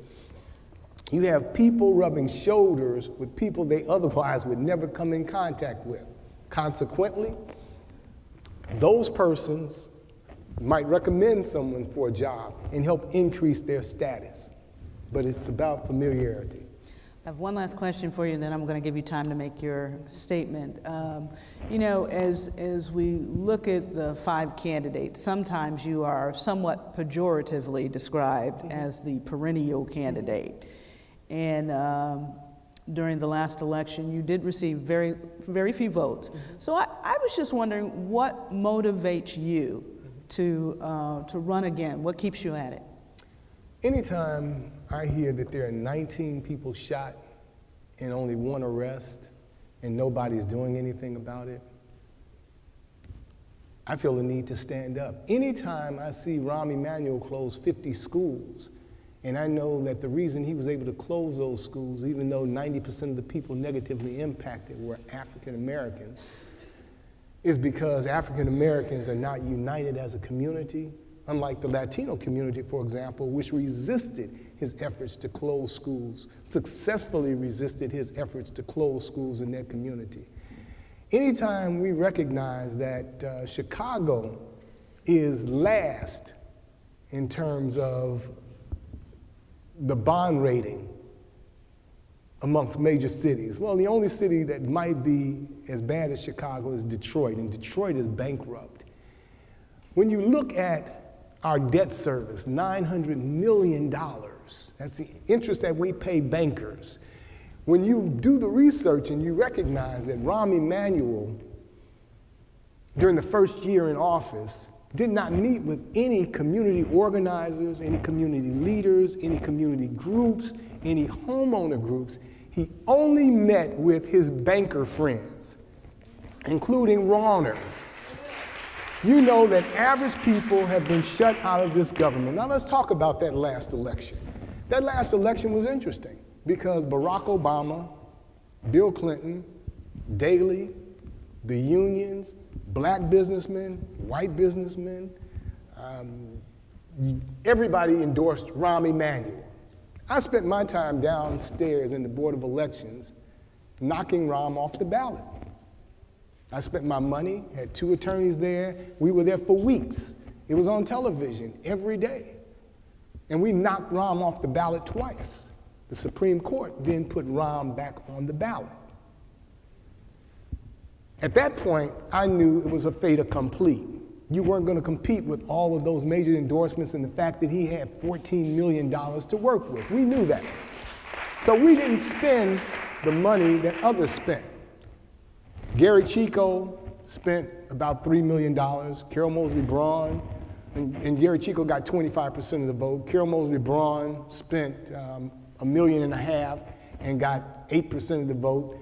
[SPEAKER 7] you have people rubbing shoulders with people they otherwise would never come in contact with. Consequently, those persons might recommend someone for a job and help increase their status. But it's about familiarity.
[SPEAKER 2] I have one last question for you, and then I'm going to give you time to make your statement. You know, as we look at the 5 candidates, sometimes you are somewhat pejoratively described as the perennial candidate. And during the last election, you did receive very, very few votes. So I was just wondering, what motivates you to run again? What keeps you at it?
[SPEAKER 7] Anytime I hear that there are 19 people shot and only 1 arrest and nobody's doing anything about it, I feel the need to stand up. Anytime I see Emanuel close 50 schools, and I know that the reason he was able to close those schools, even though 90% of the people negatively impacted were African Americans, is because African Americans are not united as a community, unlike the Latino community, for example, which resisted his efforts to close schools, successfully resisted his efforts to close schools in their community. Anytime we recognize that Chicago is last in terms of the bond rating amongst major cities, well, the only city that might be as bad as Chicago is Detroit, and Detroit is bankrupt. When you look at our debt service, $900 million, that's the interest that we pay bankers. When you do the research and you recognize that Emanuel, during the first year in office, did not meet with any community organizers, any community leaders, any community groups, any homeowner groups. He only met with his banker friends, including Ronner. You know that average people have been shut out of this government. Now let's talk about that last election. That last election was interesting because Barack Obama, Bill Clinton, Daley, the unions, black businessmen, white businessmen, everybody endorsed Emanuel. I spent my time downstairs in the Board of Elections knocking Rahm off the ballot. I spent my money, had 2 attorneys there. We were there for weeks. It was on television every day. And we knocked Rahm off the ballot twice. The Supreme Court then put Rahm back on the ballot. At that point, I knew it was a fait accompli. You weren't going to compete with all of those major endorsements and the fact that he had $14 million to work with. We knew that. So we didn't spend the money that others spent. Gary Chico spent about $3 million. Carol Moseley Braun, and Gary Chico got 25% of the vote. Carol Moseley Braun spent $1.5 million and got 8% of the vote.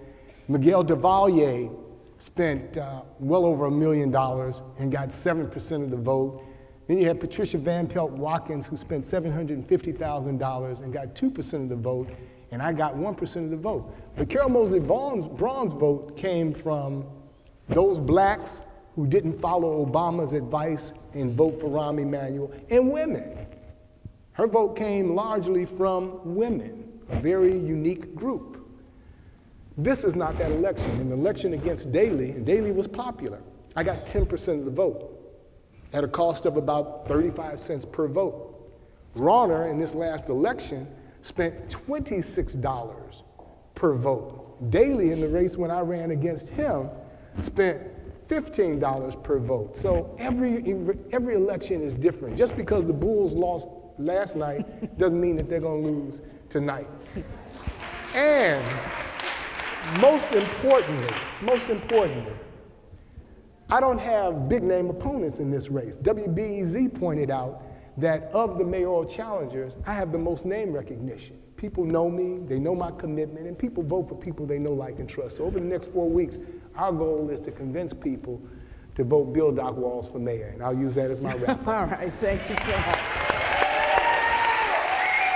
[SPEAKER 7] Miguel Duvalier spent well over $1 million and got 7% of the vote. Then you had Patricia Van Pelt Watkins, who spent $750,000 and got 2% of the vote, and I got 1% of the vote. But Carol Moseley Braun's vote came from those blacks who didn't follow Obama's advice and vote for Emanuel, and women. Her vote came largely from women, a very unique group. This is not that election. In the election against Daley, and Daley was popular, I got 10% of the vote at a cost of about 35 cents per vote. Ronner, in this last election, spent $26 per vote. Daley, in the race when I ran against him, spent $15 per vote. So every election is different. Just because the Bulls lost last night doesn't mean that they're going to lose tonight. And most importantly, I don't have big name opponents in this race. WBEZ pointed out that of the mayoral challengers, I have the most name recognition. People know me, they know my commitment, and people vote for people they know, like, and trust. So over the next 4 weeks, our goal is to convince people to vote Bill Doc Walls for mayor, and I'll use that as my wrap.
[SPEAKER 2] All right, thank you so much.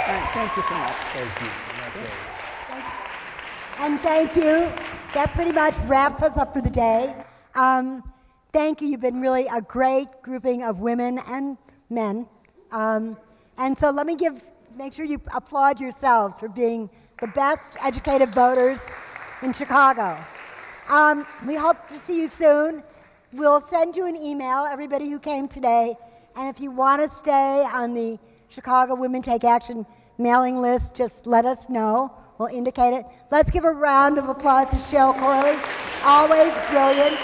[SPEAKER 2] All right, thank you so much.
[SPEAKER 7] Thank you.
[SPEAKER 1] And thank you that pretty much wraps us up for the day. Thank you. You've been really a great grouping of women and men. And so let me make sure you applaud yourselves for being the best educated voters in Chicago. We hope to see you soon. We'll send you an email, everybody who came today, and if you want to stay on the Chicago Women Take Action mailing list, just let us know. We'll indicate it. Let's give a round of applause to Cheryl Corley. Always brilliant,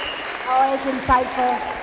[SPEAKER 1] always insightful.